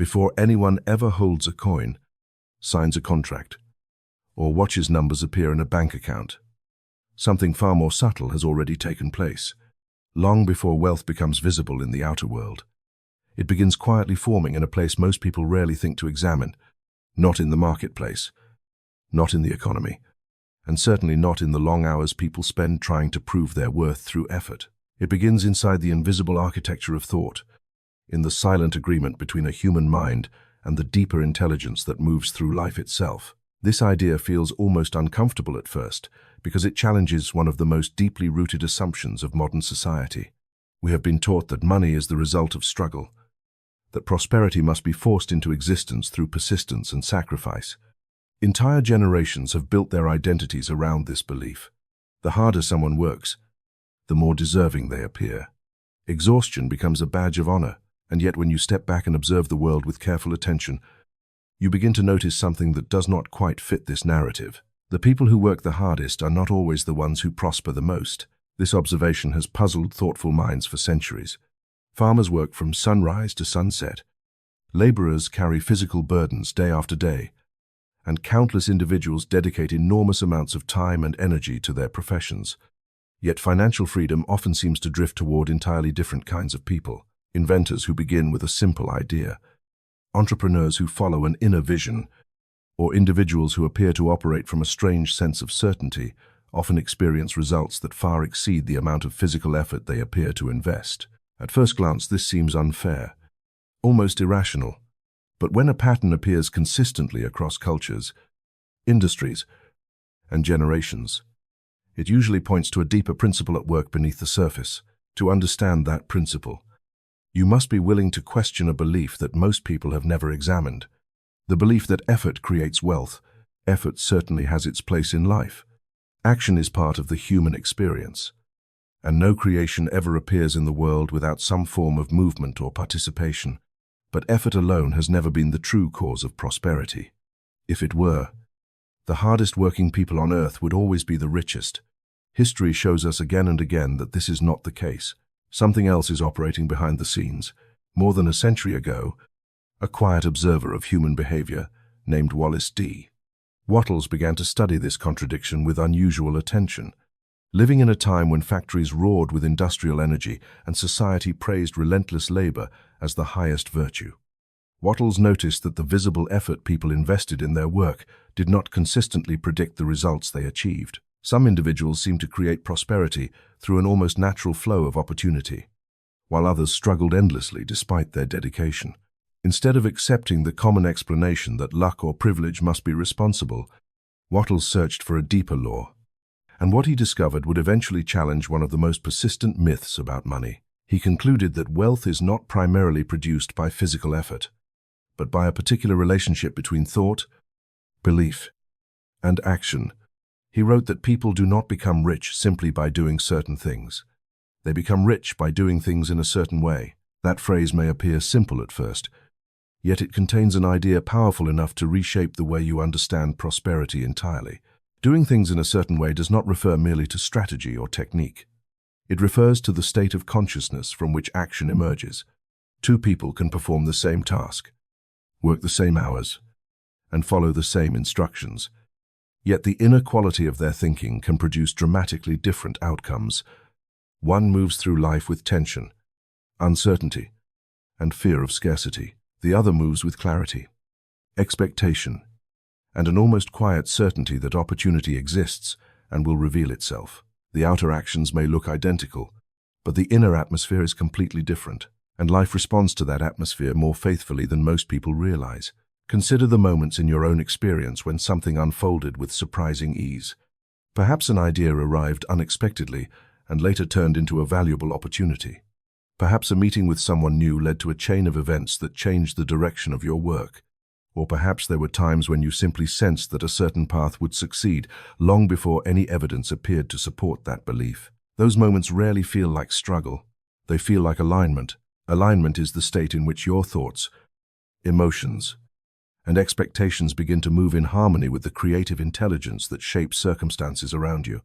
before anyone ever holds a coin, signs a contract, or watches numbers appear in a bank account. Something far more subtle has already taken place. Long before wealth becomes visible in the outer world, it begins quietly forming in a place most people rarely think to examine, not in the marketplace, not in the economy, and certainly not in the long hours people spend trying to prove their worth through effort. It begins inside the invisible architecture of thought, in the silent agreement between a human mind and the deeper intelligence that moves through life itself. This idea feels almost uncomfortable at first because it challenges one of the most deeply rooted assumptions of modern society. We have been taught that money is the result of struggle, that prosperity must be forced into existence through persistence and sacrifice. Entire generations have built their identities around this belief. The harder someone works, the more deserving they appear. Exhaustion becomes a badge of honor, and yet when you step back and observe the world with careful attention, you begin to notice something that does not quite fit this narrative. The people who work the hardest are not always the ones who prosper the most. This observation has puzzled thoughtful minds for centuries. Farmers work from sunrise to sunset. Laborers carry physical burdens day after day, and countless individuals dedicate enormous amounts of time and energy to their professions. Yet financial freedom often seems to drift toward entirely different kinds of people. Inventors who begin with a simple idea, entrepreneurs who follow an inner vision, or individuals who appear to operate from a strange sense of certainty, often experience results that far exceed the amount of physical effort they appear to invest. At first glance, this seems unfair, almost irrational. But when a pattern appears consistently across cultures, industries, and generations, it usually points to a deeper principle at work beneath the surface. To understand that principle, you must be willing to question a belief that most people have never examined. The belief that effort creates wealth. Effort certainly has its place in life. Action is part of the human experience, and no creation ever appears in the world without some form of movement or participation. But effort alone has never been the true cause of prosperity. If it were, the hardest working people on earth would always be the richest. History shows us again and again that this is not the case. Something else is operating behind the scenes. More than a century ago, a quiet observer of human behavior named Wallace D. Wattles began to study this contradiction with unusual attention. Living in a time when factories roared with industrial energy and society praised relentless labor as the highest virtue, Wattles noticed that the visible effort people invested in their work did not consistently predict the results they achieved. Some individuals seemed to create prosperity through an almost natural flow of opportunity, while others struggled endlessly despite their dedication. Instead of accepting the common explanation that luck or privilege must be responsible, Wattles searched for a deeper law, and what he discovered would eventually challenge one of the most persistent myths about money. He concluded that wealth is not primarily produced by physical effort, but by a particular relationship between thought, belief, and action. He wrote that people do not become rich simply by doing certain things. They become rich by doing things in a certain way. That phrase may appear simple at first, yet it contains an idea powerful enough to reshape the way you understand prosperity entirely. Doing things in a certain way does not refer merely to strategy or technique. It refers to the state of consciousness from which action emerges. Two people can perform the same task, work the same hours, and follow the same instructions. Yet the inner quality of their thinking can produce dramatically different outcomes. One moves through life with tension, uncertainty, and fear of scarcity. The other moves with clarity, expectation, and an almost quiet certainty that opportunity exists and will reveal itself. The outer actions may look identical, but the inner atmosphere is completely different, and life responds to that atmosphere more faithfully than most people realize. Consider the moments in your own experience when something unfolded with surprising ease. Perhaps an idea arrived unexpectedly and later turned into a valuable opportunity. Perhaps a meeting with someone new led to a chain of events that changed the direction of your work. Or perhaps there were times when you simply sensed that a certain path would succeed long before any evidence appeared to support that belief. Those moments rarely feel like struggle. They feel like alignment. Alignment is the state in which your thoughts, emotions, and expectations begin to move in harmony with the creative intelligence that shapes circumstances around you.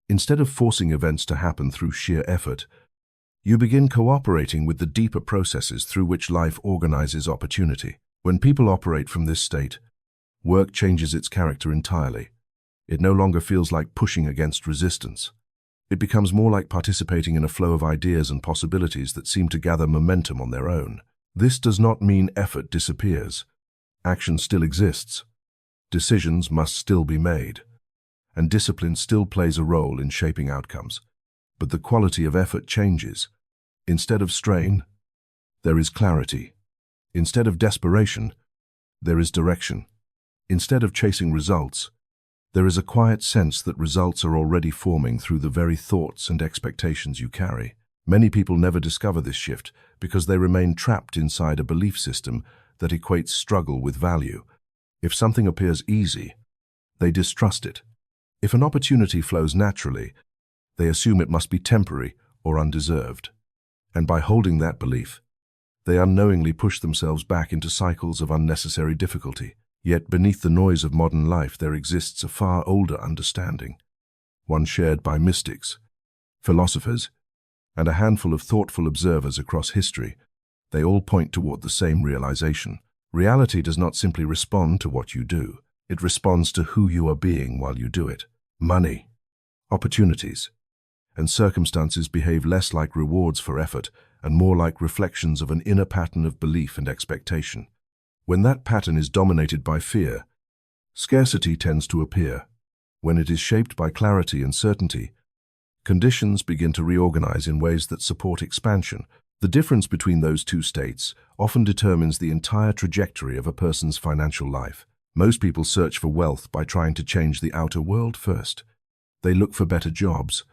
Instead of forcing events to happen through sheer effort, You begin cooperating with the deeper processes through which life organizes opportunity. When people operate from this state, work changes its character entirely. It no longer feels like pushing against resistance. It becomes more like participating in a flow of ideas and possibilities that seem to gather momentum on their own. This does not mean effort disappears. Action still exists. Decisions must still be made. And discipline still plays a role in shaping outcomes. But the quality of effort changes. Instead of strain, there is clarity. Instead of desperation, there is direction. Instead of chasing results, there is a quiet sense that results are already forming through the very thoughts and expectations you carry. Many people never discover this shift because they remain trapped inside a belief system that equates struggle with value. If something appears easy, they distrust it. If an opportunity flows naturally, they assume it must be temporary or undeserved. And by holding that belief, they unknowingly push themselves back into cycles of unnecessary difficulty. Yet beneath the noise of modern life there exists a far older understanding, one shared by mystics, philosophers, and a handful of thoughtful observers across history. They all point toward the same realization. Reality does not simply respond to what you do. It responds to who you are being while you do it. Money, opportunities, and circumstances behave less like rewards for effort and more like reflections of an inner pattern of belief and expectation. When that pattern is dominated by fear, scarcity tends to appear. When it is shaped by clarity and certainty, conditions begin to reorganize in ways that support expansion. The difference between those two states often determines the entire trajectory of a person's financial life. Most people search for wealth by trying to change the outer world first. They look for better jobs,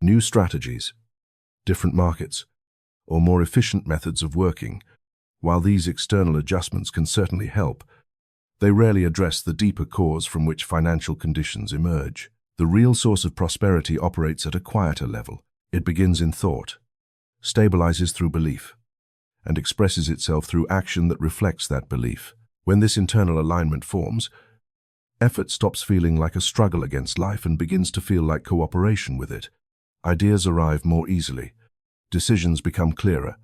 new strategies, different markets, or more efficient methods of working. While these external adjustments can certainly help, they rarely address the deeper cause from which financial conditions emerge. The real source of prosperity operates at a quieter level. It begins in thought, stabilizes through belief, and expresses itself through action that reflects that belief. When this internal alignment forms, effort stops feeling like a struggle against life and begins to feel like cooperation with it. Ideas arrive more easily. Decisions become clearer.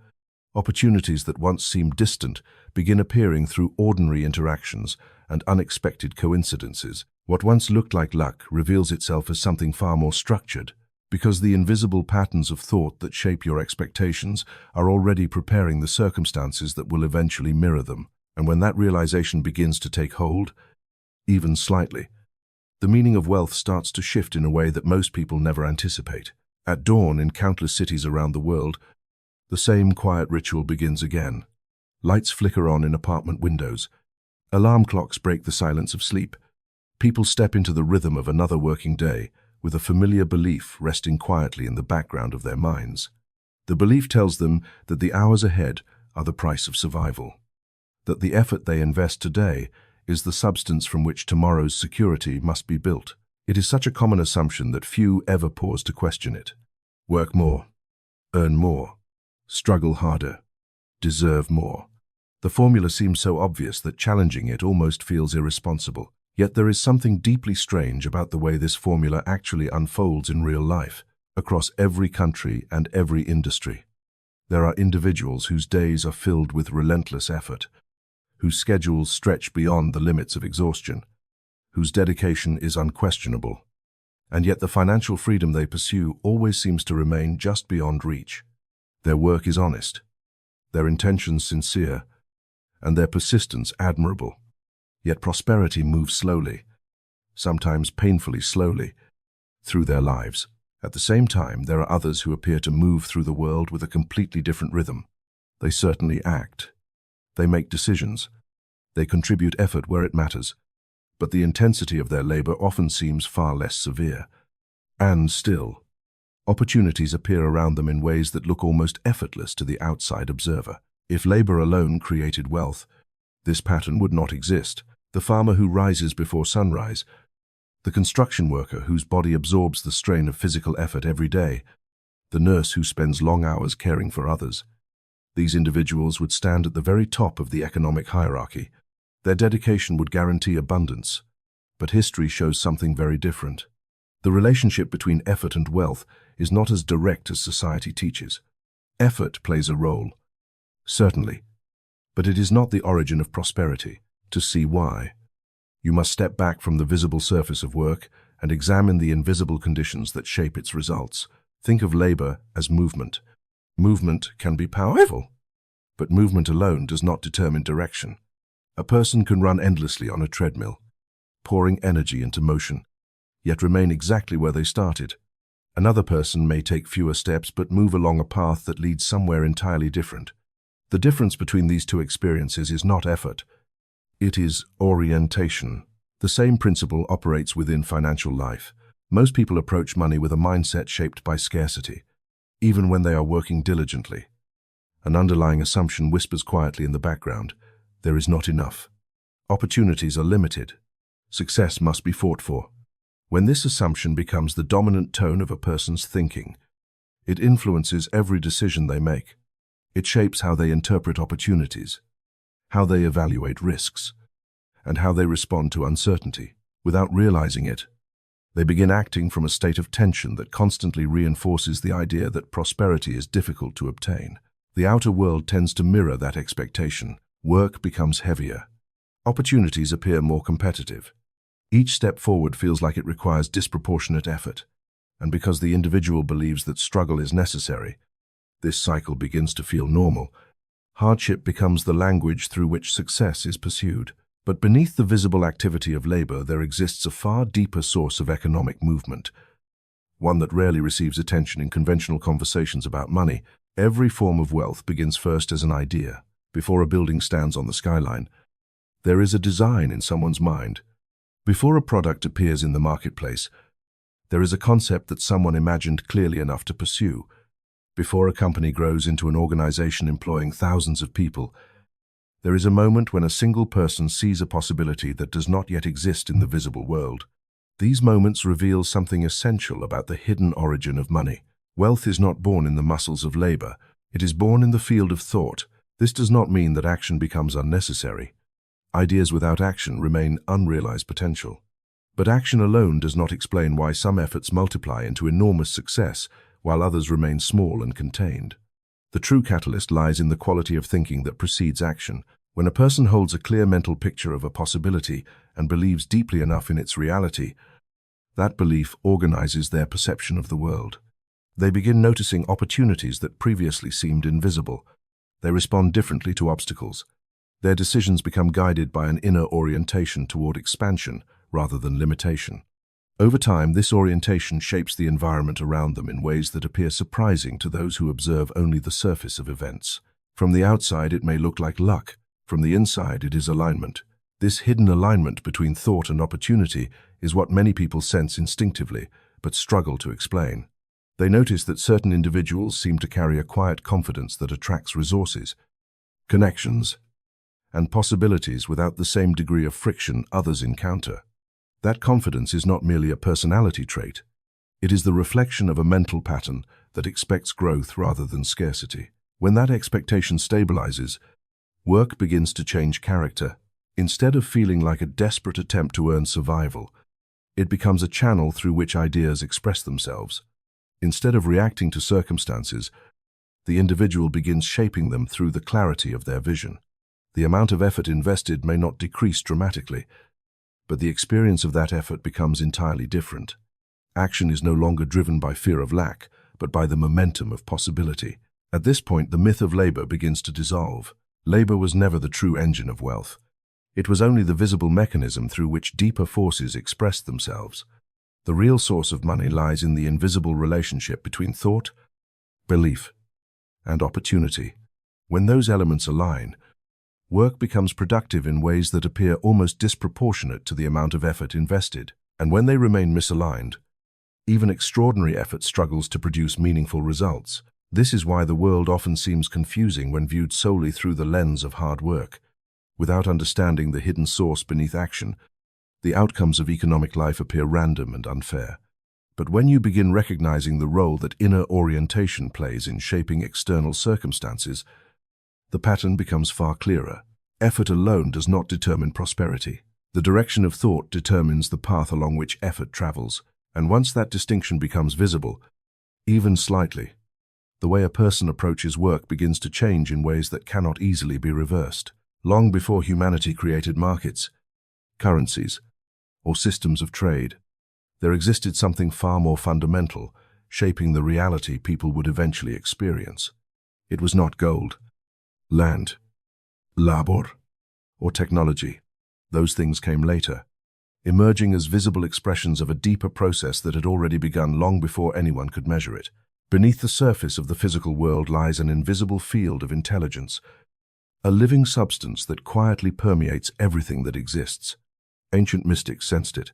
Opportunities that once seemed distant begin appearing through ordinary interactions and unexpected coincidences. What once looked like luck reveals itself as something far more structured, because the invisible patterns of thought that shape your expectations are already preparing the circumstances that will eventually mirror them. And when that realization begins to take hold, even slightly, the meaning of wealth starts to shift in a way that most people never anticipate. At dawn in countless cities around the world, the same quiet ritual begins again. Lights flicker on in apartment windows. Alarm clocks break the silence of sleep. People step into the rhythm of another working day, with a familiar belief resting quietly in the background of their minds. The belief tells them that the hours ahead are the price of survival, that the effort they invest today is the substance from which tomorrow's security must be built. It is such a common assumption that few ever pause to question it. Work more, earn more, struggle harder, deserve more. The formula seems so obvious that challenging it almost feels irresponsible. Yet there is something deeply strange about the way this formula actually unfolds in real life, across every country and every industry. There are individuals whose days are filled with relentless effort, whose schedules stretch beyond the limits of exhaustion, whose dedication is unquestionable. And yet the financial freedom they pursue always seems to remain just beyond reach. Their work is honest, their intentions sincere, and their persistence admirable. Yet prosperity moves slowly, sometimes painfully slowly, through their lives. At the same time, there are others who appear to move through the world with a completely different rhythm. They certainly act. They make decisions. They contribute effort where it matters. But the intensity of their labor often seems far less severe. And still, opportunities appear around them in ways that look almost effortless to the outside observer. If labor alone created wealth, this pattern would not exist. The farmer who rises before sunrise, the construction worker whose body absorbs the strain of physical effort every day, the nurse who spends long hours caring for others. These individuals would stand at the very top of the economic hierarchy. Their dedication would guarantee abundance. But history shows something very different. The relationship between effort and wealth is not as direct as society teaches. Effort plays a role, certainly, but it is not the origin of prosperity. To see why, you must step back from the visible surface of work and examine the invisible conditions that shape its results. Think of labor as movement. Movement can be powerful, but movement alone does not determine direction. A person can run endlessly on a treadmill, pouring energy into motion, yet remain exactly where they started. Another person may take fewer steps but move along a path that leads somewhere entirely different. The difference between these two experiences is not effort. It is orientation. The same principle operates within financial life. Most people approach money with a mindset shaped by scarcity, even when they are working diligently. An underlying assumption whispers quietly in the background: there is not enough. Opportunities are limited. Success must be fought for. When this assumption becomes the dominant tone of a person's thinking, it influences every decision they make. It shapes how they interpret opportunities, how they evaluate risks, and how they respond to uncertainty. Without realizing it, they begin acting from a state of tension that constantly reinforces the idea that prosperity is difficult to obtain. The outer world tends to mirror that expectation. Work becomes heavier. Opportunities appear more competitive. Each step forward feels like it requires disproportionate effort, and because the individual believes that struggle is necessary, this cycle begins to feel normal. Hardship becomes the language through which success is pursued. But beneath the visible activity of labor, there exists a far deeper source of economic movement, one that rarely receives attention in conventional conversations about money. Every form of wealth begins first as an idea. Before a building stands on the skyline, there is a design in someone's mind. Before a product appears in the marketplace, there is a concept that someone imagined clearly enough to pursue. Before a company grows into an organization employing thousands of people, there is a moment when a single person sees a possibility that does not yet exist in the visible world. These moments reveal something essential about the hidden origin of money. Wealth is not born in the muscles of labor. It is born in the field of thought. This does not mean that action becomes unnecessary. Ideas without action remain unrealized potential. But action alone does not explain why some efforts multiply into enormous success while others remain small and contained. The true catalyst lies in the quality of thinking that precedes action. When a person holds a clear mental picture of a possibility and believes deeply enough in its reality, that belief organizes their perception of the world. They begin noticing opportunities that previously seemed invisible. They respond differently to obstacles. Their decisions become guided by an inner orientation toward expansion rather than limitation. Over time, this orientation shapes the environment around them in ways that appear surprising to those who observe only the surface of events. From the outside, it may look like luck. From the inside, it is alignment. This hidden alignment between thought and opportunity is what many people sense instinctively, but struggle to explain. They notice that certain individuals seem to carry a quiet confidence that attracts resources, connections, and possibilities without the same degree of friction others encounter. That confidence is not merely a personality trait. It is the reflection of a mental pattern that expects growth rather than scarcity. When that expectation stabilizes, work begins to change character. Instead of feeling like a desperate attempt to earn survival, it becomes a channel through which ideas express themselves. Instead of reacting to circumstances, the individual begins shaping them through the clarity of their vision. The amount of effort invested may not decrease dramatically, but the experience of that effort becomes entirely different. Action is no longer driven by fear of lack, but by the momentum of possibility. At this point, the myth of labor begins to dissolve. Labor was never the true engine of wealth. It was only the visible mechanism through which deeper forces expressed themselves. The real source of money lies in the invisible relationship between thought, belief, and opportunity. When those elements align, work becomes productive in ways that appear almost disproportionate to the amount of effort invested. And when they remain misaligned, even extraordinary effort struggles to produce meaningful results. This is why the world often seems confusing when viewed solely through the lens of hard work. Without understanding the hidden source beneath action, the outcomes of economic life appear random and unfair. But when you begin recognizing the role that inner orientation plays in shaping external circumstances, the pattern becomes far clearer. Effort alone does not determine prosperity. The direction of thought determines the path along which effort travels, and once that distinction becomes visible, even slightly, The way a person approaches work begins to change in ways that cannot easily be reversed. Long before humanity created markets, currencies, or systems of trade, there existed something far more fundamental, shaping the reality people would eventually experience. It was not gold, land, labor, or technology. Those things came later, emerging as visible expressions of a deeper process that had already begun long before anyone could measure it. Beneath the surface of the physical world lies an invisible field of intelligence, a living substance that quietly permeates everything that exists. Ancient mystics sensed it,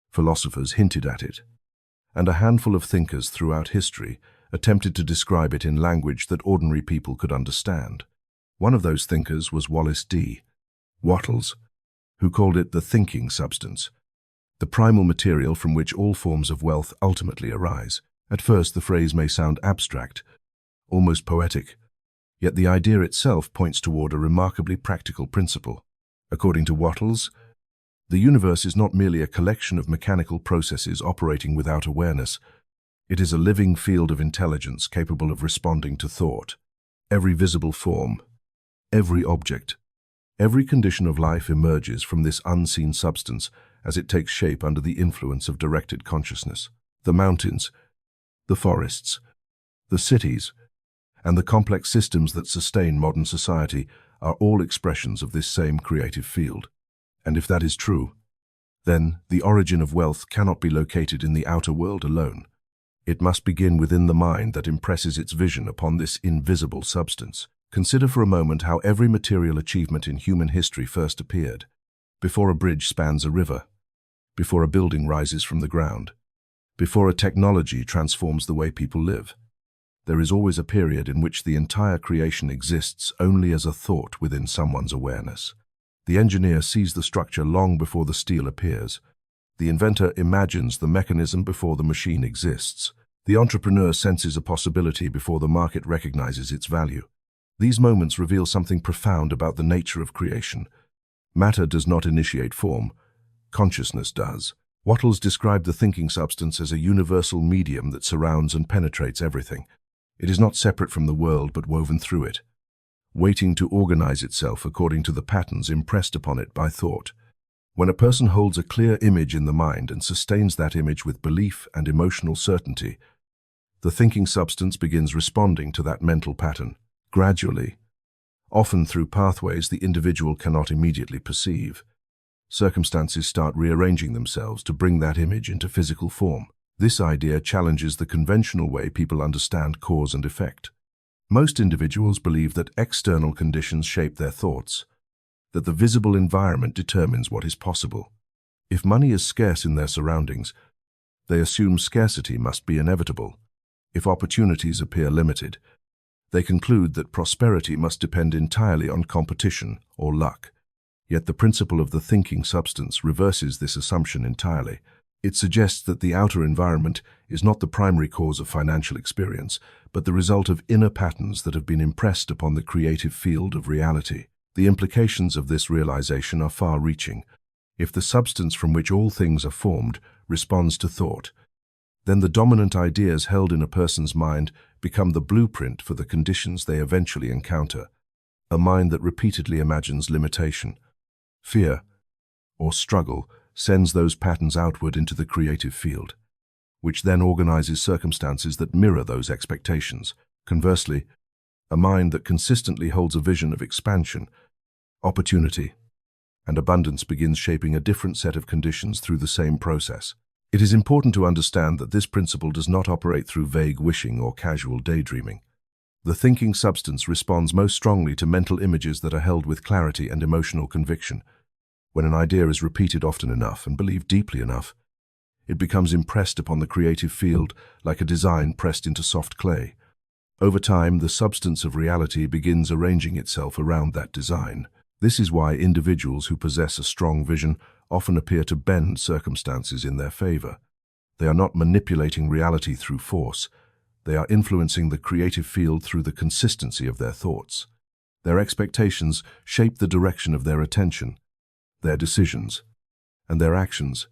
philosophers hinted at it, and a handful of thinkers throughout history attempted to describe it in language that ordinary people could understand. One of those thinkers was Wallace D. Wattles, who called it the thinking substance, the primal material from which all forms of wealth ultimately arise. At first, the phrase may sound abstract, almost poetic, yet the idea itself points toward a remarkably practical principle. According to Wattles, the universe is not merely a collection of mechanical processes operating without awareness. It is a living field of intelligence capable of responding to thought. Every visible form, every object, every condition of life emerges from this unseen substance as it takes shape under the influence of directed consciousness. The mountains, the forests, the cities, and the complex systems that sustain modern society are all expressions of this same creative field. And if that is true, then the origin of wealth cannot be located in the outer world alone. It must begin within the mind that impresses its vision upon this invisible substance. Consider for a moment how every material achievement in human history first appeared. Before a bridge spans a river, before a building rises from the ground, before a technology transforms the way people live, there is always a period in which the entire creation exists only as a thought within someone's awareness. The engineer sees the structure long before the steel appears. The inventor imagines the mechanism before the machine exists. The entrepreneur senses a possibility before the market recognizes its value. These moments reveal something profound about the nature of creation. Matter does not initiate form, consciousness does. Wattles described the thinking substance as a universal medium that surrounds and penetrates everything. It is not separate from the world but woven through it, waiting to organize itself according to the patterns impressed upon it by thought. When a person holds a clear image in the mind and sustains that image with belief and emotional certainty, the thinking substance begins responding to that mental pattern. Gradually, often through pathways the individual cannot immediately perceive, circumstances start rearranging themselves to bring that image into physical form. This idea challenges the conventional way people understand cause and effect. Most individuals believe that external conditions shape their thoughts, that the visible environment determines what is possible. If money is scarce in their surroundings, they assume scarcity must be inevitable. If opportunities appear limited, they conclude that prosperity must depend entirely on competition or luck. Yet the principle of the thinking substance reverses this assumption entirely. It suggests that the outer environment is not the primary cause of financial experience, but the result of inner patterns that have been impressed upon the creative field of reality. The implications of this realization are far-reaching. If the substance from which all things are formed responds to thought, then the dominant ideas held in a person's mind become the blueprint for the conditions they eventually encounter. A mind that repeatedly imagines limitation, fear, or struggle sends those patterns outward into the creative field, which then organizes circumstances that mirror those expectations. Conversely, a mind that consistently holds a vision of expansion, opportunity, and abundance begins shaping a different set of conditions through the same process. It is important to understand that this principle does not operate through vague wishing or casual daydreaming. The thinking substance responds most strongly to mental images that are held with clarity and emotional conviction. When an idea is repeated often enough and believed deeply enough, it becomes impressed upon the creative field like a design pressed into soft clay. Over time, the substance of reality begins arranging itself around that design. This is why individuals who possess a strong vision often appear to bend circumstances in their favor. They are not manipulating reality through force. They are influencing the creative field through the consistency of their thoughts. Their expectations shape the direction of their attention, their decisions, and their actions.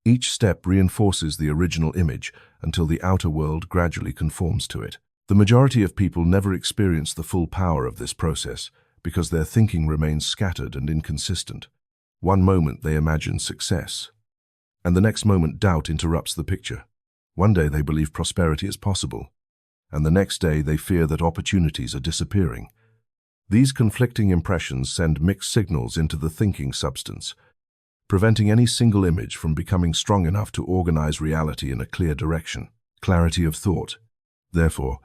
Each step reinforces the original image until the outer world gradually conforms to it. The majority of people never experience the full power of this process because their thinking remains scattered and inconsistent. One moment they imagine success, and the next moment doubt interrupts the picture. One day they believe prosperity is possible, and the next day they fear that opportunities are disappearing. These conflicting impressions send mixed signals into the thinking substance, preventing any single image from becoming strong enough to organize reality in a clear direction. Clarity of thought, therefore,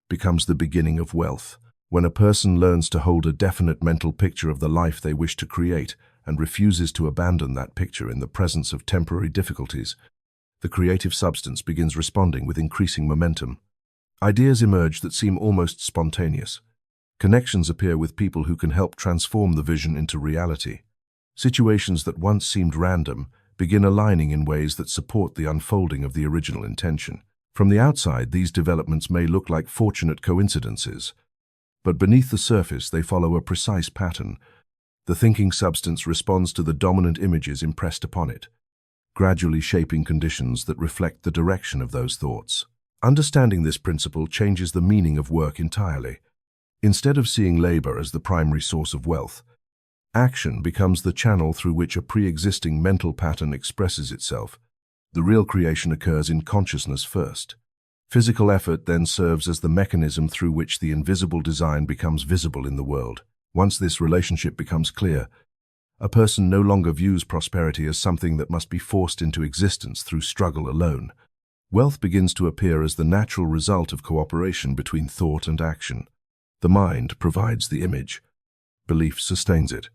becomes the beginning of wealth. When a person learns to hold a definite mental picture of the life they wish to create and refuses to abandon that picture in the presence of temporary difficulties, the creative substance begins responding with increasing momentum. Ideas emerge that seem almost spontaneous. Connections appear with people who can help transform the vision into reality. Situations that once seemed random begin aligning in ways that support the unfolding of the original intention. From the outside, these developments may look like fortunate coincidences, but beneath the surface they follow a precise pattern. The thinking substance responds to the dominant images impressed upon it, gradually shaping conditions that reflect the direction of those thoughts. Understanding this principle changes the meaning of work entirely. Instead of seeing labor as the primary source of wealth, action becomes the channel through which a pre-existing mental pattern expresses itself. The real creation occurs in consciousness first. Physical effort then serves as the mechanism through which the invisible design becomes visible in the world. Once this relationship becomes clear, a person no longer views prosperity as something that must be forced into existence through struggle alone. Wealth begins to appear as the natural result of cooperation between thought and action. The mind provides the image, belief sustains it,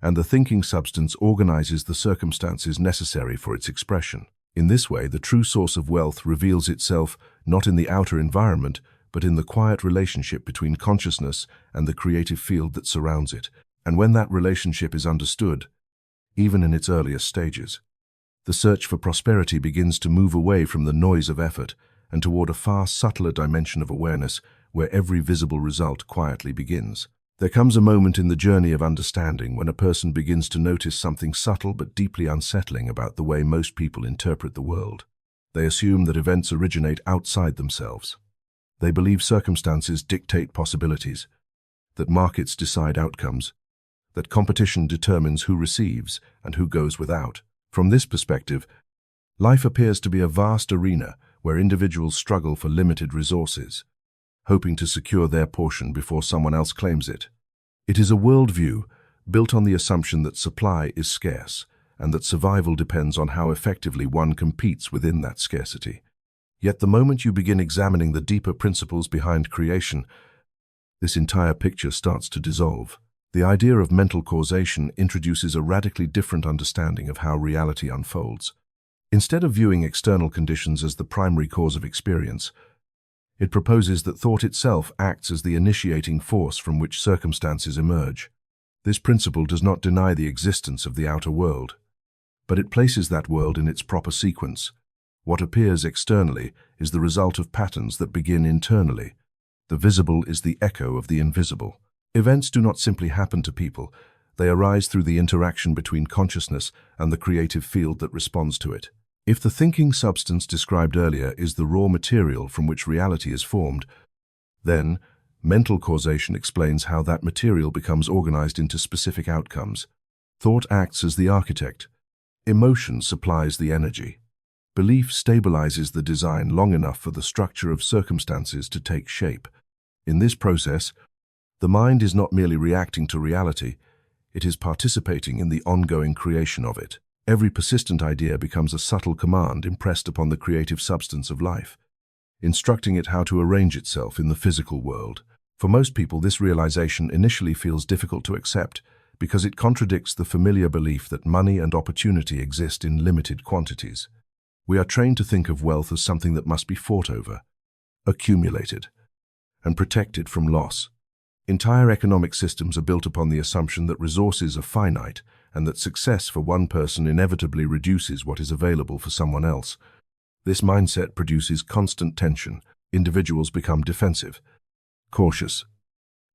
and the thinking substance organizes the circumstances necessary for its expression. In this way, the true source of wealth reveals itself not in the outer environment, but in the quiet relationship between consciousness and the creative field that surrounds it. And when that relationship is understood, even in its earliest stages, the search for prosperity begins to move away from the noise of effort and toward a far subtler dimension of awareness where every visible result quietly begins. There comes a moment in the journey of understanding when a person begins to notice something subtle but deeply unsettling about the way most people interpret the world. They assume that events originate outside themselves. They believe circumstances dictate possibilities, that markets decide outcomes, that competition determines who receives and who goes without. From this perspective, life appears to be a vast arena where individuals struggle for limited resources, hoping to secure their portion before someone else claims it. It is a worldview built on the assumption that supply is scarce and that survival depends on how effectively one competes within that scarcity. Yet the moment you begin examining the deeper principles behind creation, this entire picture starts to dissolve. The idea of mental causation introduces a radically different understanding of how reality unfolds. Instead of viewing external conditions as the primary cause of experience, it proposes that thought itself acts as the initiating force from which circumstances emerge. This principle does not deny the existence of the outer world, but it places that world in its proper sequence. What appears externally is the result of patterns that begin internally. The visible is the echo of the invisible. Events do not simply happen to people, they arise through the interaction between consciousness and the creative field that responds to it. If the thinking substance described earlier is the raw material from which reality is formed, then mental causation explains how that material becomes organized into specific outcomes. Thought acts as the architect. Emotion supplies the energy. Belief stabilizes the design long enough for the structure of circumstances to take shape. In this process, the mind is not merely reacting to reality, it is participating in the ongoing creation of it. Every persistent idea becomes a subtle command impressed upon the creative substance of life, instructing it how to arrange itself in the physical world. For most people, this realization initially feels difficult to accept because it contradicts the familiar belief that money and opportunity exist in limited quantities. We are trained to think of wealth as something that must be fought over, accumulated, and protected from loss. Entire economic systems are built upon the assumption that resources are finite and that success for one person inevitably reduces what is available for someone else. This mindset produces constant tension. Individuals become defensive, cautious,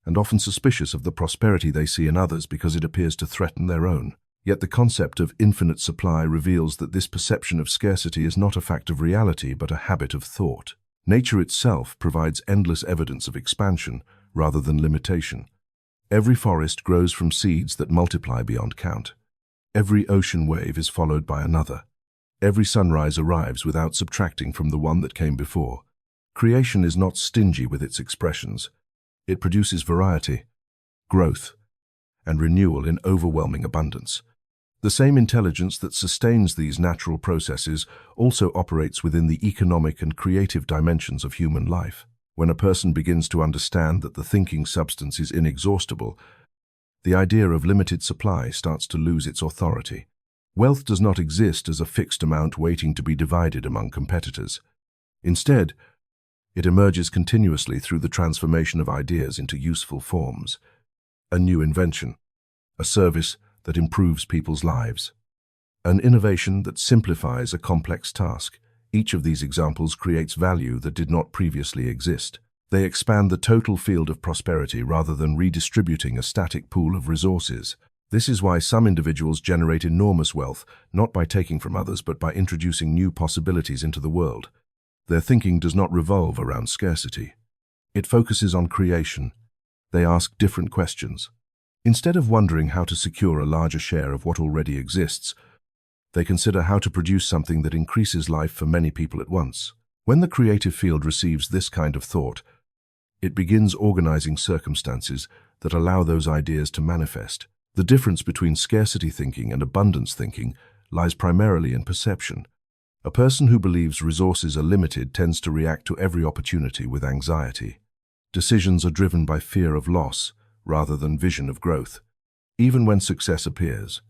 and often suspicious of the prosperity they see in others because it appears to threaten their own. Yet the concept of infinite supply reveals that this perception of scarcity is not a fact of reality but a habit of thought. Nature itself provides endless evidence of expansion rather than limitation. Every forest grows from seeds that multiply beyond count. Every ocean wave is followed by another. Every sunrise arrives without subtracting from the one that came before. Creation is not stingy with its expressions. It produces variety, growth, and renewal in overwhelming abundance. The same intelligence that sustains these natural processes also operates within the economic and creative dimensions of human life. When a person begins to understand that the thinking substance is inexhaustible, the idea of limited supply starts to lose its authority. Wealth does not exist as a fixed amount waiting to be divided among competitors. Instead, it emerges continuously through the transformation of ideas into useful forms. A new invention, a service that improves people's lives, an innovation that simplifies a complex task. Each of these examples creates value that did not previously exist. They expand the total field of prosperity rather than redistributing a static pool of resources. This is why some individuals generate enormous wealth, not by taking from others, but by introducing new possibilities into the world. Their thinking does not revolve around scarcity. It focuses on creation. They ask different questions. Instead of wondering how to secure a larger share of what already exists, they consider how to produce something that increases life for many people at once. When the creative field receives this kind of thought, it begins organizing circumstances that allow those ideas to manifest. The difference between scarcity thinking and abundance thinking lies primarily in perception. A person who believes resources are limited tends to react to every opportunity with anxiety. Decisions are driven by fear of loss rather than vision of growth. Even when success appears,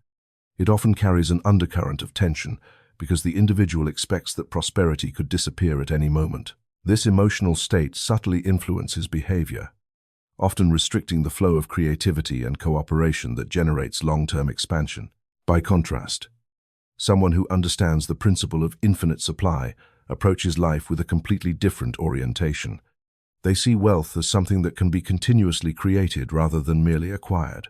it often carries an undercurrent of tension because the individual expects that prosperity could disappear at any moment. This emotional state subtly influences behavior, often restricting the flow of creativity and cooperation that generates long-term expansion. By contrast, someone who understands the principle of infinite supply approaches life with a completely different orientation. They see wealth as something that can be continuously created rather than merely acquired.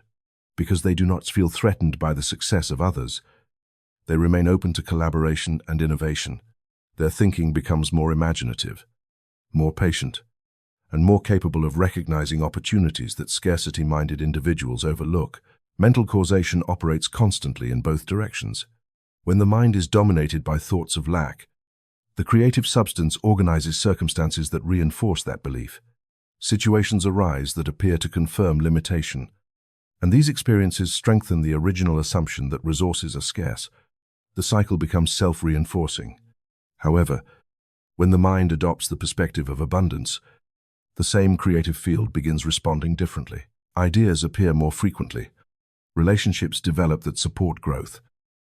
Because they do not feel threatened by the success of others, they remain open to collaboration and innovation. Their thinking becomes more imaginative, more patient, and more capable of recognizing opportunities that scarcity-minded individuals overlook. Mental causation operates constantly in both directions. When the mind is dominated by thoughts of lack, the creative substance organizes circumstances that reinforce that belief. Situations arise that appear to confirm limitation, and these experiences strengthen the original assumption that resources are scarce. The cycle becomes self-reinforcing. However, when the mind adopts the perspective of abundance, the same creative field begins responding differently. Ideas appear more frequently, relationships develop that support growth,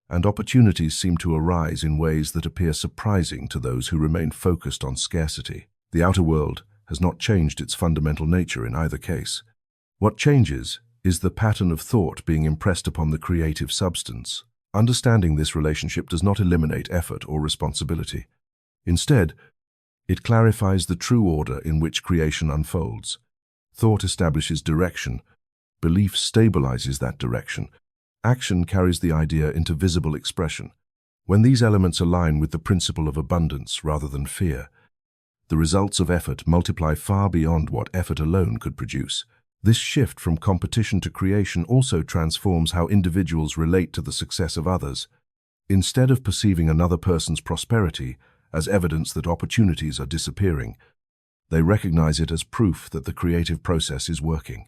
and opportunities seem to arise in ways that appear surprising to those who remain focused on scarcity. The outer world has not changed its fundamental nature in either case. What changes is the pattern of thought being impressed upon the creative substance. Understanding this relationship does not eliminate effort or responsibility. Instead, it clarifies the true order in which creation unfolds. Thought establishes direction, belief stabilizes that direction, action carries the idea into visible expression. When these elements align with the principle of abundance rather than fear, the results of effort multiply far beyond what effort alone could produce. This shift from competition to creation also transforms how individuals relate to the success of others. Instead of perceiving another person's prosperity as evidence that opportunities are disappearing, they recognize it as proof that the creative process is working.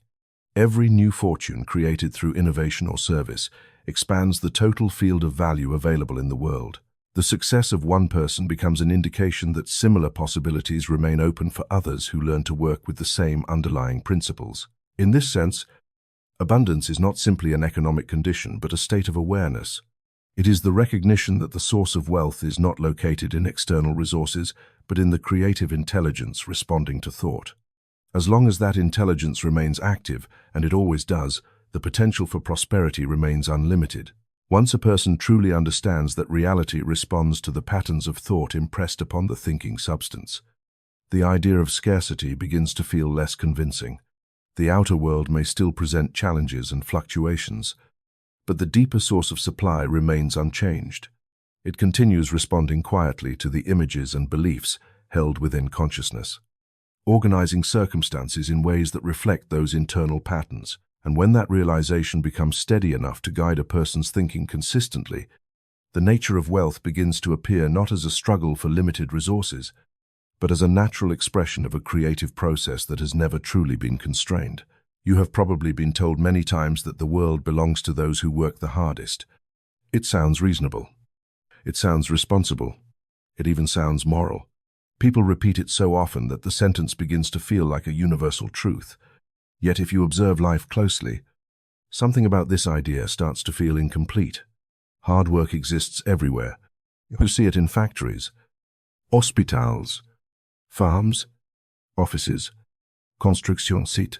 Every new fortune created through innovation or service expands the total field of value available in the world. The success of one person becomes an indication that similar possibilities remain open for others who learn to work with the same underlying principles. In this sense, abundance is not simply an economic condition, but a state of awareness. It is the recognition that the source of wealth is not located in external resources, but in the creative intelligence responding to thought. As long as that intelligence remains active, and it always does, the potential for prosperity remains unlimited. Once a person truly understands that reality responds to the patterns of thought impressed upon the thinking substance, the idea of scarcity begins to feel less convincing. The outer world may still present challenges and fluctuations, but the deeper source of supply remains unchanged. It continues responding quietly to the images and beliefs held within consciousness, organizing circumstances in ways that reflect those internal patterns. And when that realization becomes steady enough to guide a person's thinking consistently, the nature of wealth begins to appear not as a struggle for limited resources, but as a natural expression of a creative process that has never truly been constrained. You have probably been told many times that the world belongs to those who work the hardest. It sounds reasonable. It sounds responsible. It even sounds moral. People repeat it so often that the sentence begins to feel like a universal truth. Yet if you observe life closely, something about this idea starts to feel incomplete. Hard work exists everywhere. You see it in factories, hospitals, farms, offices, construction sites,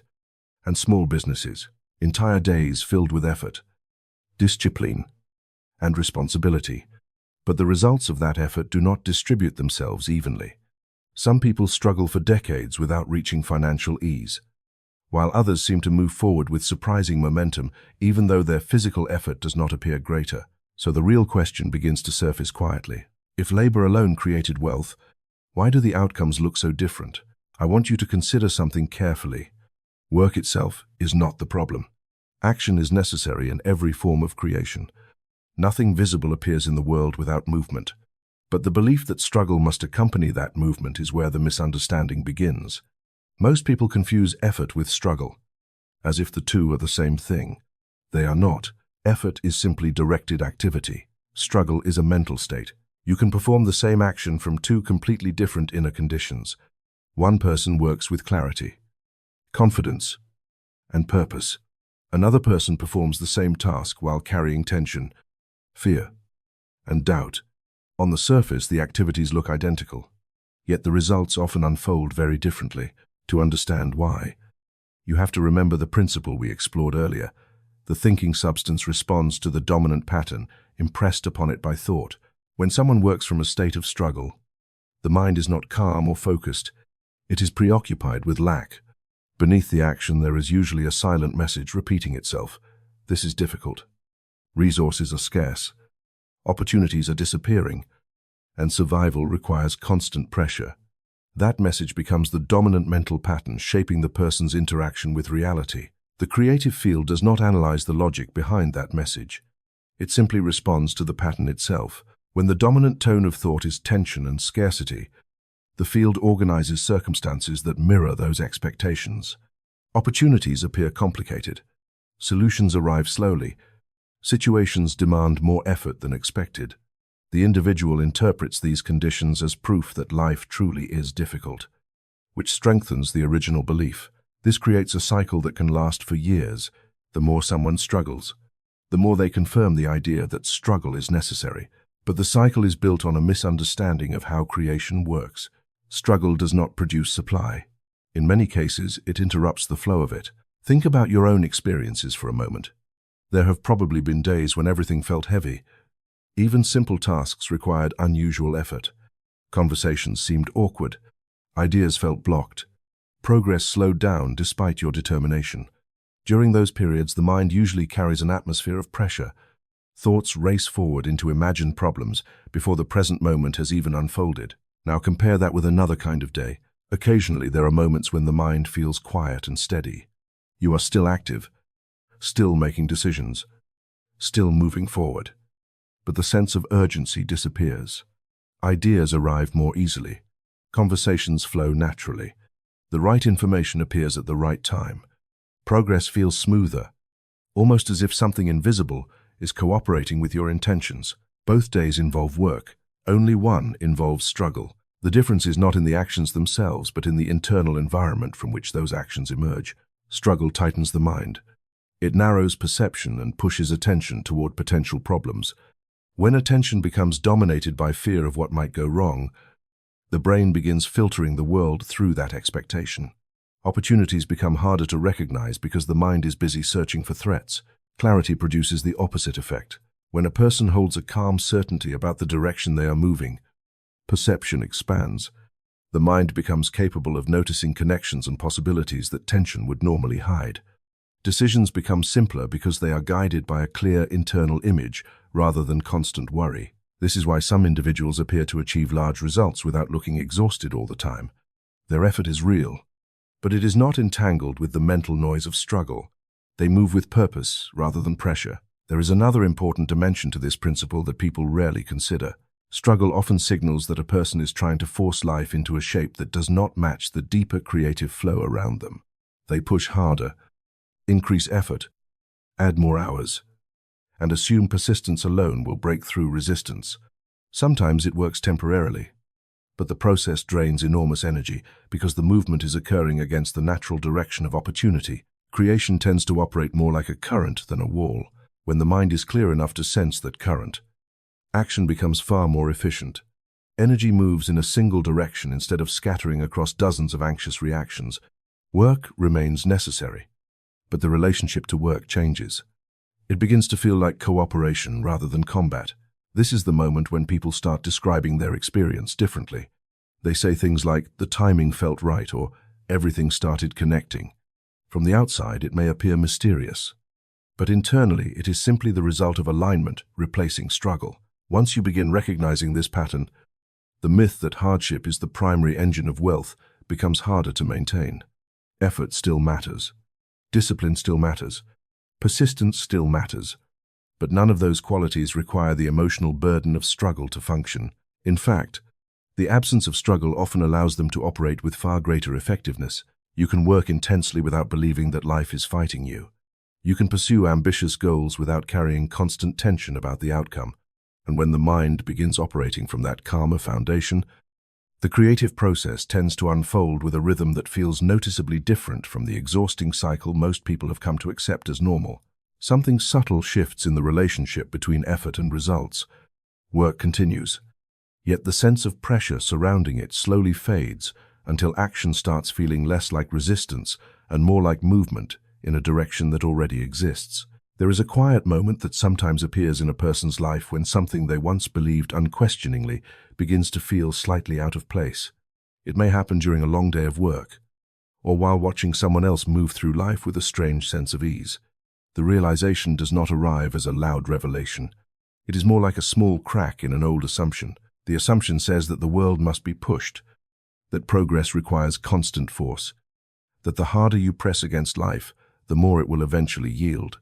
and small businesses. Entire days filled with effort, discipline, and responsibility. But the results of that effort do not distribute themselves evenly. Some people struggle for decades without reaching financial ease, while others seem to move forward with surprising momentum, even though their physical effort does not appear greater. So the real question begins to surface quietly. If labor alone created wealth, why do the outcomes look so different? I want you to consider something carefully. Work itself is not the problem. Action is necessary in every form of creation. Nothing visible appears in the world without movement. But the belief that struggle must accompany that movement is where the misunderstanding begins. Most people confuse effort with struggle, as if the two are the same thing. They are not. Effort is simply directed activity. Struggle is a mental state. You can perform the same action from two completely different inner conditions. One person works with clarity, confidence, and purpose. Another person performs the same task while carrying tension, fear, and doubt. On the surface, the activities look identical, yet the results often unfold very differently. To understand why, you have to remember the principle we explored earlier. The thinking substance responds to the dominant pattern impressed upon it by thought. When someone works from a state of struggle, the mind is not calm or focused. It is preoccupied with lack. Beneath the action, there is usually a silent message repeating itself. This is difficult. Resources are scarce. Opportunities are disappearing. And survival requires constant pressure. That message becomes the dominant mental pattern shaping the person's interaction with reality. The creative field does not analyze the logic behind that message. It simply responds to the pattern itself. When the dominant tone of thought is tension and scarcity, the field organizes circumstances that mirror those expectations. Opportunities appear complicated. Solutions arrive slowly. Situations demand more effort than expected. The individual interprets these conditions as proof that life truly is difficult, which strengthens the original belief. This creates a cycle that can last for years. The more someone struggles, the more they confirm the idea that struggle is necessary. But the cycle is built on a misunderstanding of how creation works. Struggle does not produce supply. In many cases, it interrupts the flow of it. Think about your own experiences for a moment. There have probably been days when everything felt heavy. Even simple tasks required unusual effort. Conversations seemed awkward. Ideas felt blocked. Progress slowed down despite your determination. During those periods, the mind usually carries an atmosphere of pressure. Thoughts race forward into imagined problems before the present moment has even unfolded. Now compare that with another kind of day. Occasionally, there are moments when the mind feels quiet and steady. You are still active, still making decisions, still moving forward. But the sense of urgency disappears. Ideas arrive more easily. Conversations flow naturally. The right information appears at the right time. Progress feels smoother, almost as if something invisible is cooperating with your intentions. Both days involve work. Only one involves struggle. The difference is not in the actions themselves, but in the internal environment from which those actions emerge. Struggle tightens the mind. It narrows perception and pushes attention toward potential problems. When attention becomes dominated by fear of what might go wrong, the brain begins filtering the world through that expectation. Opportunities become harder to recognize because the mind is busy searching for threats. Clarity produces the opposite effect. When a person holds a calm certainty about the direction they are moving, perception expands. The mind becomes capable of noticing connections and possibilities that tension would normally hide. Decisions become simpler because they are guided by a clear internal image rather than constant worry. This is why some individuals appear to achieve large results without looking exhausted all the time. Their effort is real, but it is not entangled with the mental noise of struggle. They move with purpose rather than pressure. There is another important dimension to this principle that people rarely consider. Struggle often signals that a person is trying to force life into a shape that does not match the deeper creative flow around them. They push harder, increase effort, add more hours, and assume persistence alone will break through resistance. Sometimes it works temporarily, but the process drains enormous energy because the movement is occurring against the natural direction of opportunity. Creation tends to operate more like a current than a wall. When the mind is clear enough to sense that current, action becomes far more efficient. Energy moves in a single direction instead of scattering across dozens of anxious reactions. Work remains necessary, but the relationship to work changes. It begins to feel like cooperation rather than combat. This is the moment when people start describing their experience differently. They say things like, "The timing felt right," or "Everything started connecting." From the outside, it may appear mysterious, but internally it is simply the result of alignment replacing struggle. Once you begin recognizing this pattern, the myth that hardship is the primary engine of wealth becomes harder to maintain. Effort still matters. Discipline still matters. Persistence still matters. But none of those qualities require the emotional burden of struggle to function. In fact, the absence of struggle often allows them to operate with far greater effectiveness. You can work intensely without believing that life is fighting you. You can pursue ambitious goals without carrying constant tension about the outcome. And when the mind begins operating from that calmer foundation, the creative process tends to unfold with a rhythm that feels noticeably different from the exhausting cycle most people have come to accept as normal. Something subtle shifts in the relationship between effort and results. Work continues, yet the sense of pressure surrounding it slowly fades until action starts feeling less like resistance and more like movement in a direction that already exists. There is a quiet moment that sometimes appears in a person's life when something they once believed unquestioningly begins to feel slightly out of place. It may happen during a long day of work, or while watching someone else move through life with a strange sense of ease. The realization does not arrive as a loud revelation. It is more like a small crack in an old assumption. The assumption says that the world must be pushed, that progress requires constant force, that the harder you press against life, the more it will eventually yield.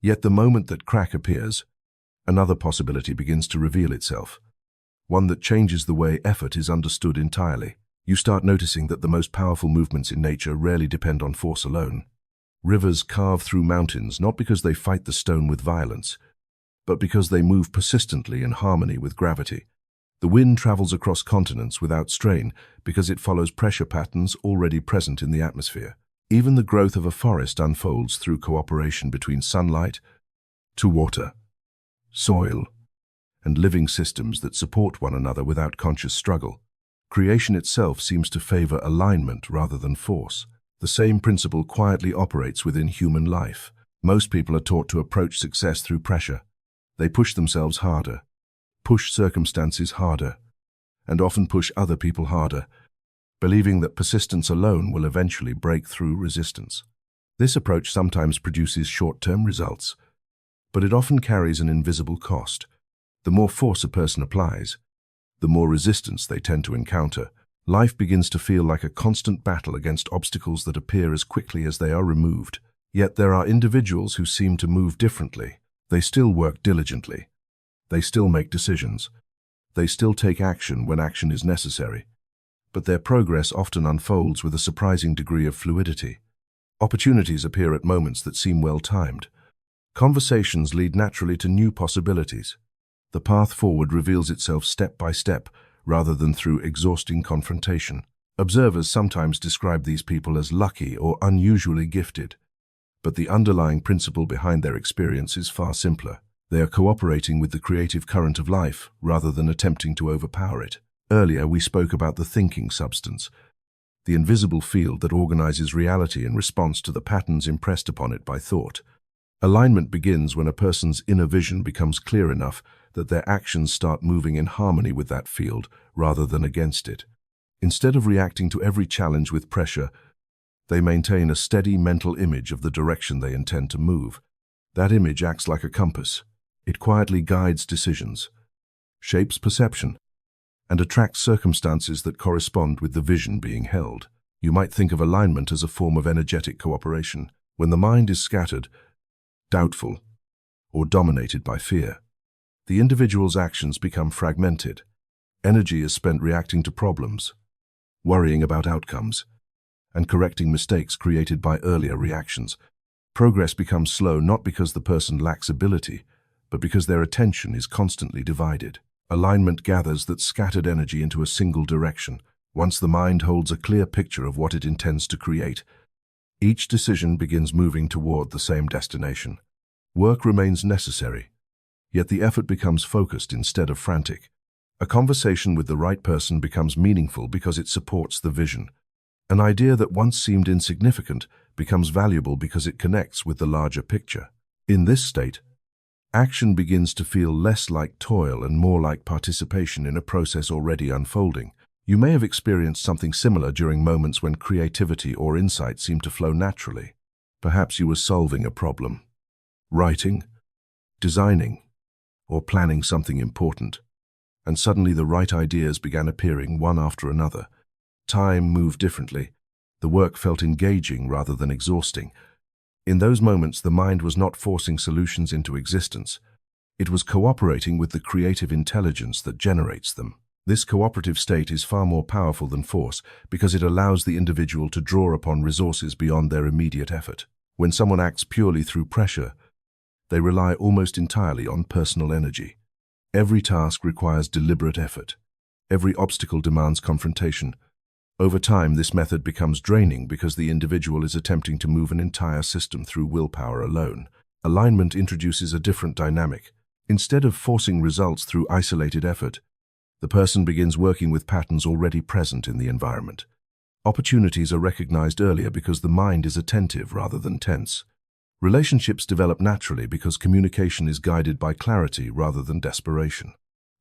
Yet the moment that crack appears, another possibility begins to reveal itself, one that changes the way effort is understood entirely. You start noticing that the most powerful movements in nature rarely depend on force alone. Rivers carve through mountains not because they fight the stone with violence, but because they move persistently in harmony with gravity. The wind travels across continents without strain because it follows pressure patterns already present in the atmosphere. Even the growth of a forest unfolds through cooperation between sunlight to water, soil, and living systems that support one another without conscious struggle. Creation itself seems to favor alignment rather than force. The same principle quietly operates within human life. Most people are taught to approach success through pressure. They push themselves harder, push circumstances harder, and often push other people harder, believing that persistence alone will eventually break through resistance. This approach sometimes produces short-term results, but it often carries an invisible cost. The more force a person applies, the more resistance they tend to encounter. Life begins to feel like a constant battle against obstacles that appear as quickly as they are removed. Yet there are individuals who seem to move differently. They still work diligently. They still make decisions. They still take action when action is necessary. But their progress often unfolds with a surprising degree of fluidity. Opportunities appear at moments that seem well-timed. Conversations lead naturally to new possibilities. The path forward reveals itself step by step, rather than through exhausting confrontation. Observers sometimes describe these people as lucky or unusually gifted, but the underlying principle behind their experience is far simpler. They are cooperating with the creative current of life, rather than attempting to overpower it. Earlier, we spoke about the thinking substance, the invisible field that organizes reality in response to the patterns impressed upon it by thought. Alignment begins when a person's inner vision becomes clear enough that their actions start moving in harmony with that field rather than against it. Instead of reacting to every challenge with pressure, they maintain a steady mental image of the direction they intend to move. That image acts like a compass. It quietly guides decisions, shapes perception, and attracts circumstances that correspond with the vision being held. You might think of alignment as a form of energetic cooperation. When the mind is scattered, doubtful, or dominated by fear, the individual's actions become fragmented. Energy is spent reacting to problems, worrying about outcomes, and correcting mistakes created by earlier reactions. Progress becomes slow not because the person lacks ability, but because their attention is constantly divided. Alignment gathers that scattered energy into a single direction. Once the mind holds a clear picture of what it intends to create, each decision begins moving toward the same destination. Work remains necessary, yet the effort becomes focused instead of frantic. A conversation with the right person becomes meaningful because it supports the vision. An idea that once seemed insignificant becomes valuable because it connects with the larger picture. In this state, action begins to feel less like toil and more like participation in a process already unfolding. You may have experienced something similar during moments when creativity or insight seemed to flow naturally. Perhaps you were solving a problem, writing, designing, or planning something important, and suddenly the right ideas began appearing one after another. Time moved differently. The work felt engaging rather than exhausting. In those moments, the mind was not forcing solutions into existence. It was cooperating with the creative intelligence that generates them. This cooperative state is far more powerful than force because it allows the individual to draw upon resources beyond their immediate effort. When someone acts purely through pressure, they rely almost entirely on personal energy. Every task requires deliberate effort. Every obstacle demands confrontation. Over time, this method becomes draining because the individual is attempting to move an entire system through willpower alone. Alignment introduces a different dynamic. Instead of forcing results through isolated effort, the person begins working with patterns already present in the environment. Opportunities are recognized earlier because the mind is attentive rather than tense. Relationships develop naturally because communication is guided by clarity rather than desperation.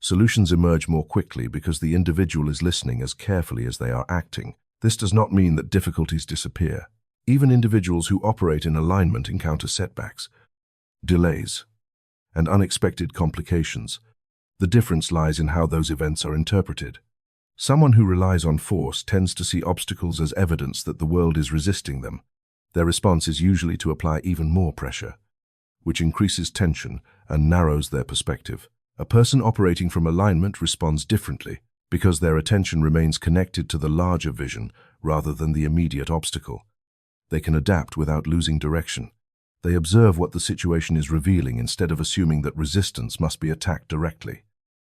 Solutions emerge more quickly because the individual is listening as carefully as they are acting. This does not mean that difficulties disappear. Even individuals who operate in alignment encounter setbacks, delays, and unexpected complications. The difference lies in how those events are interpreted. Someone who relies on force tends to see obstacles as evidence that the world is resisting them. Their response is usually to apply even more pressure, which increases tension and narrows their perspective. A person operating from alignment responds differently because their attention remains connected to the larger vision rather than the immediate obstacle. They can adapt without losing direction. They observe what the situation is revealing instead of assuming that resistance must be attacked directly.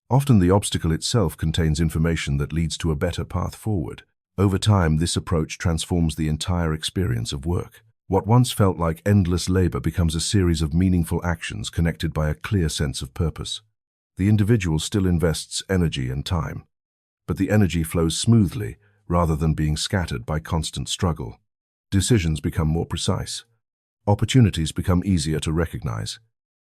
Often the obstacle itself contains information that leads to a better path forward. Over time, this approach transforms the entire experience of work. What once felt like endless labor becomes a series of meaningful actions connected by a clear sense of purpose. The individual still invests energy and time, but the energy flows smoothly rather than being scattered by constant struggle. Decisions become more precise. Opportunities become easier to recognize.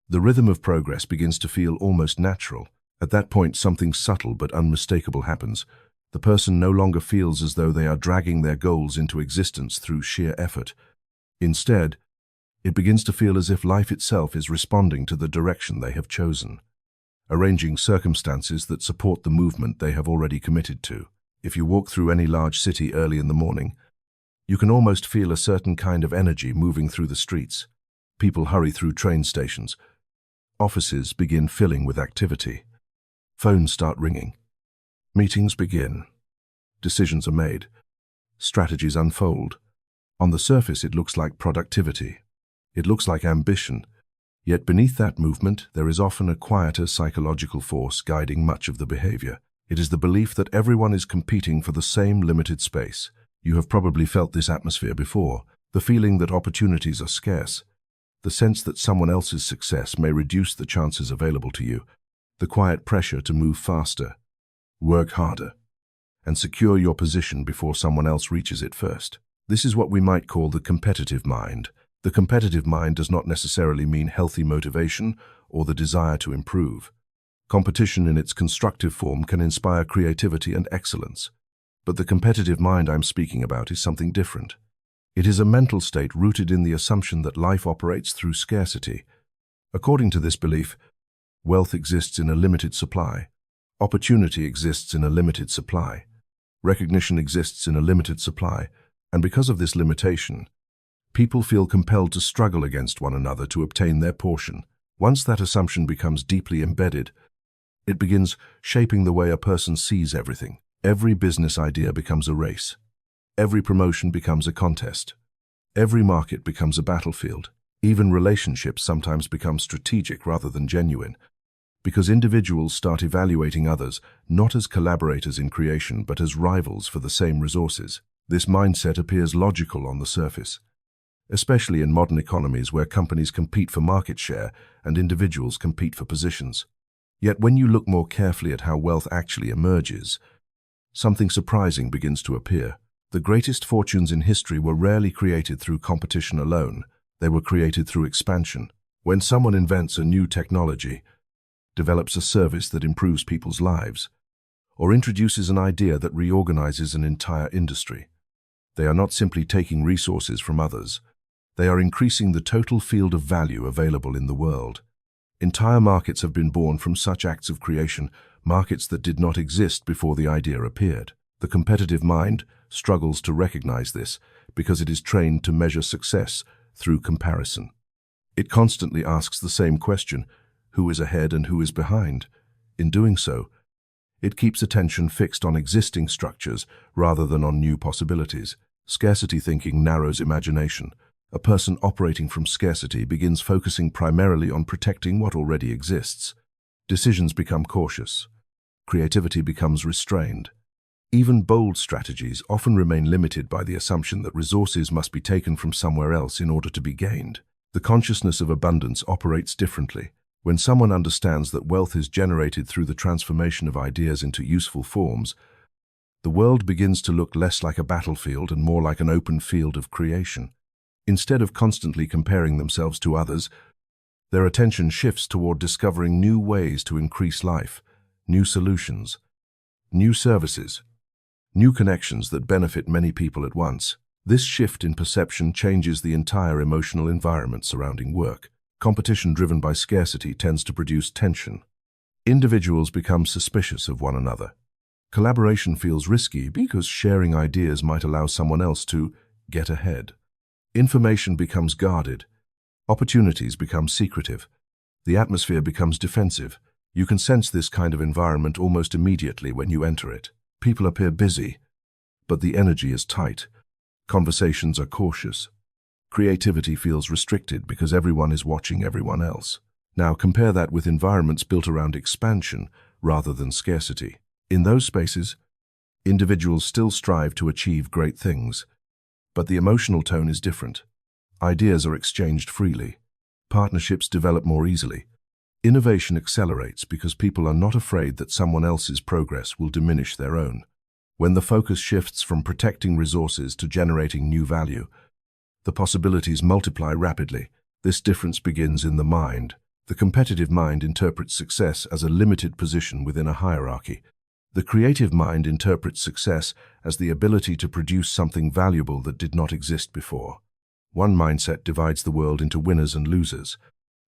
The rhythm of progress begins to feel almost natural. At that point, something subtle but unmistakable happens. The person no longer feels as though they are dragging their goals into existence through sheer effort. Instead, it begins to feel as if life itself is responding to the direction they have chosen, arranging circumstances that support the movement they have already committed to. If you walk through any large city early in the morning, you can almost feel a certain kind of energy moving through the streets. People hurry through train stations. Offices begin filling with activity. Phones start ringing. Meetings begin. Decisions are made. Strategies unfold. On the surface, it looks like productivity. It looks like ambition. Yet beneath that movement, there is often a quieter psychological force guiding much of the behavior. It is the belief that everyone is competing for the same limited space. You have probably felt this atmosphere before, the feeling that opportunities are scarce, the sense that someone else's success may reduce the chances available to you, the quiet pressure to move faster, work harder, and secure your position before someone else reaches it first. This is what we might call the competitive mind. The competitive mind does not necessarily mean healthy motivation or the desire to improve. Competition in its constructive form can inspire creativity and excellence. But the competitive mind I'm speaking about is something different. It is a mental state rooted in the assumption that life operates through scarcity. According to this belief, wealth exists in a limited supply. Opportunity exists in a limited supply. Recognition exists in a limited supply, and because of this limitation, people feel compelled to struggle against one another to obtain their portion. Once that assumption becomes deeply embedded, it begins shaping the way a person sees everything. Every business idea becomes a race. Every promotion becomes a contest. Every market becomes a battlefield. Even relationships sometimes become strategic rather than genuine, because individuals start evaluating others not as collaborators in creation but as rivals for the same resources. This mindset appears logical on the surface, especially in modern economies where companies compete for market share and individuals compete for positions. Yet when you look more carefully at how wealth actually emerges, something surprising begins to appear. The greatest fortunes in history were rarely created through competition alone. They were created through expansion. When someone invents a new technology, develops a service that improves people's lives, or introduces an idea that reorganizes an entire industry, they are not simply taking resources from others. They are increasing the total field of value available in the world. Entire markets have been born from such acts of creation, markets that did not exist before the idea appeared. The competitive mind struggles to recognize this because it is trained to measure success through comparison. It constantly asks the same question: who is ahead and who is behind? In doing so, it keeps attention fixed on existing structures rather than on new possibilities. Scarcity thinking narrows imagination. A person operating from scarcity begins focusing primarily on protecting what already exists. Decisions become cautious. Creativity becomes restrained. Even bold strategies often remain limited by the assumption that resources must be taken from somewhere else in order to be gained. The consciousness of abundance operates differently. When someone understands that wealth is generated through the transformation of ideas into useful forms, the world begins to look less like a battlefield and more like an open field of creation. Instead of constantly comparing themselves to others, their attention shifts toward discovering new ways to increase life, new solutions, new services, new connections that benefit many people at once. This shift in perception changes the entire emotional environment surrounding work. Competition driven by scarcity tends to produce tension. Individuals become suspicious of one another. Collaboration feels risky because sharing ideas might allow someone else to get ahead. Information becomes guarded. Opportunities become secretive. The atmosphere becomes defensive. You can sense this kind of environment almost immediately when you enter it. People appear busy, but the energy is tight. Conversations are cautious. Creativity feels restricted because everyone is watching everyone else. Now compare that with environments built around expansion rather than scarcity. In those spaces, individuals still strive to achieve great things, but the emotional tone is different. Ideas are exchanged freely. Partnerships develop more easily. Innovation accelerates because people are not afraid that someone else's progress will diminish their own. When the focus shifts from protecting resources to generating new value, the possibilities multiply rapidly. This difference begins in the mind. The competitive mind interprets success as a limited position within a hierarchy. The creative mind interprets success as the ability to produce something valuable that did not exist before. One mindset divides the world into winners and losers.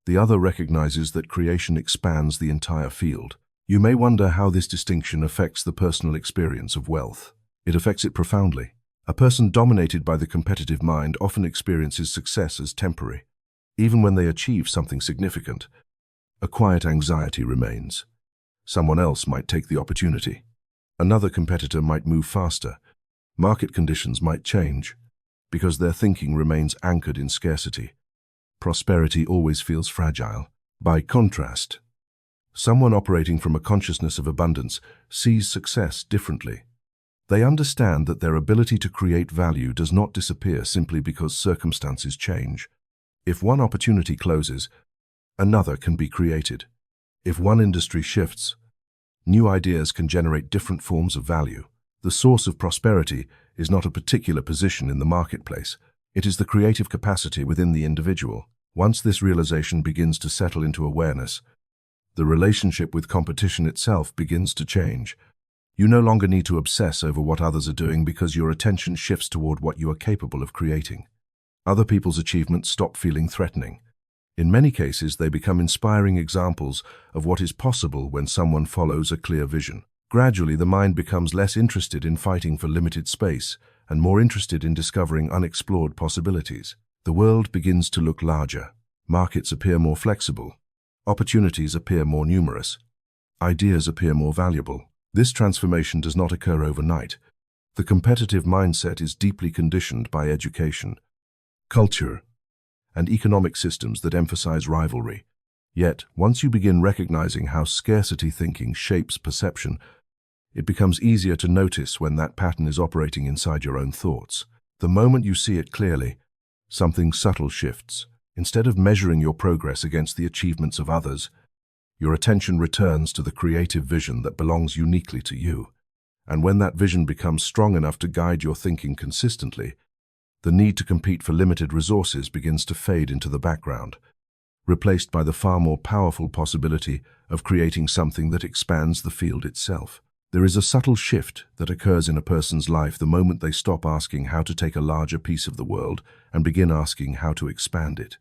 The other recognizes that creation expands the entire field. You may wonder how this distinction affects the personal experience of wealth. It affects it profoundly. A person dominated by the competitive mind often experiences success as temporary. Even when they achieve something significant, a quiet anxiety remains. Someone else might take the opportunity. Another competitor might move faster. Market conditions might change, because their thinking remains anchored in scarcity. Prosperity always feels fragile. By contrast, someone operating from a consciousness of abundance sees success differently. They understand that their ability to create value does not disappear simply because circumstances change. If one opportunity closes, another can be created. If one industry shifts, new ideas can generate different forms of value. The source of prosperity is not a particular position in the marketplace. It is the creative capacity within the individual. Once this realization begins to settle into awareness, the relationship with competition itself begins to change. You no longer need to obsess over what others are doing because your attention shifts toward what you are capable of creating. Other people's achievements stop feeling threatening. In many cases, they become inspiring examples of what is possible when someone follows a clear vision. Gradually, the mind becomes less interested in fighting for limited space and more interested in discovering unexplored possibilities. The world begins to look larger. Markets appear more flexible. Opportunities appear more numerous. Ideas appear more valuable. This transformation does not occur overnight. The competitive mindset is deeply conditioned by education, culture, and economic systems that emphasize rivalry. Yet, once you begin recognizing how scarcity thinking shapes perception, it becomes easier to notice when that pattern is operating inside your own thoughts. The moment you see it clearly, something subtle shifts. Instead of measuring your progress against the achievements of others, your attention returns to the creative vision that belongs uniquely to you. And when that vision becomes strong enough to guide your thinking consistently, the need to compete for limited resources begins to fade into the background, replaced by the far more powerful possibility of creating something that expands the field itself. There is a subtle shift that occurs in a person's life the moment they stop asking how to take a larger piece of the world and begin asking how to expand it.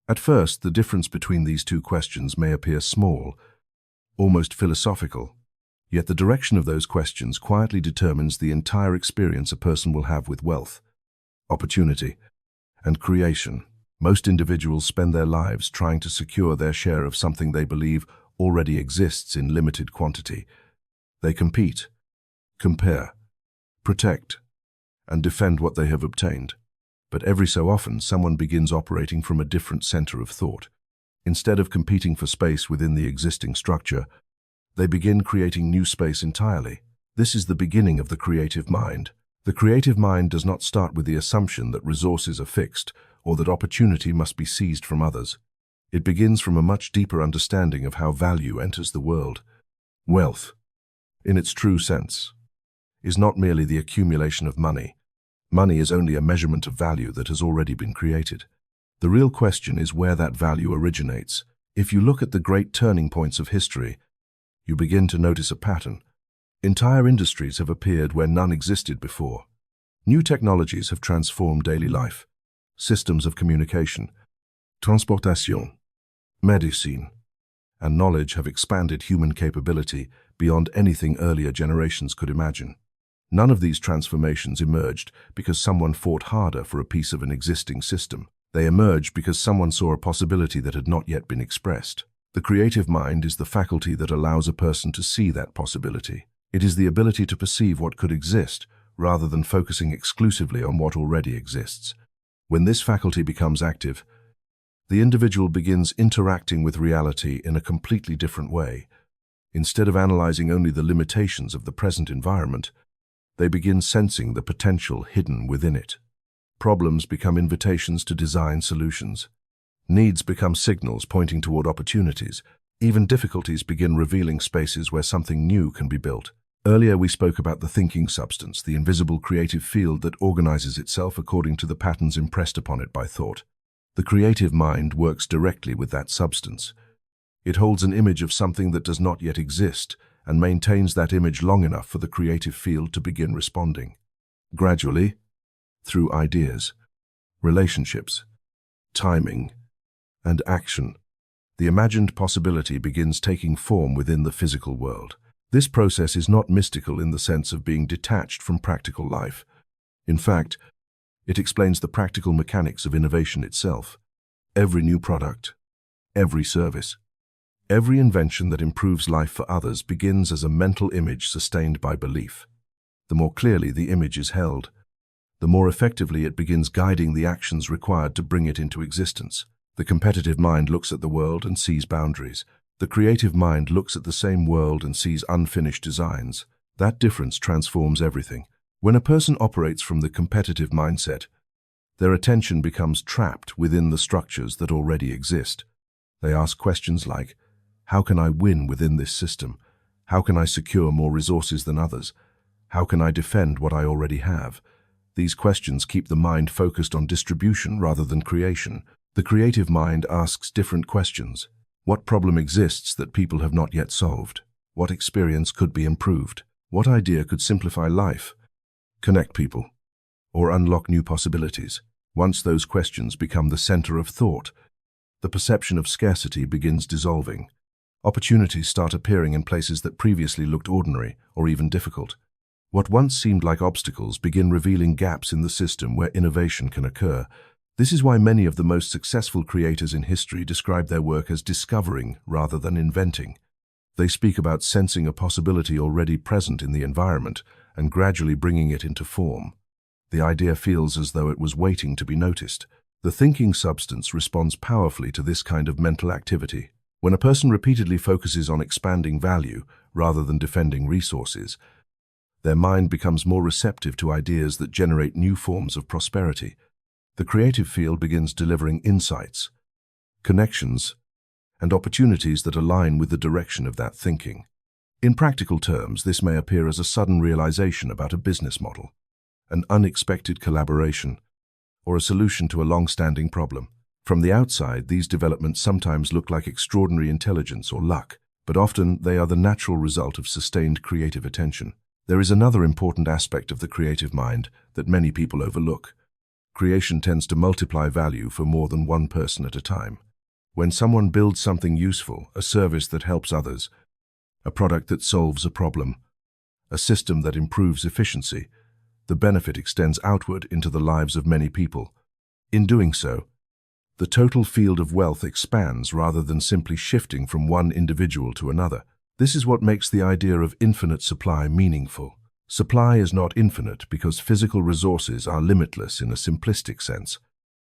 At first, the difference between these two questions may appear small, almost philosophical, yet the direction of those questions quietly determines the entire experience a person will have with wealth, opportunity, and creation. Most individuals spend their lives trying to secure their share of something they believe already exists in limited quantity. They compete, compare, protect, and defend what they have obtained. But every so often, someone begins operating from a different center of thought. Instead of competing for space within the existing structure, they begin creating new space entirely. This is the beginning of the creative mind. The creative mind does not start with the assumption that resources are fixed or that opportunity must be seized from others. It begins from a much deeper understanding of how value enters the world. Wealth, in its true sense, is not merely the accumulation of money. Money is only a measurement of value that has already been created. The real question is where that value originates. If you look at the great turning points of history, you begin to notice a pattern. Entire industries have appeared where none existed before. New technologies have transformed daily life. Systems of communication, transportation, medicine, and knowledge have expanded human capability beyond anything earlier generations could imagine. None of these transformations emerged because someone fought harder for a piece of an existing system. They emerged because someone saw a possibility that had not yet been expressed. The creative mind is the faculty that allows a person to see that possibility. It is the ability to perceive what could exist, rather than focusing exclusively on what already exists. When this faculty becomes active, the individual begins interacting with reality in a completely different way. Instead of analyzing only the limitations of the present environment, they begin sensing the potential hidden within it. Problems become invitations to design solutions. Needs become signals pointing toward opportunities. Even difficulties begin revealing spaces where something new can be built. Earlier we spoke about the thinking substance, the invisible creative field that organizes itself according to the patterns impressed upon it by thought. The creative mind works directly with that substance. It holds an image of something that does not yet exist and maintains that image long enough for the creative field to begin responding. Gradually, through ideas, relationships, timing, and action, the imagined possibility begins taking form within the physical world. This process is not mystical in the sense of being detached from practical life. In fact, it explains the practical mechanics of innovation itself. Every new product, every service, every invention that improves life for others begins as a mental image sustained by belief. The more clearly the image is held, the more effectively it begins guiding the actions required to bring it into existence. The competitive mind looks at the world and sees boundaries. The creative mind looks at the same world and sees unfinished designs. That difference transforms everything. When a person operates from the competitive mindset, their attention becomes trapped within the structures that already exist. They ask questions like, how can I win within this system? How can I secure more resources than others? How can I defend what I already have? These questions keep the mind focused on distribution rather than creation. The creative mind asks different questions. What problem exists that people have not yet solved? What experience could be improved? What idea could simplify life, connect people, or unlock new possibilities? Once those questions become the center of thought, The perception of scarcity begins dissolving. Opportunities start appearing in places that previously looked ordinary or even difficult. What once seemed like obstacles begin revealing gaps in the system where innovation can occur. This is why many of the most successful creators in history describe their work as discovering rather than inventing. They speak about sensing a possibility already present in the environment and gradually bringing it into form. The idea feels as though it was waiting to be noticed. The thinking substance responds powerfully to this kind of mental activity. When a person repeatedly focuses on expanding value rather than defending resources, their mind becomes more receptive to ideas that generate new forms of prosperity. The creative field begins delivering insights, connections, and opportunities that align with the direction of that thinking. In practical terms, this may appear as a sudden realization about a business model, an unexpected collaboration, or a solution to a long-standing problem. From the outside, these developments sometimes look like extraordinary intelligence or luck, but often they are the natural result of sustained creative attention. There is another important aspect of the creative mind that many people overlook. Creation tends to multiply value for more than one person at a time. When someone builds something useful, a service that helps others, a product that solves a problem, a system that improves efficiency, the benefit extends outward into the lives of many people. In doing so, the total field of wealth expands rather than simply shifting from one individual to another. This is what makes the idea of infinite supply meaningful. Supply is not infinite because physical resources are limitless in a simplistic sense.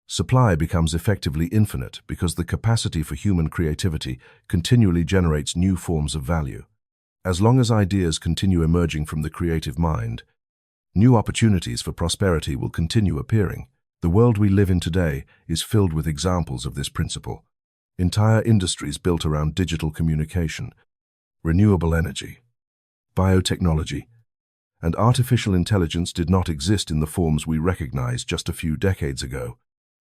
Supply becomes effectively infinite because the capacity for human creativity continually generates new forms of value. As long as ideas continue emerging from the creative mind, new opportunities for prosperity will continue appearing. The world we live in today is filled with examples of this principle. Entire industries built around digital communication, renewable energy, biotechnology, and artificial intelligence did not exist in the forms we recognize just a few decades ago.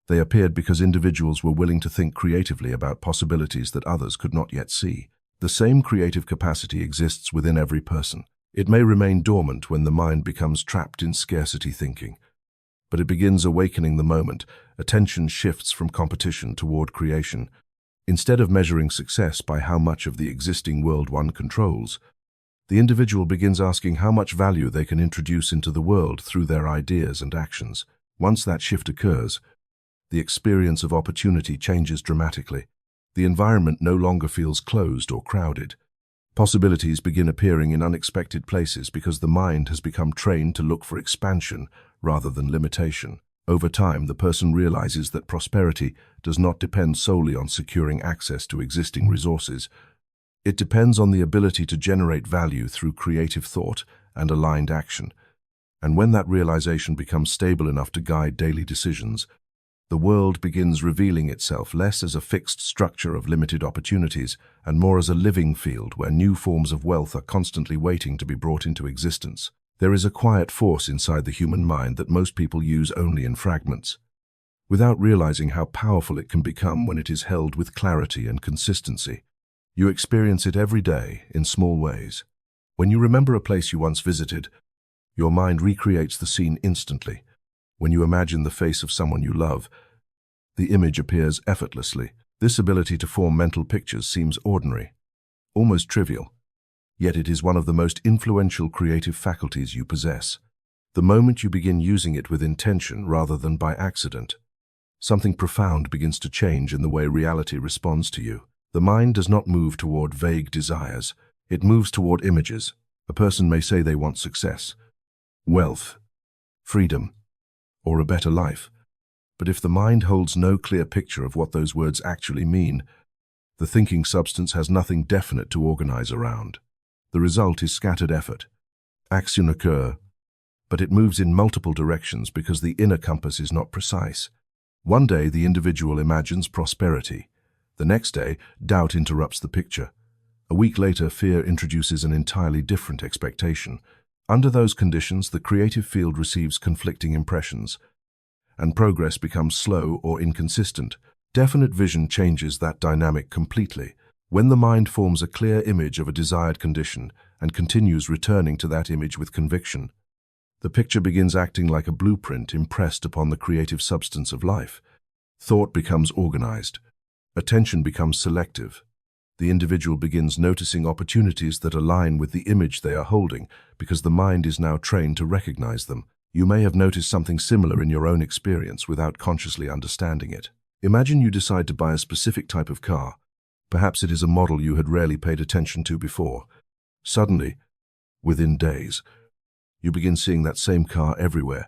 They appeared because individuals were willing to think creatively about possibilities that others could not yet see. The same creative capacity exists within every person. It may remain dormant when the mind becomes trapped in scarcity thinking, but it begins awakening the moment attention shifts from competition toward creation. Instead of measuring success by how much of the existing world one controls, the individual begins asking how much value they can introduce into the world through their ideas and actions. Once that shift occurs, the experience of opportunity changes dramatically. The environment no longer feels closed or crowded. Possibilities begin appearing in unexpected places because the mind has become trained to look for expansion rather than limitation. Over time, the person realizes that prosperity does not depend solely on securing access to existing resources. It depends on the ability to generate value through creative thought and aligned action. And when that realization becomes stable enough to guide daily decisions, the world begins revealing itself less as a fixed structure of limited opportunities and more as a living field where new forms of wealth are constantly waiting to be brought into existence. There is a quiet force inside the human mind that most people use only in fragments, without realizing how powerful it can become when it is held with clarity and consistency. You experience it every day in small ways. When you remember a place you once visited, your mind recreates the scene instantly. When you imagine the face of someone you love, the image appears effortlessly. This ability to form mental pictures seems ordinary, almost trivial, yet it is one of the most influential creative faculties you possess. The moment you begin using it with intention rather than by accident, something profound begins to change in the way reality responds to you. The mind does not move toward vague desires, it moves toward images. A person may say they want success, wealth, freedom, or a better life. But if the mind holds no clear picture of what those words actually mean, the thinking substance has nothing definite to organize around. The result is scattered effort. Action occurs, but it moves in multiple directions because the inner compass is not precise. One day the individual imagines prosperity. The next day, doubt interrupts the picture. A week later, fear introduces an entirely different expectation. Under those conditions, the creative field receives conflicting impressions, and progress becomes slow or inconsistent. Definite vision changes that dynamic completely. When the mind forms a clear image of a desired condition and continues returning to that image with conviction, the picture begins acting like a blueprint impressed upon the creative substance of life. Thought becomes organized. Attention becomes selective. The individual begins noticing opportunities that align with the image they are holding because the mind is now trained to recognize them. You may have noticed something similar in your own experience without consciously understanding it. Imagine you decide to buy a specific type of car. Perhaps it is a model you had rarely paid attention to before. Suddenly, within days, you begin seeing that same car everywhere.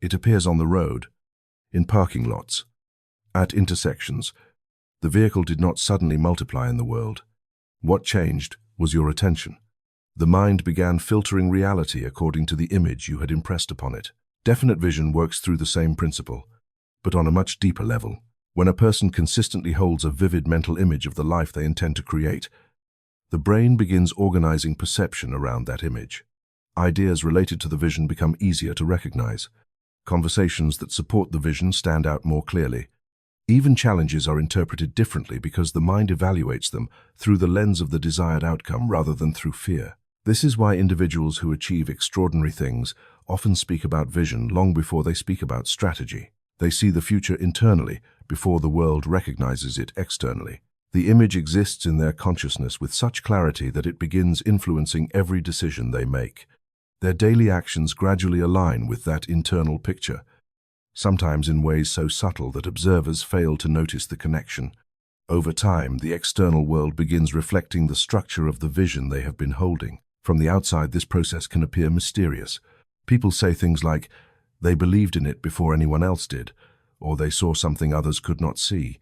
It appears on the road, in parking lots, at intersections. The vehicle did not suddenly multiply in the world. What changed was your attention. The mind began filtering reality according to the image you had impressed upon it. Definite vision works through the same principle, but on a much deeper level. When a person consistently holds a vivid mental image of the life they intend to create, the brain begins organizing perception around that image. Ideas related to the vision become easier to recognize. Conversations that support the vision stand out more clearly. Even challenges are interpreted differently because the mind evaluates them through the lens of the desired outcome rather than through fear. This is why individuals who achieve extraordinary things often speak about vision long before they speak about strategy. They see the future internally before the world recognizes it externally. The image exists in their consciousness with such clarity that it begins influencing every decision they make. Their daily actions gradually align with that internal picture, sometimes in ways so subtle that observers fail to notice the connection. Over time, the external world begins reflecting the structure of the vision they have been holding. From the outside, this process can appear mysterious. People say things like, they believed in it before anyone else did, or they saw something others could not see.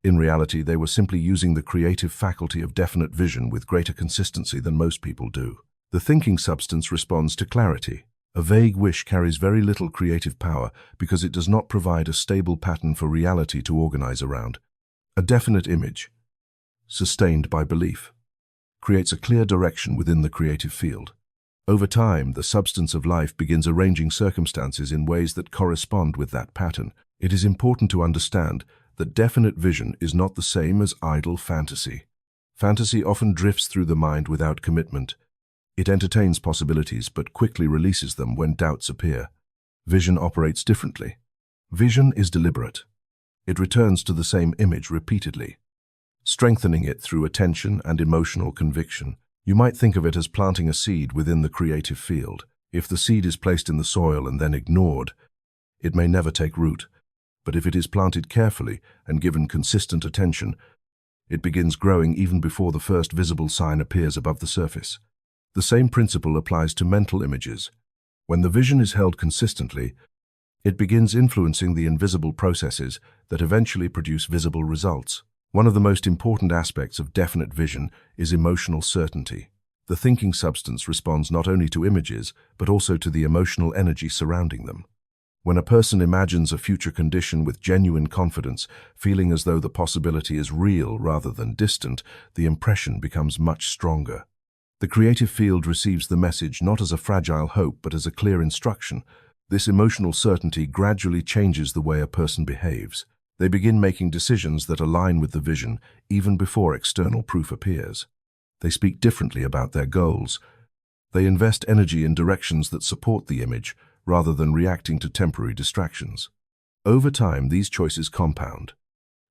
In reality, they were simply using the creative faculty of definite vision with greater consistency than most people do. The thinking substance responds to clarity. A vague wish carries very little creative power because it does not provide a stable pattern for reality to organize around. A definite image, sustained by belief, creates a clear direction within the creative field. Over time, the substance of life begins arranging circumstances in ways that correspond with that pattern. It is important to understand that definite vision is not the same as idle fantasy. Fantasy often drifts through the mind without commitment. It entertains possibilities but quickly releases them when doubts appear. Vision operates differently. Vision is deliberate. It returns to the same image repeatedly, strengthening it through attention and emotional conviction. You might think of it as planting a seed within the creative field. If the seed is placed in the soil and then ignored, it may never take root. But if it is planted carefully and given consistent attention, it begins growing even before the first visible sign appears above the surface. The same principle applies to mental images. When the vision is held consistently, it begins influencing the invisible processes that eventually produce visible results. One of the most important aspects of definite vision is emotional certainty. The thinking substance responds not only to images, but also to the emotional energy surrounding them. When a person imagines a future condition with genuine confidence, feeling as though the possibility is real rather than distant, the impression becomes much stronger. The creative field receives the message not as a fragile hope but as a clear instruction. This emotional certainty gradually changes the way a person behaves. They begin making decisions that align with the vision even before external proof appears. They speak differently about their goals. They invest energy in directions that support the image rather than reacting to temporary distractions. Over time, these choices compound,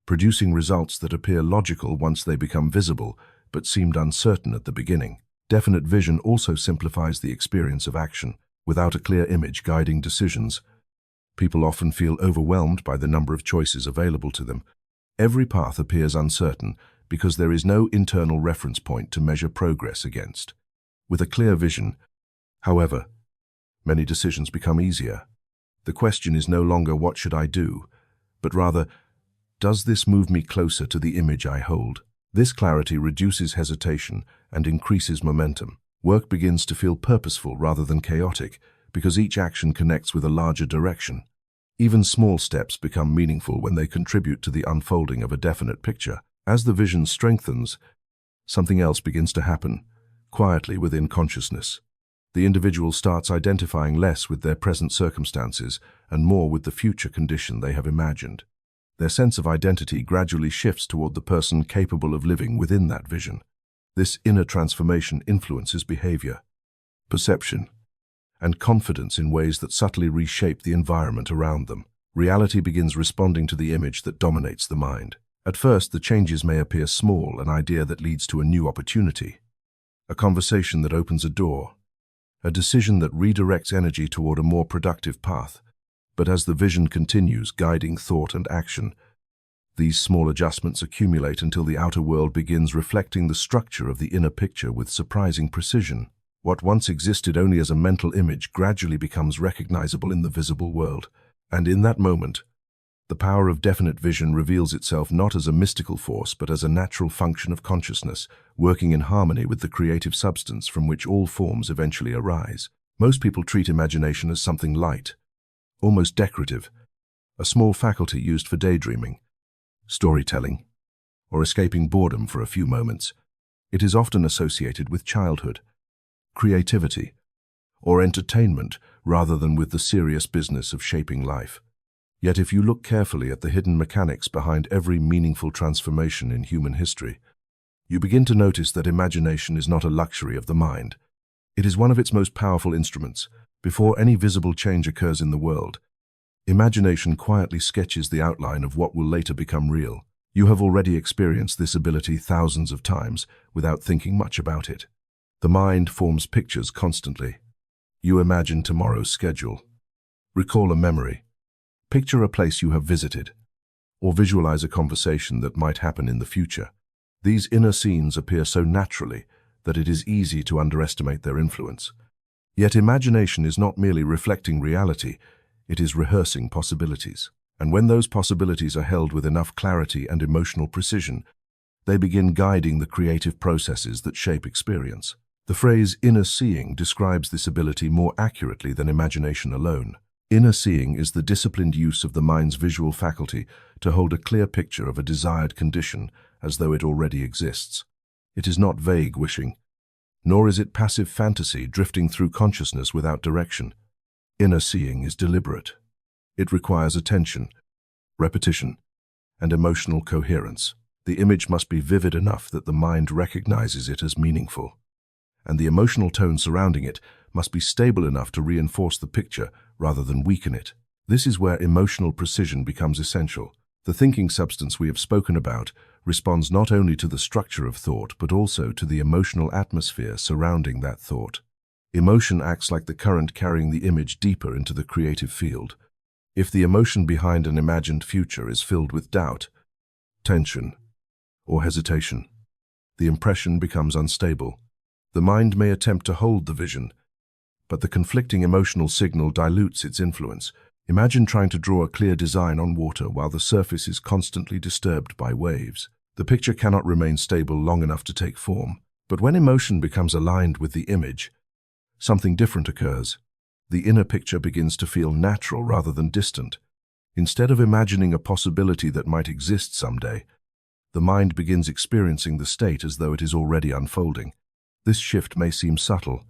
producing results that appear logical once they become visible but seemed uncertain at the beginning. Definite vision also simplifies the experience of action. Without a clear image guiding decisions, people often feel overwhelmed by the number of choices available to them. Every path appears uncertain because there is no internal reference point to measure progress against. With a clear vision, however, many decisions become easier. The question is no longer what should I do, but rather, does this move me closer to the image I hold? This clarity reduces hesitation and increases momentum. Work begins to feel purposeful rather than chaotic because each action connects with a larger direction. Even small steps become meaningful when they contribute to the unfolding of a definite picture. As the vision strengthens, something else begins to happen, quietly within consciousness. The individual starts identifying less with their present circumstances and more with the future condition they have imagined. Their sense of identity gradually shifts toward the person capable of living within that vision. This inner transformation influences behavior, perception, and confidence in ways that subtly reshape the environment around them. Reality begins responding to the image that dominates the mind. At first, the changes may appear small, an idea that leads to a new opportunity, a conversation that opens a door, a decision that redirects energy toward a more productive path. But as the vision continues, guiding thought and action, these small adjustments accumulate until the outer world begins reflecting the structure of the inner picture with surprising precision. What once existed only as a mental image gradually becomes recognizable in the visible world. And in that moment, the power of definite vision reveals itself not as a mystical force, but as a natural function of consciousness, working in harmony with the creative substance from which all forms eventually arise. Most people treat imagination as something light, almost decorative, a small faculty used for daydreaming, storytelling, or escaping boredom for a few moments. It is often associated with childhood, creativity, or entertainment rather than with the serious business of shaping life. Yet if you look carefully at the hidden mechanics behind every meaningful transformation in human history, you begin to notice that imagination is not a luxury of the mind. It is one of its most powerful instruments. Before any visible change occurs in the world, imagination quietly sketches the outline of what will later become real. You have already experienced this ability thousands of times without thinking much about it. The mind forms pictures constantly. You imagine tomorrow's schedule, recall a memory, picture a place you have visited, or visualize a conversation that might happen in the future. These inner scenes appear so naturally that it is easy to underestimate their influence. Yet imagination is not merely reflecting reality, it is rehearsing possibilities. And when those possibilities are held with enough clarity and emotional precision, they begin guiding the creative processes that shape experience. The phrase inner seeing describes this ability more accurately than imagination alone. Inner seeing is the disciplined use of the mind's visual faculty to hold a clear picture of a desired condition as though it already exists. It is not vague wishing, nor is it passive fantasy drifting through consciousness without direction. Inner seeing is deliberate. It requires attention, repetition, and emotional coherence. The image must be vivid enough that the mind recognizes it as meaningful, and the emotional tone surrounding it must be stable enough to reinforce the picture rather than weaken it. This is where emotional precision becomes essential. The thinking substance we have spoken about responds not only to the structure of thought, but also to the emotional atmosphere surrounding that thought. Emotion acts like the current carrying the image deeper into the creative field. If the emotion behind an imagined future is filled with doubt, tension, or hesitation, the impression becomes unstable. The mind may attempt to hold the vision, but the conflicting emotional signal dilutes its influence. Imagine trying to draw a clear design on water while the surface is constantly disturbed by waves. The picture cannot remain stable long enough to take form. But when emotion becomes aligned with the image, something different occurs. The inner picture begins to feel natural rather than distant. Instead of imagining a possibility that might exist someday, the mind begins experiencing the state as though it is already unfolding. This shift may seem subtle,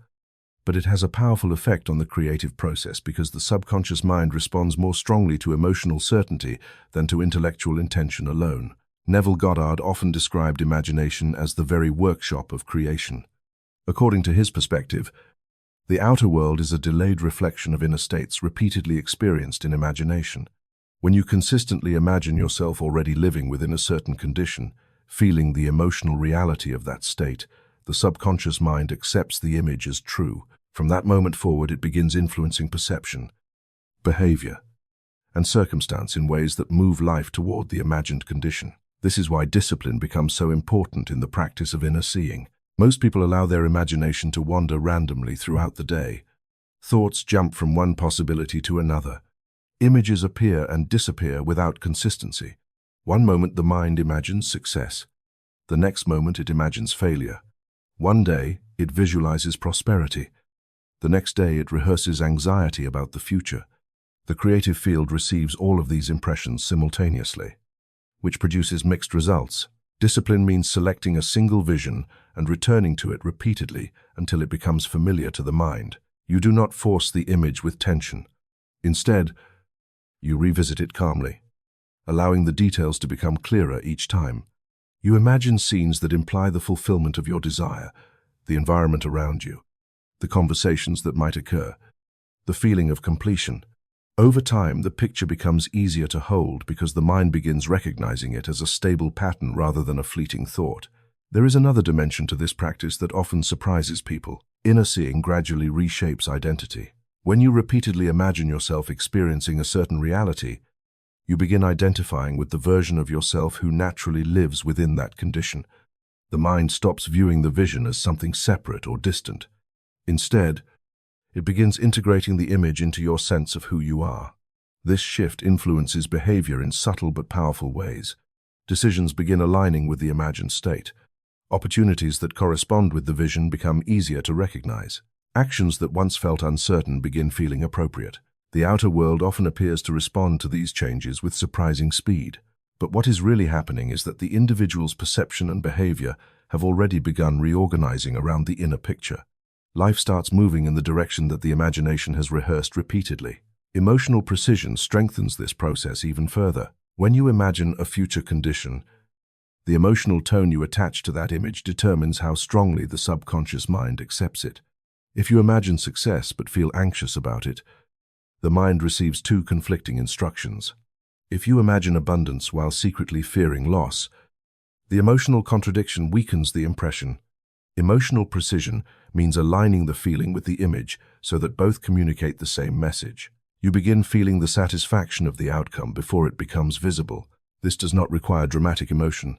but it has a powerful effect on the creative process because the subconscious mind responds more strongly to emotional certainty than to intellectual intention alone. Neville Goddard often described imagination as the very workshop of creation. According to his perspective, the outer world is a delayed reflection of inner states repeatedly experienced in imagination. When you consistently imagine yourself already living within a certain condition, feeling the emotional reality of that state, the subconscious mind accepts the image as true. From that moment forward, it begins influencing perception, behavior, and circumstance in ways that move life toward the imagined condition. This is why discipline becomes so important in the practice of inner seeing. Most people allow their imagination to wander randomly throughout the day. Thoughts jump from one possibility to another. Images appear and disappear without consistency. One moment the mind imagines success. The next moment it imagines failure. One day it visualizes prosperity. The next day it rehearses anxiety about the future. The creative field receives all of these impressions simultaneously, which produces mixed results. Discipline means selecting a single vision and returning to it repeatedly until it becomes familiar to the mind. You do not force the image with tension. Instead, you revisit it calmly, allowing the details to become clearer each time. You imagine scenes that imply the fulfillment of your desire, the environment around you, the conversations that might occur, the feeling of completion. Over time, the picture becomes easier to hold because the mind begins recognizing it as a stable pattern rather than a fleeting thought. There is another dimension to this practice that often surprises people. Inner seeing gradually reshapes identity. When you repeatedly imagine yourself experiencing a certain reality, you begin identifying with the version of yourself who naturally lives within that condition. The mind stops viewing the vision as something separate or distant. Instead, it begins integrating the image into your sense of who you are. This shift influences behavior in subtle but powerful ways. Decisions begin aligning with the imagined state. Opportunities that correspond with the vision become easier to recognize. Actions that once felt uncertain begin feeling appropriate. The outer world often appears to respond to these changes with surprising speed. But what is really happening is that the individual's perception and behavior have already begun reorganizing around the inner picture. Life starts moving in the direction that the imagination has rehearsed repeatedly. Emotional precision strengthens this process even further. When you imagine a future condition, the emotional tone you attach to that image determines how strongly the subconscious mind accepts it. If you imagine success but feel anxious about it, the mind receives two conflicting instructions. If you imagine abundance while secretly fearing loss, the emotional contradiction weakens the impression. Emotional precision means aligning the feeling with the image so that both communicate the same message. You begin feeling the satisfaction of the outcome before it becomes visible. This does not require dramatic emotion.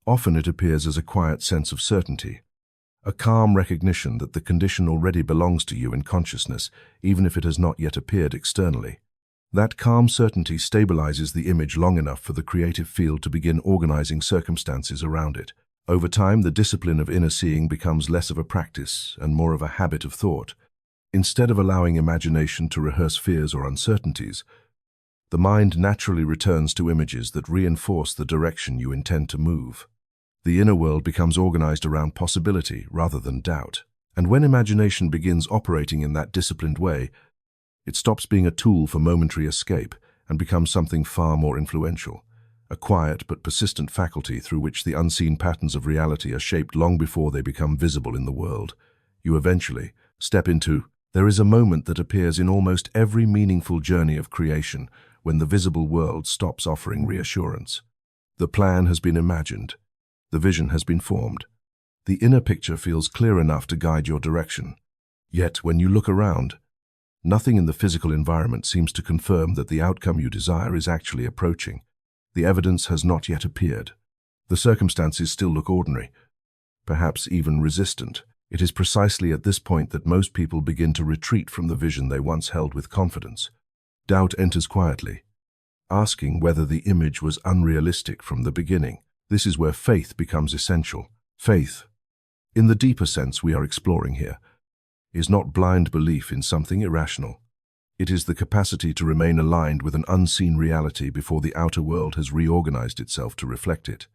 Often it appears as a quiet sense of certainty, a calm recognition that the condition already belongs to you in consciousness, even if it has not yet appeared externally. That calm certainty stabilizes the image long enough for the creative field to begin organizing circumstances around it. Over time, the discipline of inner seeing becomes less of a practice and more of a habit of thought. Instead of allowing imagination to rehearse fears or uncertainties, the mind naturally returns to images that reinforce the direction you intend to move. The inner world becomes organized around possibility rather than doubt. And when imagination begins operating in that disciplined way, it stops being a tool for momentary escape and becomes something far more influential, a quiet but persistent faculty through which the unseen patterns of reality are shaped long before they become visible in the world. You eventually step into. There is a moment that appears in almost every meaningful journey of creation when the visible world stops offering reassurance. The plan has been imagined. The vision has been formed. The inner picture feels clear enough to guide your direction. Yet, when you look around, nothing in the physical environment seems to confirm that the outcome you desire is actually approaching. The evidence has not yet appeared. The circumstances still look ordinary, perhaps even resistant. It is precisely at this point that most people begin to retreat from the vision they once held with confidence. Doubt enters quietly, asking whether the image was unrealistic from the beginning. This is where faith becomes essential. Faith, in the deeper sense we are exploring here, is not blind belief in something irrational. It is the capacity to remain aligned with an unseen reality before the outer world has reorganized itself to reflect it.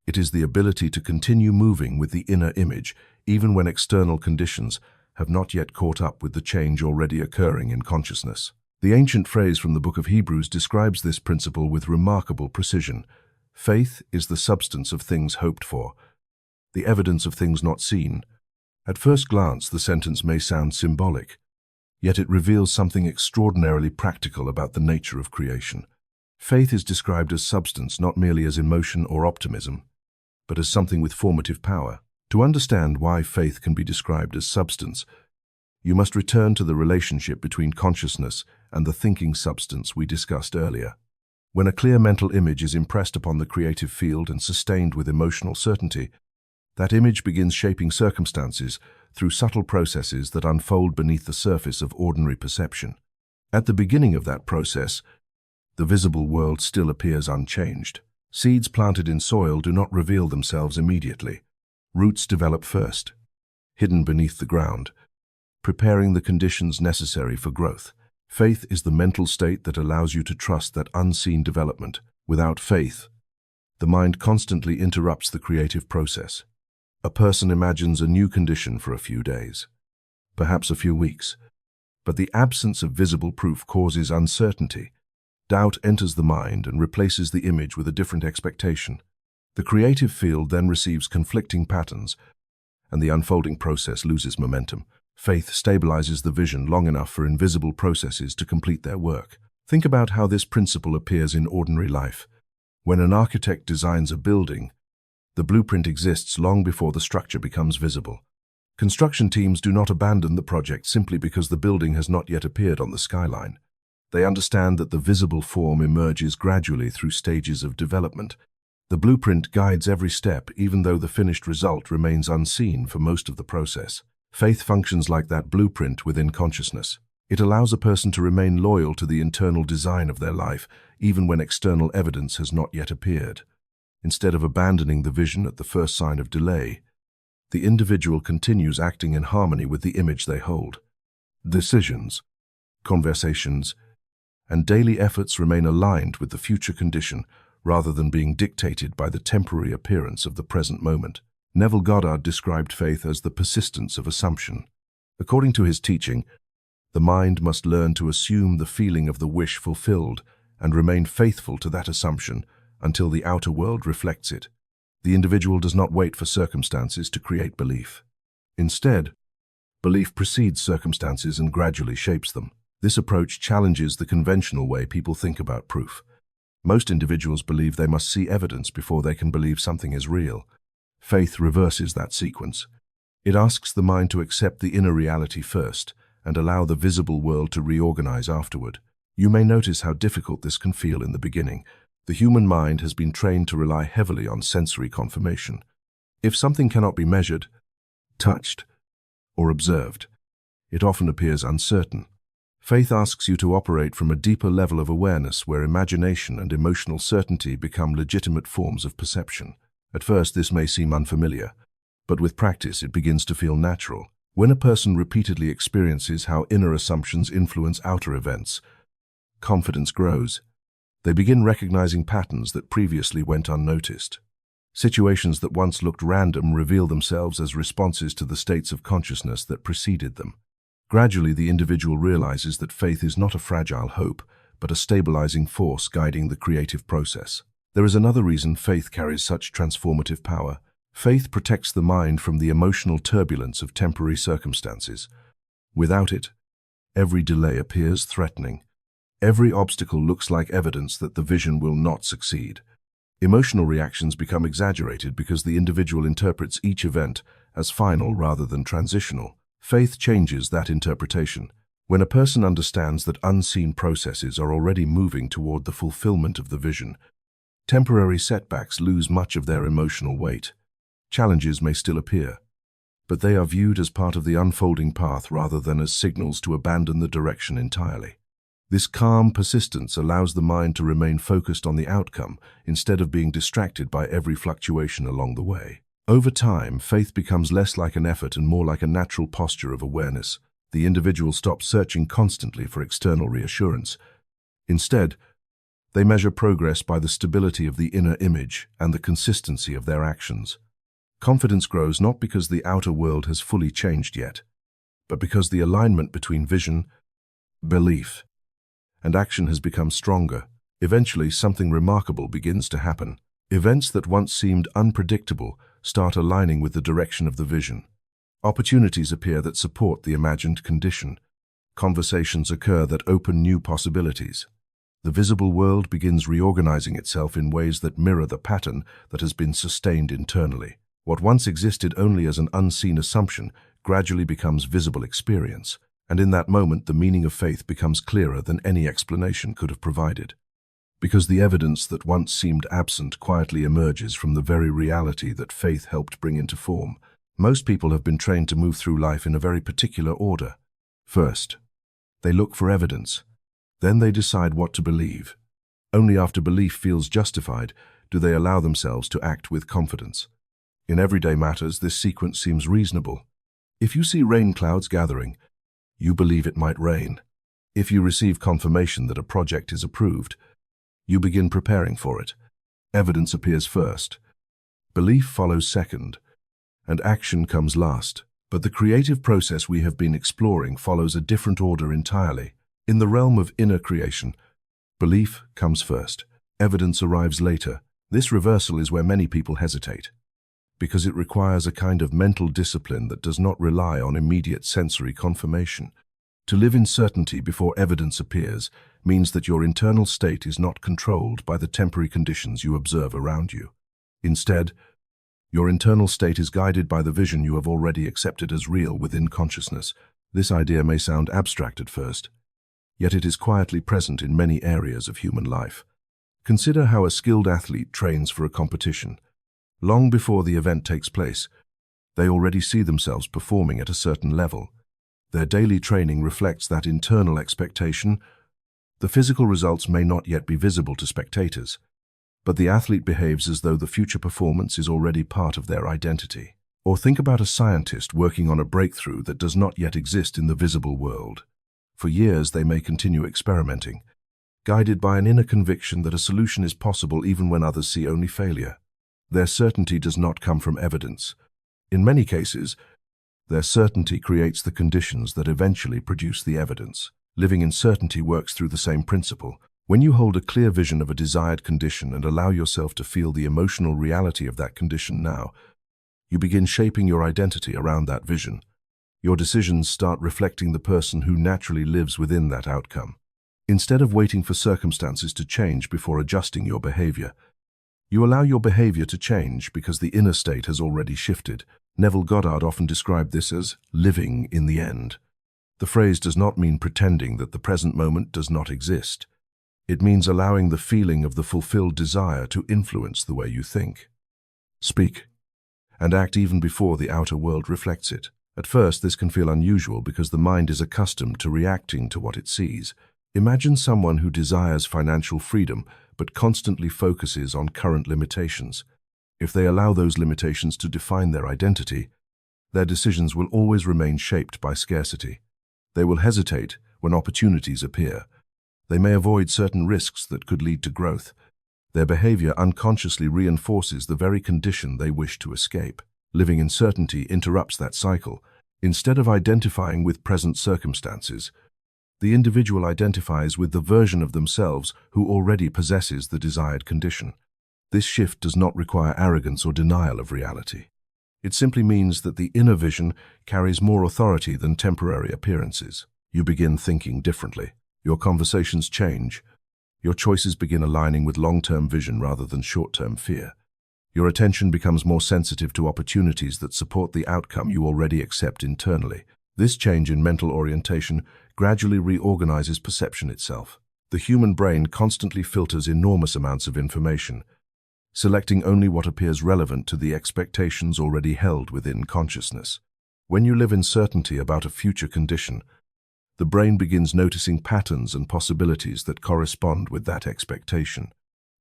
It is the ability to continue moving with the inner image, even when external conditions have not yet caught up with the change already occurring in consciousness. The ancient phrase from the book of Hebrews describes this principle with remarkable precision. Faith is the substance of things hoped for, the evidence of things not seen. At first glance, the sentence may sound symbolic, yet it reveals something extraordinarily practical about the nature of creation. Faith is described as substance, not merely as emotion or optimism, but as something with formative power. To understand why faith can be described as substance, you must return to the relationship between consciousness and the thinking substance we discussed earlier. When a clear mental image is impressed upon the creative field and sustained with emotional certainty, that image begins shaping circumstances through subtle processes that unfold beneath the surface of ordinary perception. At the beginning of that process, the visible world still appears unchanged. Seeds planted in soil do not reveal themselves immediately. Roots develop first, hidden beneath the ground, preparing the conditions necessary for growth. Faith is the mental state that allows you to trust that unseen development. Without faith, the mind constantly interrupts the creative process. A person imagines a new condition for a few days, perhaps a few weeks, but the absence of visible proof causes uncertainty. Doubt enters the mind and replaces the image with a different expectation. The creative field then receives conflicting patterns, and the unfolding process loses momentum. Faith stabilizes the vision long enough for invisible processes to complete their work. Think about how this principle appears in ordinary life. When an architect designs a building, the blueprint exists long before the structure becomes visible. Construction teams do not abandon the project simply because the building has not yet appeared on the skyline. They understand that the visible form emerges gradually through stages of development. The blueprint guides every step, even though the finished result remains unseen for most of the process. Faith functions like that blueprint within consciousness. It allows a person to remain loyal to the internal design of their life, even when external evidence has not yet appeared. Instead of abandoning the vision at the first sign of delay, the individual continues acting in harmony with the image they hold. Decisions, conversations, and daily efforts remain aligned with the future condition rather than being dictated by the temporary appearance of the present moment. Neville Goddard described faith as the persistence of assumption. According to his teaching, the mind must learn to assume the feeling of the wish fulfilled and remain faithful to that assumption until the outer world reflects it. The individual does not wait for circumstances to create belief. Instead, belief precedes circumstances and gradually shapes them. This approach challenges the conventional way people think about proof. Most individuals believe they must see evidence before they can believe something is real. Faith reverses that sequence. It asks the mind to accept the inner reality first and allow the visible world to reorganize afterward. You may notice how difficult this can feel in the beginning. The human mind has been trained to rely heavily on sensory confirmation. If something cannot be measured, touched, or observed, it often appears uncertain. Faith asks you to operate from a deeper level of awareness where imagination and emotional certainty become legitimate forms of perception. At first, this may seem unfamiliar, but with practice, it begins to feel natural. When a person repeatedly experiences how inner assumptions influence outer events, confidence grows. They begin recognizing patterns that previously went unnoticed. Situations that once looked random reveal themselves as responses to the states of consciousness that preceded them. Gradually, the individual realizes that faith is not a fragile hope, but a stabilizing force guiding the creative process. There is another reason faith carries such transformative power. Faith protects the mind from the emotional turbulence of temporary circumstances. Without it, every delay appears threatening. Every obstacle looks like evidence that the vision will not succeed. Emotional reactions become exaggerated because the individual interprets each event as final rather than transitional. Faith changes that interpretation. When a person understands that unseen processes are already moving toward the fulfillment of the vision, temporary setbacks lose much of their emotional weight. Challenges may still appear, but they are viewed as part of the unfolding path rather than as signals to abandon the direction entirely. This calm persistence allows the mind to remain focused on the outcome instead of being distracted by every fluctuation along the way. Over time, faith becomes less like an effort and more like a natural posture of awareness. The individual stops searching constantly for external reassurance. Instead, they measure progress by the stability of the inner image and the consistency of their actions. Confidence grows not because the outer world has fully changed yet, but because the alignment between vision, belief, and action has become stronger. Eventually, something remarkable begins to happen. Events that once seemed unpredictable start aligning with the direction of the vision. Opportunities appear that support the imagined condition. Conversations occur that open new possibilities. The visible world begins reorganizing itself in ways that mirror the pattern that has been sustained internally. What once existed only as an unseen assumption gradually becomes visible experience, and in that moment the meaning of faith becomes clearer than any explanation could have provided. Because the evidence that once seemed absent quietly emerges from the very reality that faith helped bring into form. Most people have been trained to move through life in a very particular order. First, they look for evidence. Then they decide what to believe. Only after belief feels justified do they allow themselves to act with confidence. In everyday matters, this sequence seems reasonable. If you see rain clouds gathering, you believe it might rain. If you receive confirmation that a project is approved, you begin preparing for it. Evidence appears first. Belief follows second, and action comes last. But the creative process we have been exploring follows a different order entirely. In the realm of inner creation, belief comes first. Evidence arrives later. This reversal is where many people hesitate, because it requires a kind of mental discipline that does not rely on immediate sensory confirmation. To live in certainty before evidence appears means that your internal state is not controlled by the temporary conditions you observe around you. Instead, your internal state is guided by the vision you have already accepted as real within consciousness. This idea may sound abstract at first, yet it is quietly present in many areas of human life. Consider how a skilled athlete trains for a competition. Long before the event takes place, they already see themselves performing at a certain level. Their daily training reflects that internal expectation. The physical results may not yet be visible to spectators, but the athlete behaves as though the future performance is already part of their identity. Or think about a scientist working on a breakthrough that does not yet exist in the visible world. For years, they may continue experimenting, guided by an inner conviction that a solution is possible even when others see only failure. Their certainty does not come from evidence. In many cases, their certainty creates the conditions that eventually produce the evidence. Living in certainty works through the same principle. When you hold a clear vision of a desired condition and allow yourself to feel the emotional reality of that condition now, you begin shaping your identity around that vision. Your decisions start reflecting the person who naturally lives within that outcome. Instead of waiting for circumstances to change before adjusting your behavior, you allow your behavior to change because the inner state has already shifted. Neville Goddard often described this as living in the end. The phrase does not mean pretending that the present moment does not exist. It means allowing the feeling of the fulfilled desire to influence the way you think, speak, and act even before the outer world reflects it. At first, this can feel unusual because the mind is accustomed to reacting to what it sees. Imagine someone who desires financial freedom but constantly focuses on current limitations. If they allow those limitations to define their identity, their decisions will always remain shaped by scarcity. They will hesitate when opportunities appear. They may avoid certain risks that could lead to growth. Their behavior unconsciously reinforces the very condition they wish to escape. Living in certainty interrupts that cycle. Instead of identifying with present circumstances, the individual identifies with the version of themselves who already possesses the desired condition. This shift does not require arrogance or denial of reality. It simply means that the inner vision carries more authority than temporary appearances. You begin thinking differently. Your conversations change. Your choices begin aligning with long-term vision rather than short-term fear. Your attention becomes more sensitive to opportunities that support the outcome you already accept internally. This change in mental orientation gradually reorganizes perception itself. The human brain constantly filters enormous amounts of information, selecting only what appears relevant to the expectations already held within consciousness. When you live in certainty about a future condition, the brain begins noticing patterns and possibilities that correspond with that expectation.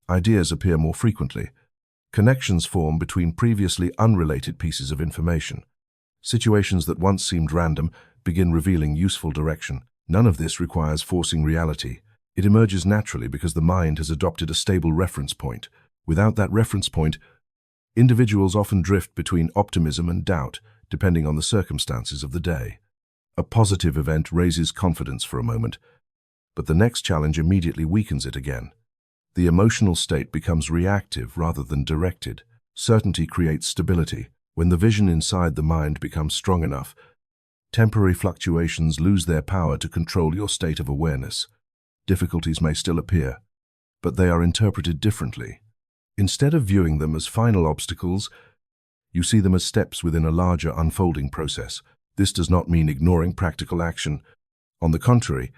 Ideas appear more frequently. Connections form between previously unrelated pieces of information. Situations that once seemed random begin revealing useful direction. None of this requires forcing reality. It emerges naturally because the mind has adopted a stable reference point. Without that reference point, individuals often drift between optimism and doubt, depending on the circumstances of the day. A positive event raises confidence for a moment, but the next challenge immediately weakens it again. The emotional state becomes reactive rather than directed. Certainty creates stability. When the vision inside the mind becomes strong enough, temporary fluctuations lose their power to control your state of awareness. Difficulties may still appear, but they are interpreted differently. Instead of viewing them as final obstacles, you see them as steps within a larger unfolding process. This does not mean ignoring practical action. On the contrary,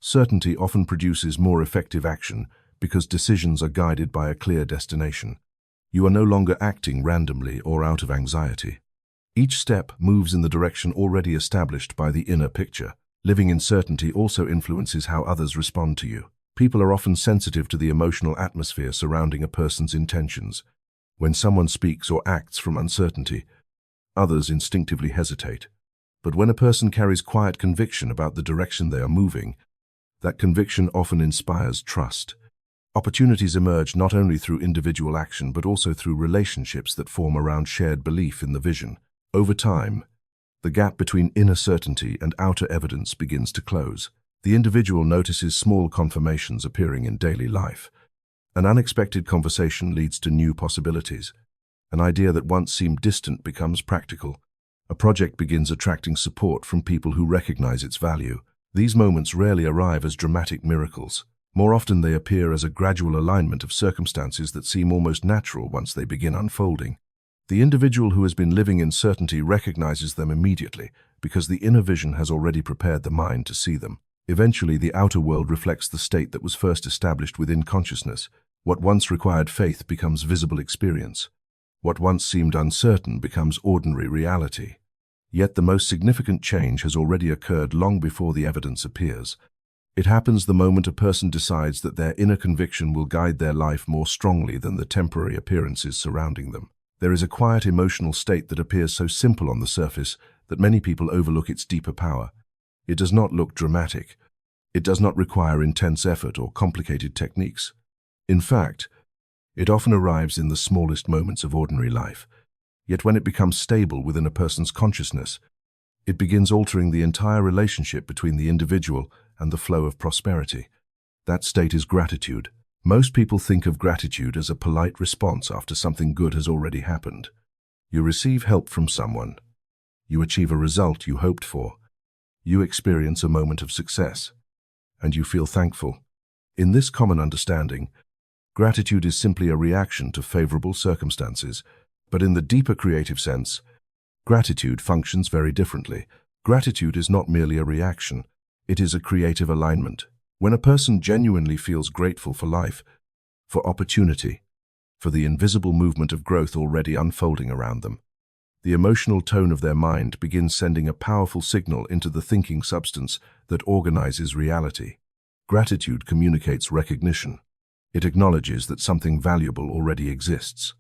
certainty often produces more effective action because decisions are guided by a clear destination. You are no longer acting randomly or out of anxiety. Each step moves in the direction already established by the inner picture. Living in certainty also influences how others respond to you. People are often sensitive to the emotional atmosphere surrounding a person's intentions. When someone speaks or acts from uncertainty, others instinctively hesitate. But when a person carries quiet conviction about the direction they are moving, that conviction often inspires trust. Opportunities emerge not only through individual action but also through relationships that form around shared belief in the vision. Over time, the gap between inner certainty and outer evidence begins to close. The individual notices small confirmations appearing in daily life. An unexpected conversation leads to new possibilities. An idea that once seemed distant becomes practical. A project begins attracting support from people who recognize its value. These moments rarely arrive as dramatic miracles. More often they appear as a gradual alignment of circumstances that seem almost natural once they begin unfolding. The individual who has been living in certainty recognizes them immediately because the inner vision has already prepared the mind to see them. Eventually, the outer world reflects the state that was first established within consciousness. What once required faith becomes visible experience. What once seemed uncertain becomes ordinary reality. Yet the most significant change has already occurred long before the evidence appears. It happens the moment a person decides that their inner conviction will guide their life more strongly than the temporary appearances surrounding them. There is a quiet emotional state that appears so simple on the surface that many people overlook its deeper power. It does not look dramatic. It does not require intense effort or complicated techniques. In fact, it often arrives in the smallest moments of ordinary life. Yet when it becomes stable within a person's consciousness, it begins altering the entire relationship between the individual and the flow of prosperity. That state is gratitude. Most people think of gratitude as a polite response after something good has already happened. You receive help from someone. You achieve a result you hoped for. You experience a moment of success, and you feel thankful. In this common understanding, gratitude is simply a reaction to favorable circumstances, but in the deeper creative sense, gratitude functions very differently. Gratitude is not merely a reaction, it is a creative alignment. When a person genuinely feels grateful for life, for opportunity, for the invisible movement of growth already unfolding around them, the emotional tone of their mind begins sending a powerful signal into the thinking substance that organizes reality. Gratitude communicates recognition. It acknowledges that something valuable already exists.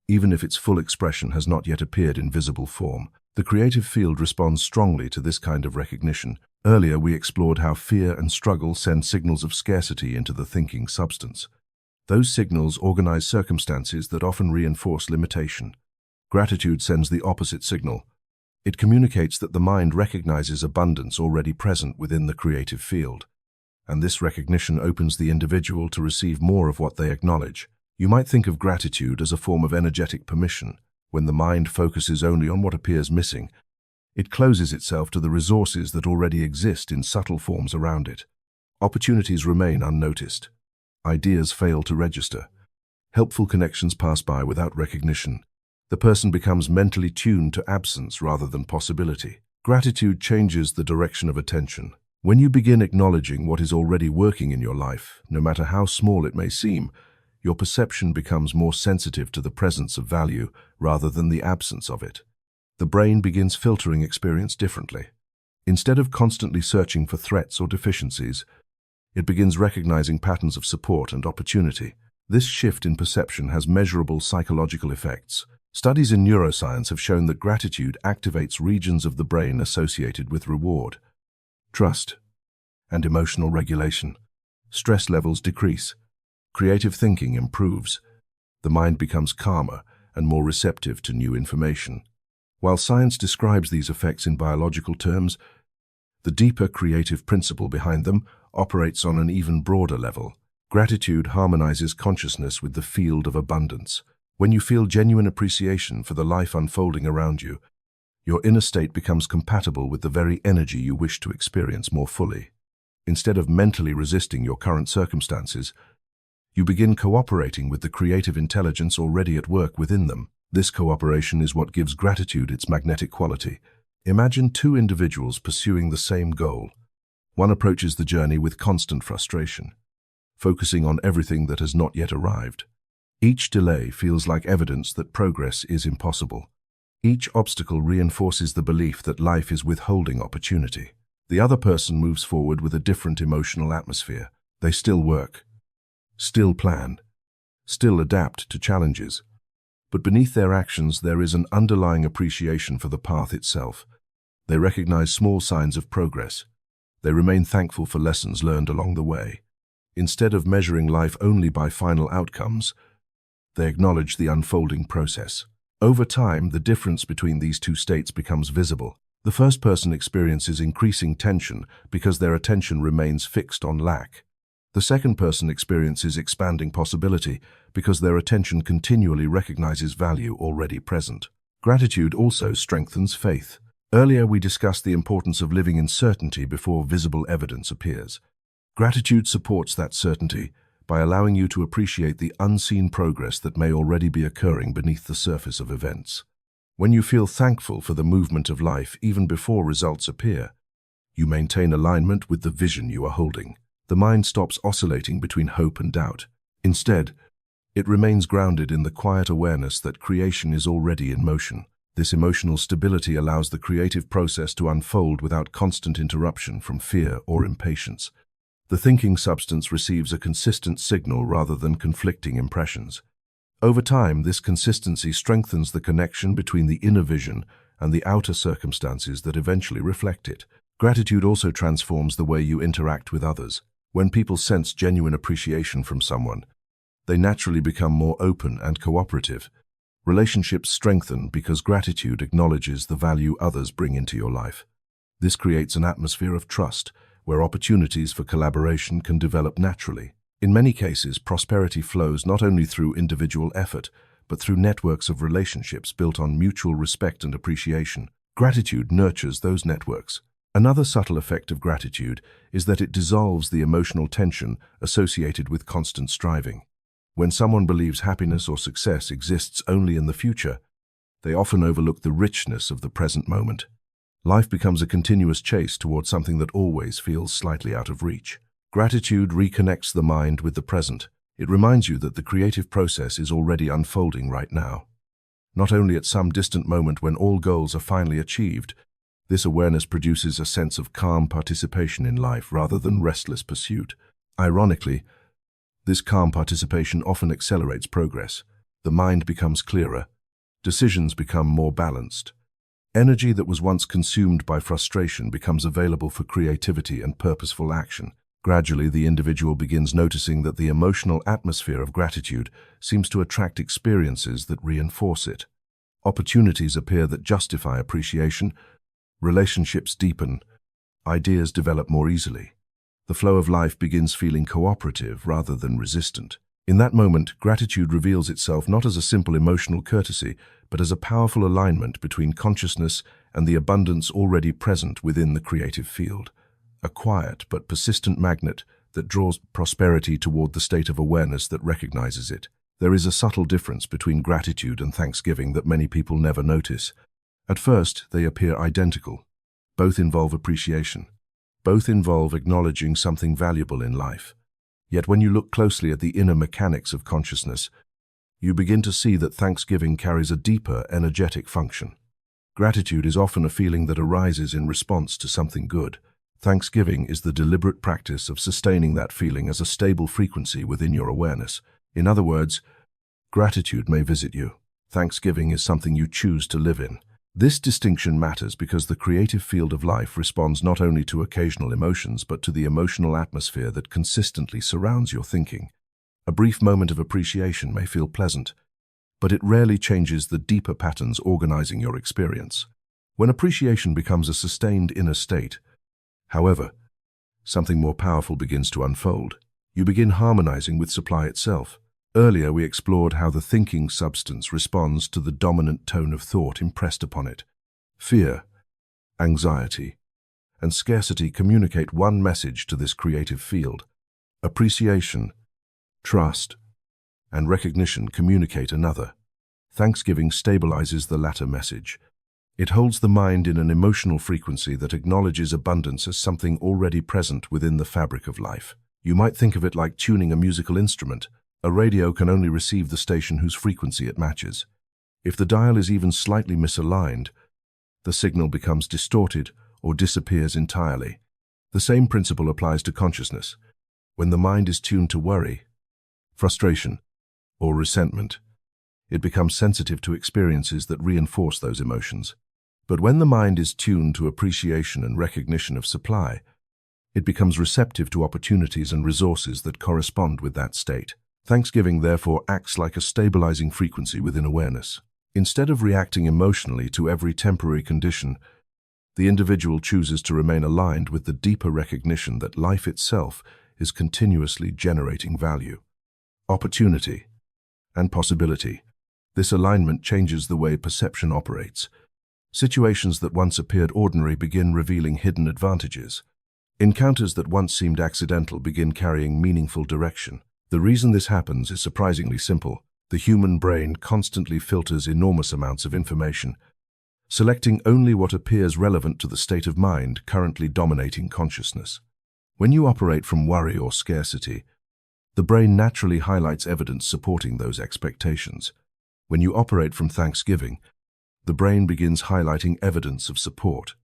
Even if its full expression has not yet appeared in visible form, the creative field responds strongly to this kind of recognition. Earlier, we explored how fear and struggle send signals of scarcity into the thinking substance. Those signals organize circumstances that often reinforce limitation. Gratitude sends the opposite signal. It communicates that the mind recognizes abundance already present within the creative field, and this recognition opens the individual to receive more of what they acknowledge. You might think of gratitude as a form of energetic permission. When the mind focuses only on what appears missing, it closes itself to the resources that already exist in subtle forms around it. Opportunities remain unnoticed. Ideas fail to register. Helpful connections pass by without recognition. The person becomes mentally tuned to absence rather than possibility. Gratitude changes the direction of attention. When you begin acknowledging what is already working in your life, no matter how small it may seem, your perception becomes more sensitive to the presence of value rather than the absence of it. The brain begins filtering experience differently. Instead of constantly searching for threats or deficiencies, it begins recognizing patterns of support and opportunity. This shift in perception has measurable psychological effects. Studies in neuroscience have shown that gratitude activates regions of the brain associated with reward, trust, and emotional regulation. Stress levels decrease. Creative thinking improves. The mind becomes calmer and more receptive to new information. While science describes these effects in biological terms, the deeper creative principle behind them operates on an even broader level. Gratitude harmonizes consciousness with the field of abundance. When you feel genuine appreciation for the life unfolding around you, your inner state becomes compatible with the very energy you wish to experience more fully. Instead of mentally resisting your current circumstances, you begin cooperating with the creative intelligence already at work within them. This cooperation is what gives gratitude its magnetic quality. Imagine two individuals pursuing the same goal. One approaches the journey with constant frustration, focusing on everything that has not yet arrived. Each delay feels like evidence that progress is impossible. Each obstacle reinforces the belief that life is withholding opportunity. The other person moves forward with a different emotional atmosphere. They still work, still plan, still adapt to challenges. But beneath their actions, there is an underlying appreciation for the path itself. They recognize small signs of progress. They remain thankful for lessons learned along the way. Instead of measuring life only by final outcomes, they acknowledge the unfolding process. Over time, the difference between these two states becomes visible. The first person experiences increasing tension because their attention remains fixed on lack. The second person experiences expanding possibility because their attention continually recognizes value already present. Gratitude also strengthens faith. Earlier, we discussed the importance of living in certainty before visible evidence appears. Gratitude supports that certainty by allowing you to appreciate the unseen progress that may already be occurring beneath the surface of events. When you feel thankful for the movement of life even before results appear, you maintain alignment with the vision you are holding. The mind stops oscillating between hope and doubt. Instead, it remains grounded in the quiet awareness that creation is already in motion. This emotional stability allows the creative process to unfold without constant interruption from fear or impatience. The thinking substance receives a consistent signal rather than conflicting impressions. Over time, this consistency strengthens the connection between the inner vision and the outer circumstances that eventually reflect it. Gratitude also transforms the way you interact with others. When people sense genuine appreciation from someone, they naturally become more open and cooperative. Relationships strengthen because gratitude acknowledges the value others bring into your life. This creates an atmosphere of trust, where opportunities for collaboration can develop naturally. In many cases, prosperity flows not only through individual effort, but through networks of relationships built on mutual respect and appreciation. Gratitude nurtures those networks. Another subtle effect of gratitude is that it dissolves the emotional tension associated with constant striving. When someone believes happiness or success exists only in the future, they often overlook the richness of the present moment. Life becomes a continuous chase towards something that always feels slightly out of reach. Gratitude reconnects the mind with the present. It reminds you that the creative process is already unfolding right now. Not only at some distant moment when all goals are finally achieved, this awareness produces a sense of calm participation in life rather than restless pursuit. Ironically, this calm participation often accelerates progress. The mind becomes clearer. Decisions become more balanced. Energy that was once consumed by frustration becomes available for creativity and purposeful action. Gradually, the individual begins noticing that the emotional atmosphere of gratitude seems to attract experiences that reinforce it. Opportunities appear that justify appreciation. Relationships deepen. Ideas develop more easily. The flow of life begins feeling cooperative rather than resistant. In that moment, gratitude reveals itself not as a simple emotional courtesy, but as a powerful alignment between consciousness and the abundance already present within the creative field. A quiet but persistent magnet that draws prosperity toward the state of awareness that recognizes it. There is a subtle difference between gratitude and thanksgiving that many people never notice. At first, they appear identical. Both involve appreciation. Both involve acknowledging something valuable in life. Yet when you look closely at the inner mechanics of consciousness, you begin to see that thanksgiving carries a deeper, energetic function. Gratitude is often a feeling that arises in response to something good. Thanksgiving is the deliberate practice of sustaining that feeling as a stable frequency within your awareness. In other words, gratitude may visit you. Thanksgiving is something you choose to live in. This distinction matters because the creative field of life responds not only to occasional emotions but to the emotional atmosphere that consistently surrounds your thinking. A brief moment of appreciation may feel pleasant, but it rarely changes the deeper patterns organizing your experience. When appreciation becomes a sustained inner state, however, something more powerful begins to unfold. You begin harmonizing with supply itself. Earlier, we explored how the thinking substance responds to the dominant tone of thought impressed upon it. Fear, anxiety, and scarcity communicate one message to this creative field. Appreciation, trust, and recognition communicate another. Thanksgiving stabilizes the latter message. It holds the mind in an emotional frequency that acknowledges abundance as something already present within the fabric of life. You might think of it like tuning a musical instrument. A radio can only receive the station whose frequency it matches. If the dial is even slightly misaligned, the signal becomes distorted or disappears entirely. The same principle applies to consciousness. When the mind is tuned to worry, frustration, or resentment, it becomes sensitive to experiences that reinforce those emotions. But when the mind is tuned to appreciation and recognition of supply, it becomes receptive to opportunities and resources that correspond with that state. Thanksgiving, therefore, acts like a stabilizing frequency within awareness. Instead of reacting emotionally to every temporary condition, the individual chooses to remain aligned with the deeper recognition that life itself is continuously generating value, opportunity, and possibility. This alignment changes the way perception operates. Situations that once appeared ordinary begin revealing hidden advantages. Encounters that once seemed accidental begin carrying meaningful direction. The reason this happens is surprisingly simple. The human brain constantly filters enormous amounts of information, selecting only what appears relevant to the state of mind currently dominating consciousness. When you operate from worry or scarcity, the brain naturally highlights evidence supporting those expectations. When you operate from thanksgiving, the brain begins highlighting evidence of support,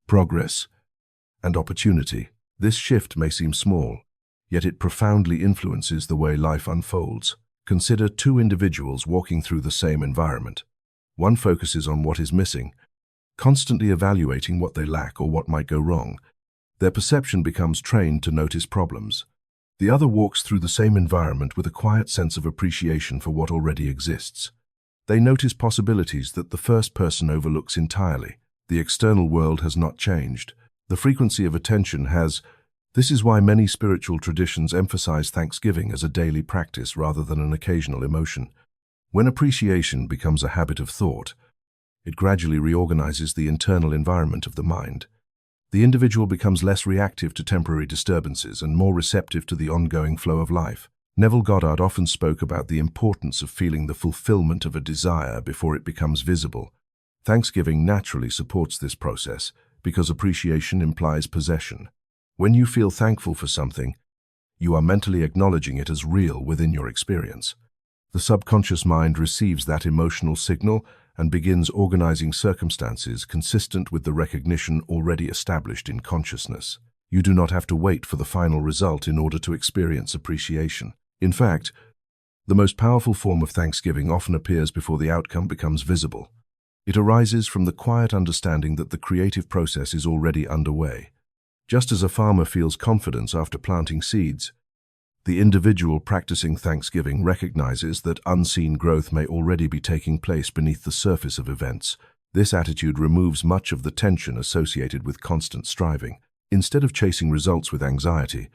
progress, and opportunity. This shift may seem small, yet it profoundly influences the way life unfolds. Consider two individuals walking through the same environment. One focuses on what is missing, constantly evaluating what they lack or what might go wrong. Their perception becomes trained to notice problems. The other walks through the same environment with a quiet sense of appreciation for what already exists. They notice possibilities that the first person overlooks entirely. The external world has not changed. The frequency of attention has. This is why many spiritual traditions emphasize thanksgiving as a daily practice rather than an occasional emotion. When appreciation becomes a habit of thought, it gradually reorganizes the internal environment of the mind. The individual becomes less reactive to temporary disturbances and more receptive to the ongoing flow of life. Neville Goddard often spoke about the importance of feeling the fulfillment of a desire before it becomes visible. Thanksgiving naturally supports this process because appreciation implies possession. When you feel thankful for something, you are mentally acknowledging it as real within your experience. The subconscious mind receives that emotional signal and begins organizing circumstances consistent with the recognition already established in consciousness. You do not have to wait for the final result in order to experience appreciation. In fact, the most powerful form of thanksgiving often appears before the outcome becomes visible. It arises from the quiet understanding that the creative process is already underway. Just as a farmer feels confidence after planting seeds, the individual practicing thanksgiving recognizes that unseen growth may already be taking place beneath the surface of events. This attitude removes much of the tension associated with constant striving. Instead of chasing results with anxiety,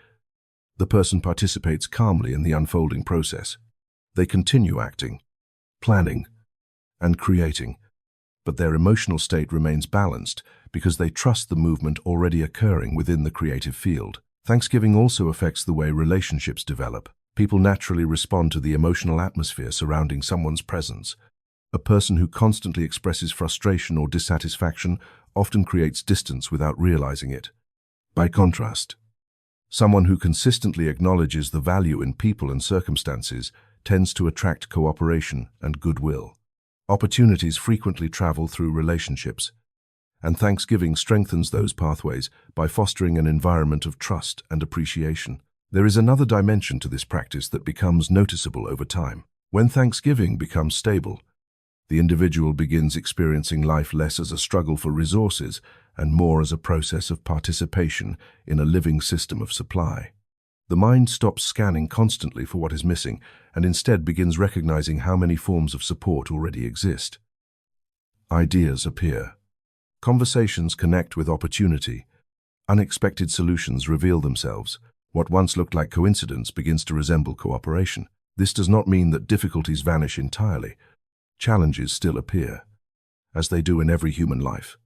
the person participates calmly in the unfolding process. They continue acting, planning, and creating, but their emotional state remains balanced because they trust the movement already occurring within the creative field. Thanksgiving also affects the way relationships develop. People naturally respond to the emotional atmosphere surrounding someone's presence. A person who constantly expresses frustration or dissatisfaction often creates distance without realizing it. By contrast, someone who consistently acknowledges the value in people and circumstances tends to attract cooperation and goodwill. Opportunities frequently travel through relationships, and thanksgiving strengthens those pathways by fostering an environment of trust and appreciation. There is another dimension to this practice that becomes noticeable over time. When thanksgiving becomes stable, the individual begins experiencing life less as a struggle for resources and more as a process of participation in a living system of supply. The mind stops scanning constantly for what is missing and instead begins recognizing how many forms of support already exist. Ideas appear. Conversations connect with opportunity. Unexpected solutions reveal themselves. What once looked like coincidence begins to resemble cooperation. This does not mean that difficulties vanish entirely. Challenges still appear, as they do in every human life.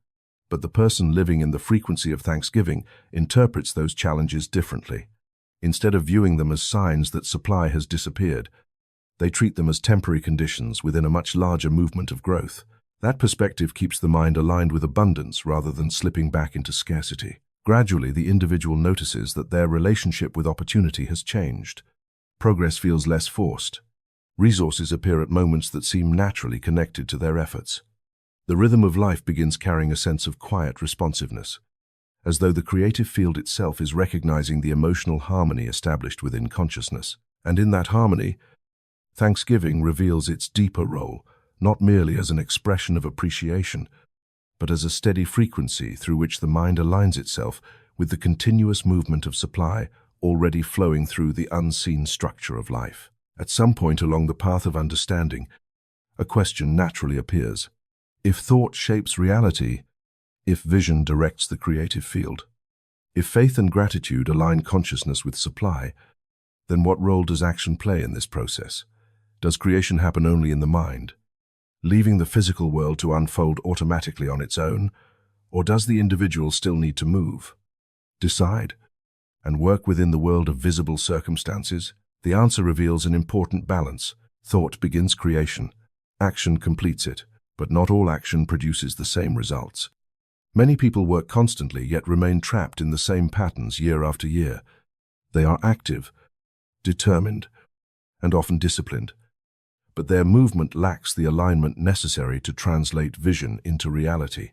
But the person living in the frequency of thanksgiving interprets those challenges differently. Instead of viewing them as signs that supply has disappeared, they treat them as temporary conditions within a much larger movement of growth. That perspective keeps the mind aligned with abundance rather than slipping back into scarcity. Gradually, the individual notices that their relationship with opportunity has changed. Progress feels less forced. Resources appear at moments that seem naturally connected to their efforts. The rhythm of life begins carrying a sense of quiet responsiveness, as though the creative field itself is recognizing the emotional harmony established within consciousness. And in that harmony, thanksgiving reveals its deeper role, not merely as an expression of appreciation, but as a steady frequency through which the mind aligns itself with the continuous movement of supply already flowing through the unseen structure of life. At some point along the path of understanding, a question naturally appears. If thought shapes reality, if vision directs the creative field, if faith and gratitude align consciousness with supply, then what role does action play in this process? Does creation happen only in the mind? leaving the physical world to unfold automatically on its own, or does the individual still need to move, decide, and work within the world of visible circumstances? The answer reveals an important balance. Thought begins creation. Action completes it, but not all action produces the same results. Many people work constantly yet remain trapped in the same patterns year after year. They are active, determined, and often disciplined, but their movement lacks the alignment necessary to translate vision into reality.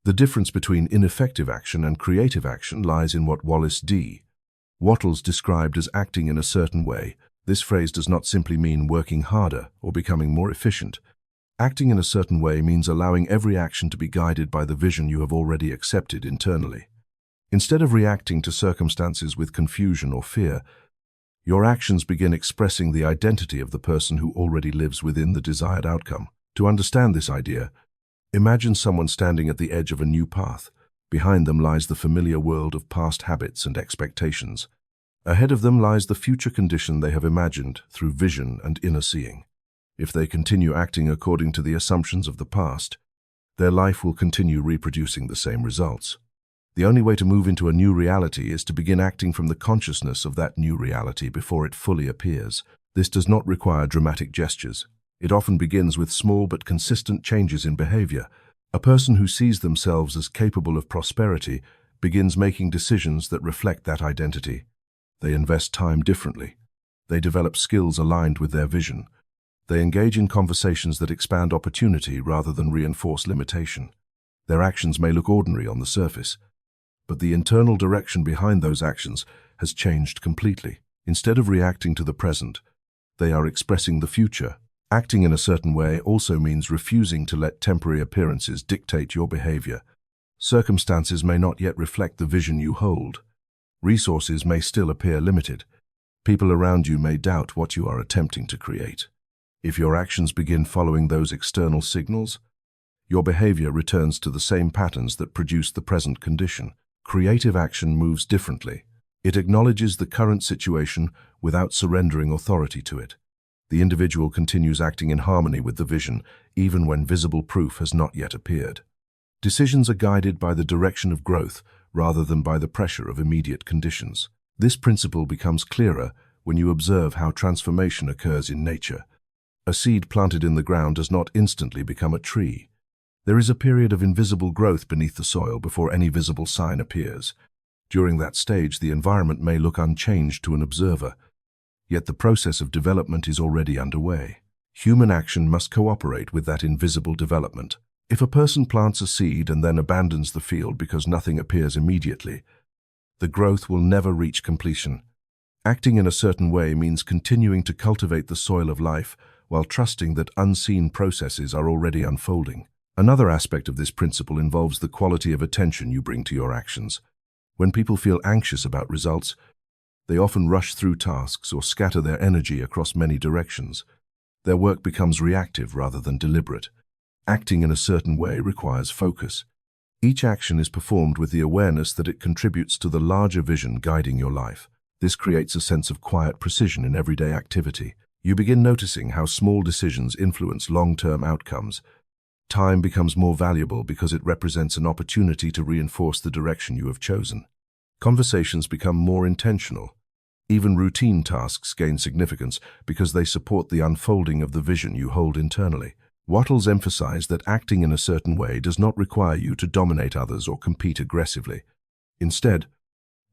The difference between ineffective action and creative action lies in what Wallace D. Wattles described as acting in a certain way. This phrase does not simply mean working harder or becoming more efficient. Acting in a certain way means allowing every action to be guided by the vision you have already accepted internally. Instead of reacting to circumstances with confusion or fear, your actions begin expressing the identity of the person who already lives within the desired outcome. To understand this idea, imagine someone standing at the edge of a new path. Behind them lies the familiar world of past habits and expectations. Ahead of them lies the future condition they have imagined through vision and inner seeing. If they continue acting according to the assumptions of the past, their life will continue reproducing the same results. The only way to move into a new reality is to begin acting from the consciousness of that new reality before it fully appears. This does not require dramatic gestures. It often begins with small but consistent changes in behavior. A person who sees themselves as capable of prosperity begins making decisions that reflect that identity. They invest time differently. They develop skills aligned with their vision. They engage in conversations that expand opportunity rather than reinforce limitation. Their actions may look ordinary on the surface, but the internal direction behind those actions has changed completely. Instead of reacting to the present, they are expressing the future. Acting in a certain way also means refusing to let temporary appearances dictate your behavior. Circumstances may not yet reflect the vision you hold. Resources may still appear limited. People around you may doubt what you are attempting to create. If your actions begin following those external signals, your behavior returns to the same patterns that produce the present condition. Creative action moves differently. It acknowledges the current situation without surrendering authority to it. The individual continues acting in harmony with the vision, even when visible proof has not yet appeared. Decisions are guided by the direction of growth rather than by the pressure of immediate conditions. This principle becomes clearer when you observe how transformation occurs in nature. A seed planted in the ground does not instantly become a tree. There is a period of invisible growth beneath the soil before any visible sign appears. During that stage, the environment may look unchanged to an observer, yet the process of development is already underway. Human action must cooperate with that invisible development. If a person plants a seed and then abandons the field because nothing appears immediately, the growth will never reach completion. Acting in a certain way means continuing to cultivate the soil of life while trusting that unseen processes are already unfolding. Another aspect of this principle involves the quality of attention you bring to your actions. When people feel anxious about results, they often rush through tasks or scatter their energy across many directions. Their work becomes reactive rather than deliberate. Acting in a certain way requires focus. Each action is performed with the awareness that it contributes to the larger vision guiding your life. This creates a sense of quiet precision in everyday activity. You begin noticing how small decisions influence long-term outcomes. Time becomes more valuable because it represents an opportunity to reinforce the direction you have chosen. Conversations become more intentional. Even routine tasks gain significance because they support the unfolding of the vision you hold internally. Wattles emphasized that acting in a certain way does not require you to dominate others or compete aggressively. Instead,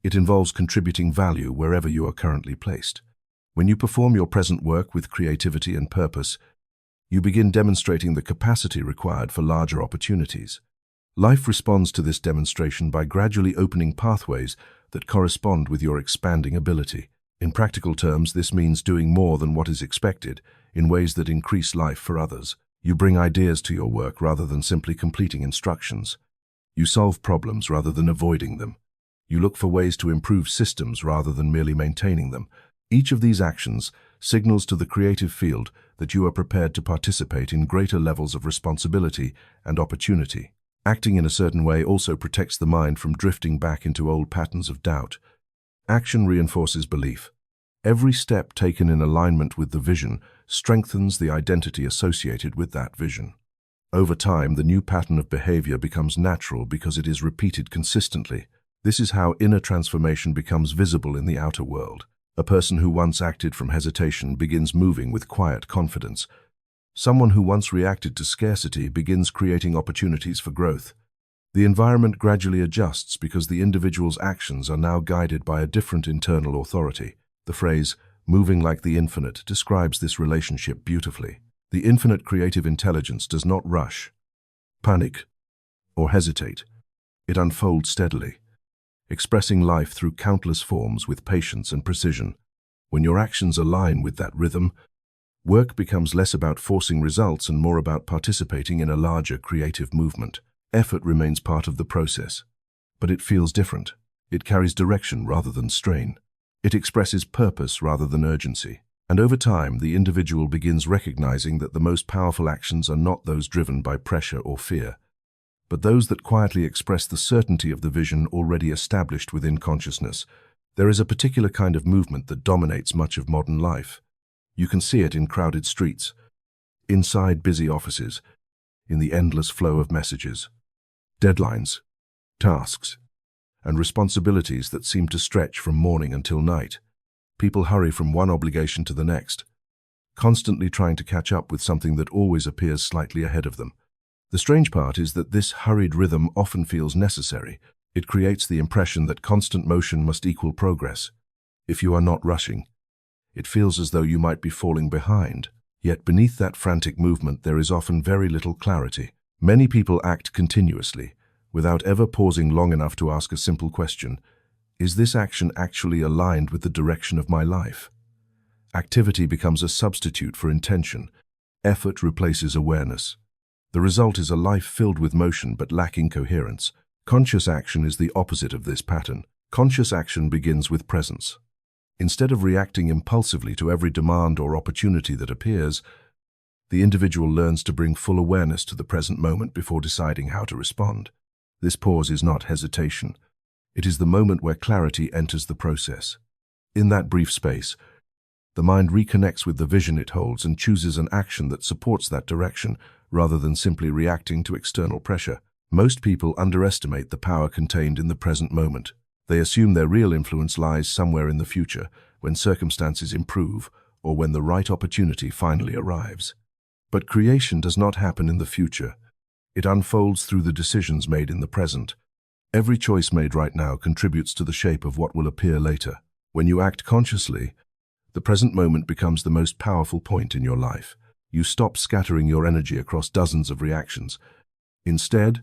it involves contributing value wherever you are currently placed. When you perform your present work with creativity and purpose, you begin demonstrating the capacity required for larger opportunities. Life responds to this demonstration by gradually opening pathways that correspond with your expanding ability. In practical terms, this means doing more than what is expected in ways that increase life for others. You bring ideas to your work rather than simply completing instructions. You solve problems rather than avoiding them. You look for ways to improve systems rather than merely maintaining them. Each of these actions signals to the creative field that you are prepared to participate in greater levels of responsibility and opportunity. Acting in a certain way also protects the mind from drifting back into old patterns of doubt. Action reinforces belief. Every step taken in alignment with the vision strengthens the identity associated with that vision. Over time, the new pattern of behavior becomes natural because it is repeated consistently. This is how inner transformation becomes visible in the outer world. A person who once acted from hesitation begins moving with quiet confidence. Someone who once reacted to scarcity begins creating opportunities for growth. The environment gradually adjusts because the individual's actions are now guided by a different internal authority. The phrase, "moving like the infinite," describes this relationship beautifully. The infinite creative intelligence does not rush, panic, or hesitate. It unfolds steadily, expressing life through countless forms with patience and precision. When your actions align with that rhythm, work becomes less about forcing results and more about participating in a larger creative movement. Effort remains part of the process, but it feels different. It carries direction rather than strain. It expresses purpose rather than urgency. And over time, the individual begins recognizing that the most powerful actions are not those driven by pressure or fear, but those that quietly express the certainty of the vision already established within consciousness. There is a particular kind of movement that dominates much of modern life. You can see it in crowded streets, inside busy offices, in the endless flow of messages, deadlines, tasks, and responsibilities that seem to stretch from morning until night. People hurry from one obligation to the next, constantly trying to catch up with something that always appears slightly ahead of them. The strange part is that this hurried rhythm often feels necessary. It creates the impression that constant motion must equal progress. If you are not rushing, it feels as though you might be falling behind. Yet beneath that frantic movement there is often very little clarity. Many people act continuously, without ever pausing long enough to ask a simple question: is this action actually aligned with the direction of my life? Activity becomes a substitute for intention. Effort replaces awareness. The result is a life filled with motion but lacking coherence. Conscious action is the opposite of this pattern. Conscious action begins with presence. Instead of reacting impulsively to every demand or opportunity that appears, the individual learns to bring full awareness to the present moment before deciding how to respond. This pause is not hesitation. It is the moment where clarity enters the process. In that brief space, the mind reconnects with the vision it holds and chooses an action that supports that direction, rather than simply reacting to external pressure. Most people underestimate the power contained in the present moment. They assume their real influence lies somewhere in the future, when circumstances improve or when the right opportunity finally arrives. But creation does not happen in the future. It unfolds through the decisions made in the present. Every choice made right now contributes to the shape of what will appear later. When you act consciously, the present moment becomes the most powerful point in your life. You stop scattering your energy across dozens of reactions. Instead,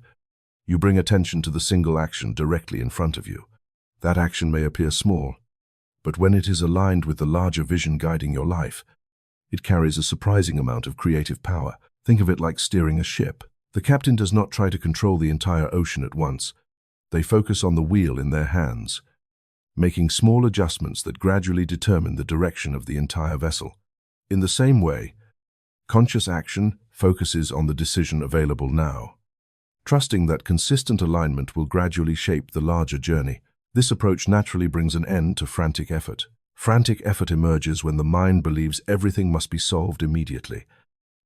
you bring attention to the single action directly in front of you. That action may appear small, but when it is aligned with the larger vision guiding your life, it carries a surprising amount of creative power. Think of it like steering a ship. The captain does not try to control the entire ocean at once. They focus on the wheel in their hands, making small adjustments that gradually determine the direction of the entire vessel. In the same way, conscious action focuses on the decision available now, trusting that consistent alignment will gradually shape the larger journey. This approach naturally brings an end to frantic effort. Frantic effort emerges when the mind believes everything must be solved immediately.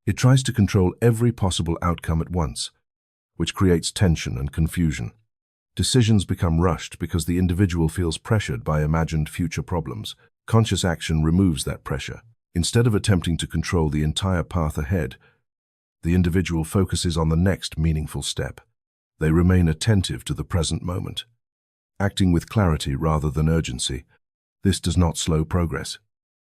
It tries to control every possible outcome at once, which creates tension and confusion. Decisions become rushed because the individual feels pressured by imagined future problems. Conscious action removes that pressure. Instead of attempting to control the entire path ahead, the individual focuses on the next meaningful step. They remain attentive to the present moment, acting with clarity rather than urgency. This does not slow progress.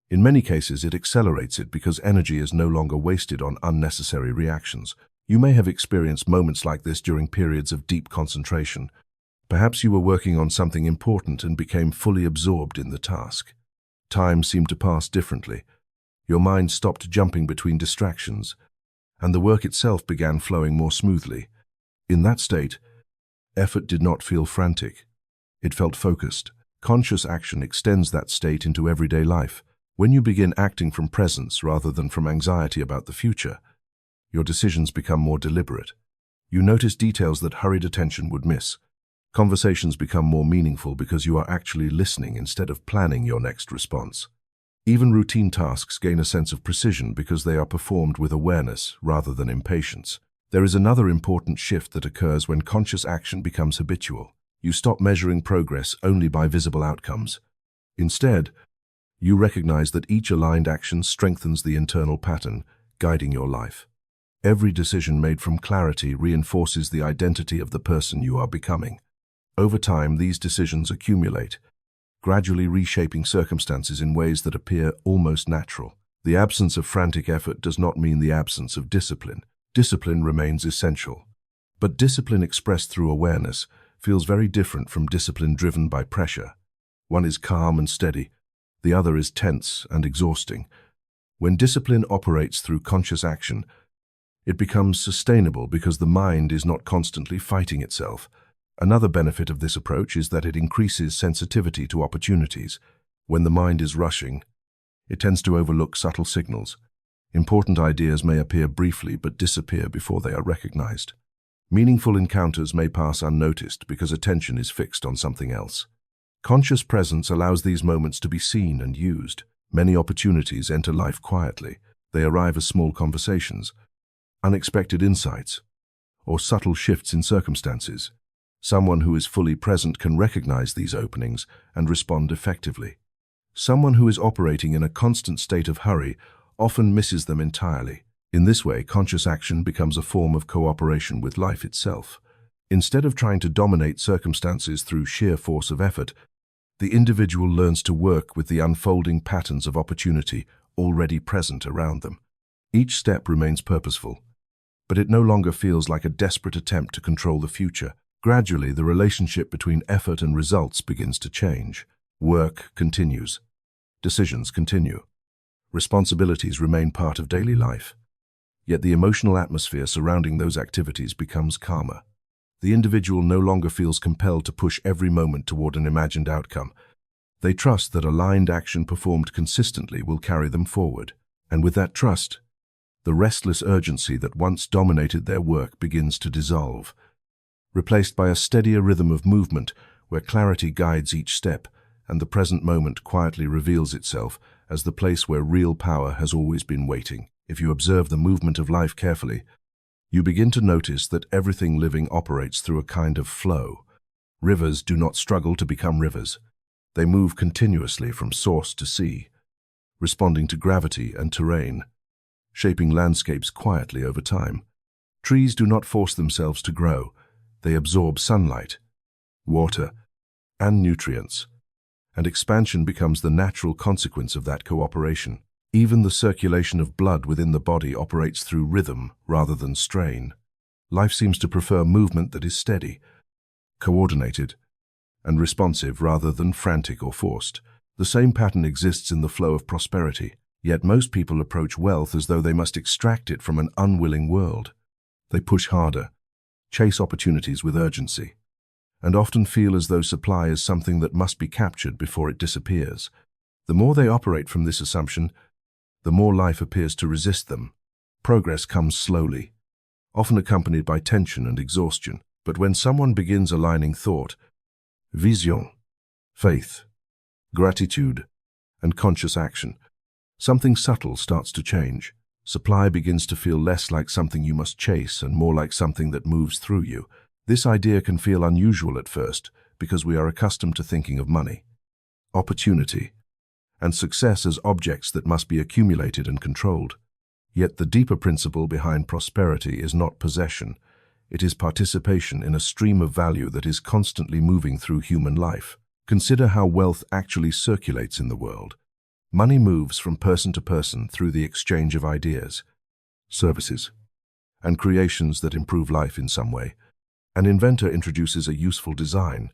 In many cases, it accelerates it because energy is no longer wasted on unnecessary reactions. You may have experienced moments like this during periods of deep concentration. Perhaps you were working on something important and became fully absorbed in the task. Time seemed to pass differently. Your mind stopped jumping between distractions, and the work itself began flowing more smoothly. In that state, effort did not feel frantic. It felt focused. Conscious action extends that state into everyday life. When you begin acting from presence rather than from anxiety about the future, your decisions become more deliberate. You notice details that hurried attention would miss. Conversations become more meaningful because you are actually listening instead of planning your next response. Even routine tasks gain a sense of precision because they are performed with awareness rather than impatience. There is another important shift that occurs when conscious action becomes habitual. You stop measuring progress only by visible outcomes. Instead, you recognize that each aligned action strengthens the internal pattern guiding your life. Every decision made from clarity reinforces the identity of the person you are becoming. Over time, these decisions accumulate, gradually reshaping circumstances in ways that appear almost natural. The absence of frantic effort does not mean the absence of discipline. Discipline remains essential. But discipline expressed through awareness feels very different from discipline driven by pressure. One is calm and steady, the other is tense and exhausting. When discipline operates through conscious action, it becomes sustainable because the mind is not constantly fighting itself. Another benefit of this approach is that it increases sensitivity to opportunities. When the mind is rushing, it tends to overlook subtle signals. Important ideas may appear briefly but disappear before they are recognized. Meaningful encounters may pass unnoticed because attention is fixed on something else. Conscious presence allows these moments to be seen and used. Many opportunities enter life quietly. They arrive as small conversations, unexpected insights, or subtle shifts in circumstances. Someone who is fully present can recognize these openings and respond effectively. Someone who is operating in a constant state of hurry often misses them entirely. In this way, conscious action becomes a form of cooperation with life itself. Instead of trying to dominate circumstances through sheer force of effort, the individual learns to work with the unfolding patterns of opportunity already present around them. Each step remains purposeful, but it no longer feels like a desperate attempt to control the future. Gradually, the relationship between effort and results begins to change. Work continues. Decisions continue. Responsibilities remain part of daily life. Yet the emotional atmosphere surrounding those activities becomes calmer. The individual no longer feels compelled to push every moment toward an imagined outcome. They trust that aligned action performed consistently will carry them forward. And with that trust, the restless urgency that once dominated their work begins to dissolve, replaced by a steadier rhythm of movement where clarity guides each step and the present moment quietly reveals itself as the place where real power has always been waiting. If you observe the movement of life carefully, you begin to notice that everything living operates through a kind of flow. Rivers do not struggle to become rivers. They move continuously from source to sea, responding to gravity and terrain, shaping landscapes quietly over time. Trees do not force themselves to grow. They absorb sunlight, water, and nutrients, and expansion becomes the natural consequence of that cooperation. Even the circulation of blood within the body operates through rhythm rather than strain. Life seems to prefer movement that is steady, coordinated, and responsive rather than frantic or forced. The same pattern exists in the flow of prosperity, yet most people approach wealth as though they must extract it from an unwilling world. They push harder, chase opportunities with urgency, and often feel as though supply is something that must be captured before it disappears. The more they operate from this assumption, the more life appears to resist them. Progress comes slowly, often accompanied by tension and exhaustion. But when someone begins aligning thought, vision, faith, gratitude, and conscious action, something subtle starts to change. Supply begins to feel less like something you must chase and more like something that moves through you. This idea can feel unusual at first because we are accustomed to thinking of money, opportunity, and success as objects that must be accumulated and controlled. Yet the deeper principle behind prosperity is not possession. It is participation in a stream of value that is constantly moving through human life. Consider how wealth actually circulates in the world. Money moves from person to person through the exchange of ideas, services, and creations that improve life in some way. An inventor introduces a useful design.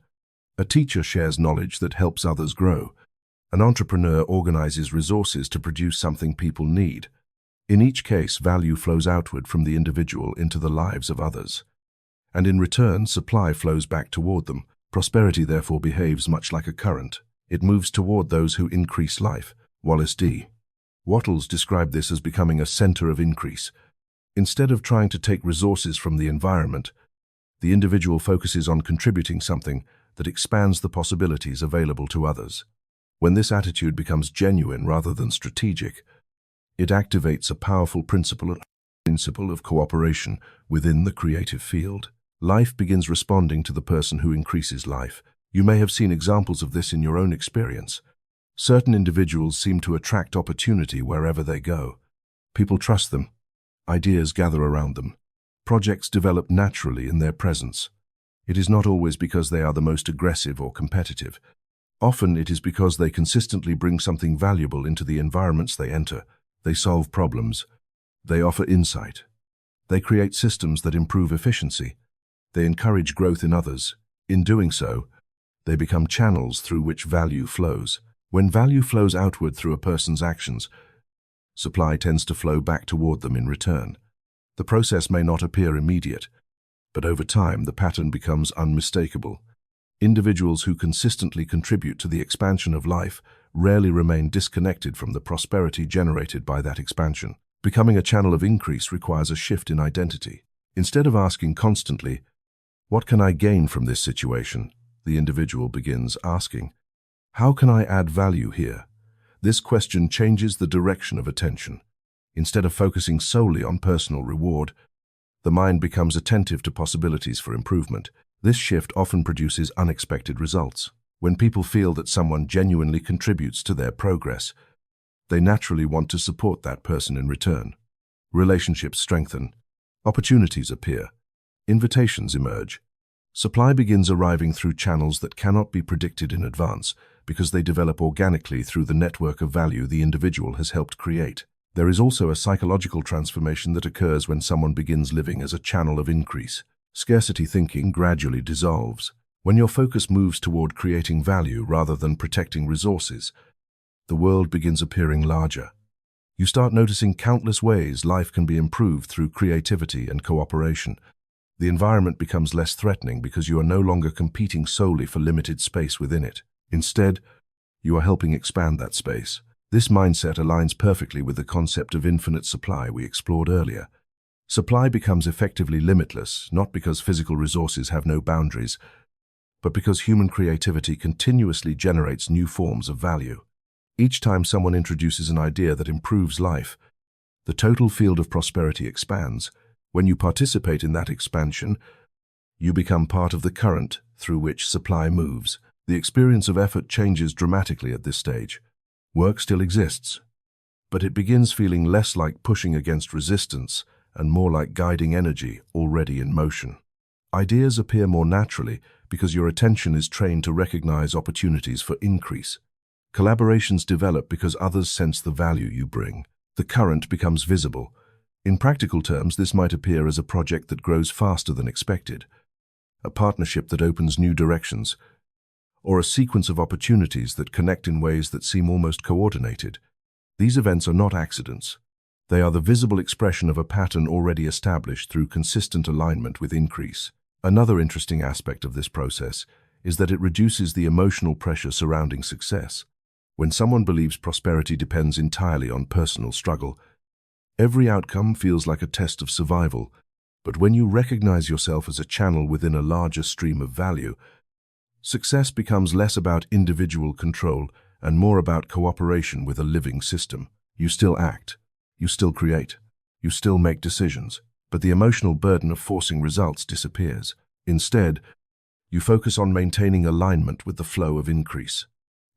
A teacher shares knowledge that helps others grow. An entrepreneur organizes resources to produce something people need. In each case, value flows outward from the individual into the lives of others. And in return, supply flows back toward them. Prosperity therefore behaves much like a current. It moves toward those who increase life. Wallace D. Wattles described this as becoming a center of increase. Instead of trying to take resources from the environment, the individual focuses on contributing something that expands the possibilities available to others. When this attitude becomes genuine rather than strategic, it activates a powerful principle of cooperation within the creative field. Life begins responding to the person who increases life. You may have seen examples of this in your own experience. Certain individuals seem to attract opportunity wherever they go. People trust them. Ideas gather around them. Projects develop naturally in their presence. It is not always because they are the most aggressive or competitive. Often it is because they consistently bring something valuable into the environments they enter. They solve problems. They offer insight. They create systems that improve efficiency. They encourage growth in others. In doing so, they become channels through which value flows. When value flows outward through a person's actions, supply tends to flow back toward them in return. The process may not appear immediate, but over time the pattern becomes unmistakable. Individuals who consistently contribute to the expansion of life rarely remain disconnected from the prosperity generated by that expansion. Becoming a channel of increase requires a shift in identity. Instead of asking constantly, "What can I gain from this situation?" the individual begins asking, "How can I add value here?" This question changes the direction of attention. Instead of focusing solely on personal reward, the mind becomes attentive to possibilities for improvement. This shift often produces unexpected results. When people feel that someone genuinely contributes to their progress, they naturally want to support that person in return. Relationships strengthen. Opportunities appear. Invitations emerge. Supply begins arriving through channels that cannot be predicted in advance because they develop organically through the network of value the individual has helped create. There is also a psychological transformation that occurs when someone begins living as a channel of increase. Scarcity thinking gradually dissolves. When your focus moves toward creating value rather than protecting resources, the world begins appearing larger. You start noticing countless ways life can be improved through creativity and cooperation. The environment becomes less threatening because you are no longer competing solely for limited space within it. Instead, you are helping expand that space. This mindset aligns perfectly with the concept of infinite supply we explored earlier. Supply becomes effectively limitless, not because physical resources have no boundaries, but because human creativity continuously generates new forms of value. Each time someone introduces an idea that improves life, the total field of prosperity expands. When you participate in that expansion, you become part of the current through which supply moves. The experience of effort changes dramatically at this stage. Work still exists, but it begins feeling less like pushing against resistance and more like guiding energy already in motion. Ideas appear more naturally because your attention is trained to recognize opportunities for increase. Collaborations develop because others sense the value you bring. The current becomes visible. In practical terms, this might appear as a project that grows faster than expected, a partnership that opens new directions, or a sequence of opportunities that connect in ways that seem almost coordinated. These events are not accidents. They are the visible expression of a pattern already established through consistent alignment with increase. Another interesting aspect of this process is that it reduces the emotional pressure surrounding success. When someone believes prosperity depends entirely on personal struggle, every outcome feels like a test of survival. But when you recognize yourself as a channel within a larger stream of value, success becomes less about individual control and more about cooperation with a living system. You still act. You still create. You still make decisions. But the emotional burden of forcing results disappears. Instead, you focus on maintaining alignment with the flow of increase.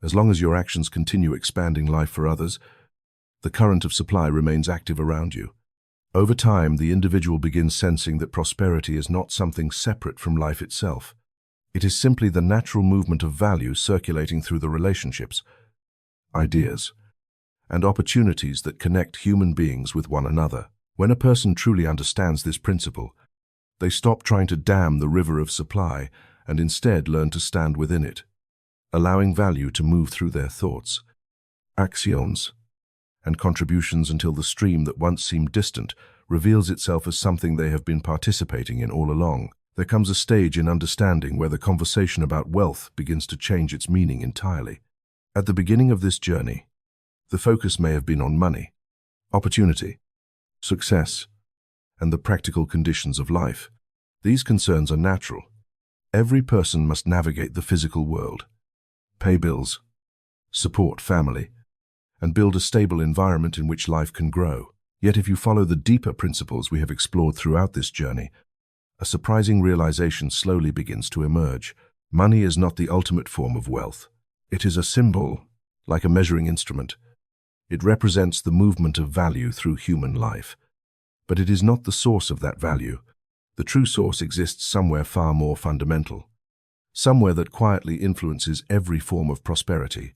As long as your actions continue expanding life for others, the current of supply remains active around you. Over time, the individual begins sensing that prosperity is not something separate from life itself. It is simply the natural movement of value circulating through the relationships, ideas, and opportunities that connect human beings with one another. When a person truly understands this principle, they stop trying to dam the river of supply and instead learn to stand within it, allowing value to move through their thoughts, actions, and contributions until the stream that once seemed distant reveals itself as something they have been participating in all along. There comes a stage in understanding where the conversation about wealth begins to change its meaning entirely. At the beginning of this journey, the focus may have been on money, opportunity, success, and the practical conditions of life. These concerns are natural. Every person must navigate the physical world, pay bills, support family, and build a stable environment in which life can grow. Yet if you follow the deeper principles we have explored throughout this journey, a surprising realization slowly begins to emerge. Money is not the ultimate form of wealth. It is a symbol, like a measuring instrument. It represents the movement of value through human life. But it is not the source of that value. The true source exists somewhere far more fundamental, somewhere that quietly influences every form of prosperity,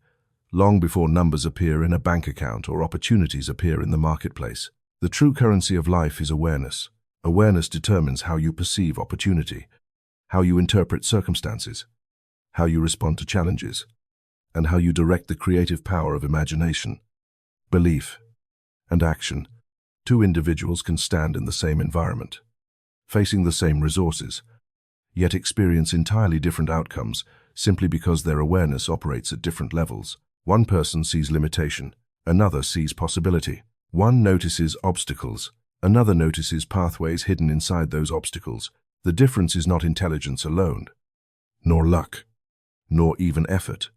long before numbers appear in a bank account or opportunities appear in the marketplace. The true currency of life is awareness. Awareness determines how you perceive opportunity, how you interpret circumstances, how you respond to challenges, and how you direct the creative power of imagination. Belief and action. Two individuals can stand in the same environment, facing the same resources, yet experience entirely different outcomes simply because their awareness operates at different levels. One person sees limitation, another sees possibility. One notices obstacles, another notices pathways hidden inside those obstacles. The difference is not intelligence alone, nor luck, nor even effort.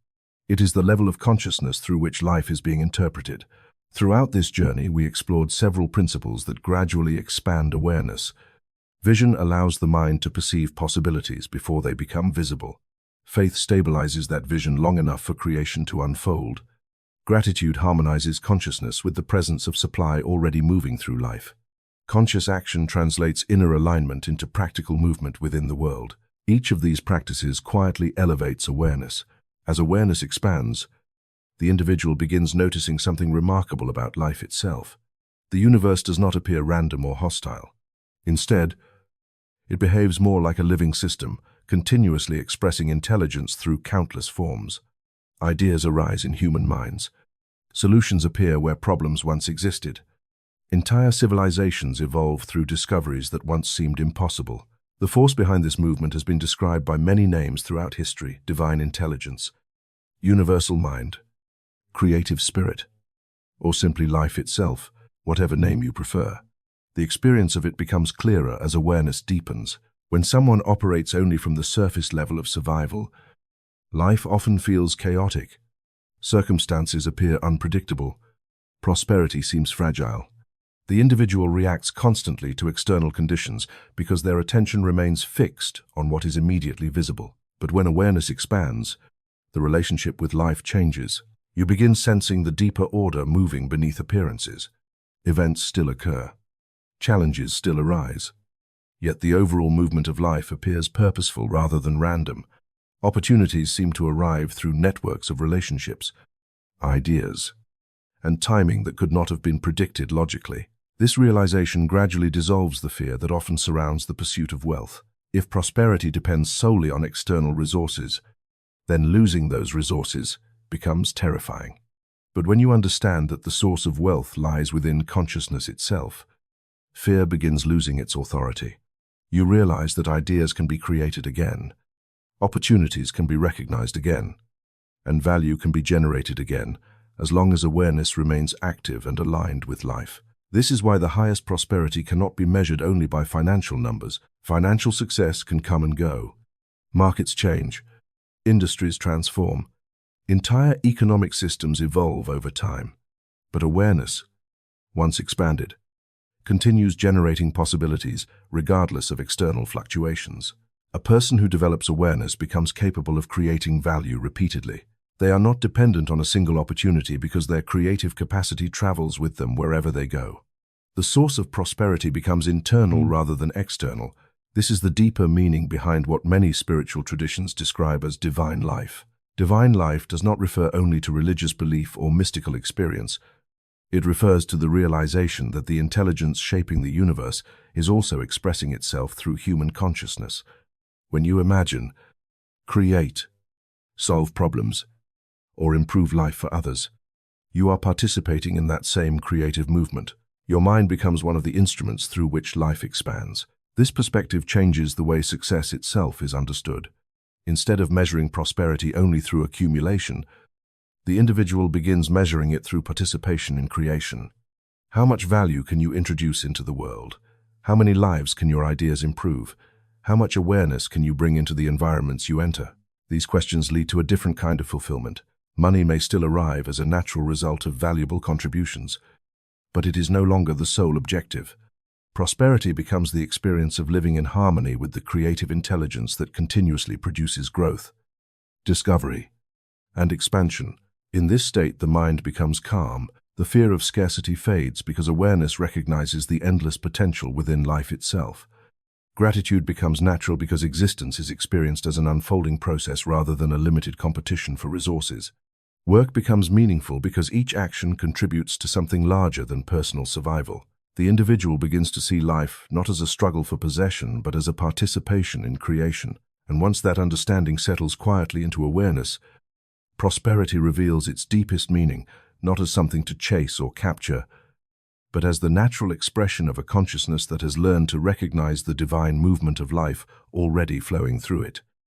It is the level of consciousness through which life is being interpreted. Throughout this journey, we explored several principles that gradually expand awareness. Vision allows the mind to perceive possibilities before they become visible. Faith stabilizes that vision long enough for creation to unfold. Gratitude harmonizes consciousness with the presence of supply already moving through life. Conscious action translates inner alignment into practical movement within the world. Each of these practices quietly elevates awareness. As awareness expands, the individual begins noticing something remarkable about life itself. The universe does not appear random or hostile. Instead, it behaves more like a living system, continuously expressing intelligence through countless forms. Ideas arise in human minds. Solutions appear where problems once existed. Entire civilizations evolve through discoveries that once seemed impossible. The force behind this movement has been described by many names throughout history: divine intelligence, universal mind, creative spirit, or simply life itself, whatever name you prefer. The experience of it becomes clearer as awareness deepens. When someone operates only from the surface level of survival, life often feels chaotic. Circumstances appear unpredictable. Prosperity seems fragile. The individual reacts constantly to external conditions because their attention remains fixed on what is immediately visible. But when awareness expands, the relationship with life changes. You begin sensing the deeper order moving beneath appearances. Events still occur. Challenges still arise. Yet the overall movement of life appears purposeful rather than random. Opportunities seem to arrive through networks of relationships, ideas, and timing that could not have been predicted logically. This realization gradually dissolves the fear that often surrounds the pursuit of wealth. If prosperity depends solely on external resources, then losing those resources becomes terrifying. But when you understand that the source of wealth lies within consciousness itself, fear begins losing its authority. You realize that ideas can be created again, opportunities can be recognized again, and value can be generated again, as long as awareness remains active and aligned with life. This is why the highest prosperity cannot be measured only by financial numbers. Financial success can come and go. Markets change. Industries transform. Entire economic systems evolve over time. But awareness, once expanded, continues generating possibilities regardless of external fluctuations. A person who develops awareness becomes capable of creating value repeatedly. They are not dependent on a single opportunity because their creative capacity travels with them wherever they go. The source of prosperity becomes internal rather than external. This is the deeper meaning behind what many spiritual traditions describe as divine life. Divine life does not refer only to religious belief or mystical experience. It refers to the realization that the intelligence shaping the universe is also expressing itself through human consciousness. When you imagine, create, solve problems, or improve life for others, you are participating in that same creative movement. Your mind becomes one of the instruments through which life expands. This perspective changes the way success itself is understood. Instead of measuring prosperity only through accumulation, the individual begins measuring it through participation in creation. How much value can you introduce into the world? How many lives can your ideas improve? How much awareness can you bring into the environments you enter? These questions lead to a different kind of fulfillment, Money may still arrive as a natural result of valuable contributions, but it is no longer the sole objective. Prosperity becomes the experience of living in harmony with the creative intelligence that continuously produces growth, discovery, and expansion. In this state, the mind becomes calm. The fear of scarcity fades because awareness recognizes the endless potential within life itself. Gratitude becomes natural because existence is experienced as an unfolding process rather than a limited competition for resources. Work becomes meaningful because each action contributes to something larger than personal survival. The individual begins to see life not as a struggle for possession, but as a participation in creation. And once that understanding settles quietly into awareness, prosperity reveals its deepest meaning, not as something to chase or capture, but as the natural expression of a consciousness that has learned to recognize the divine movement of life already flowing through it.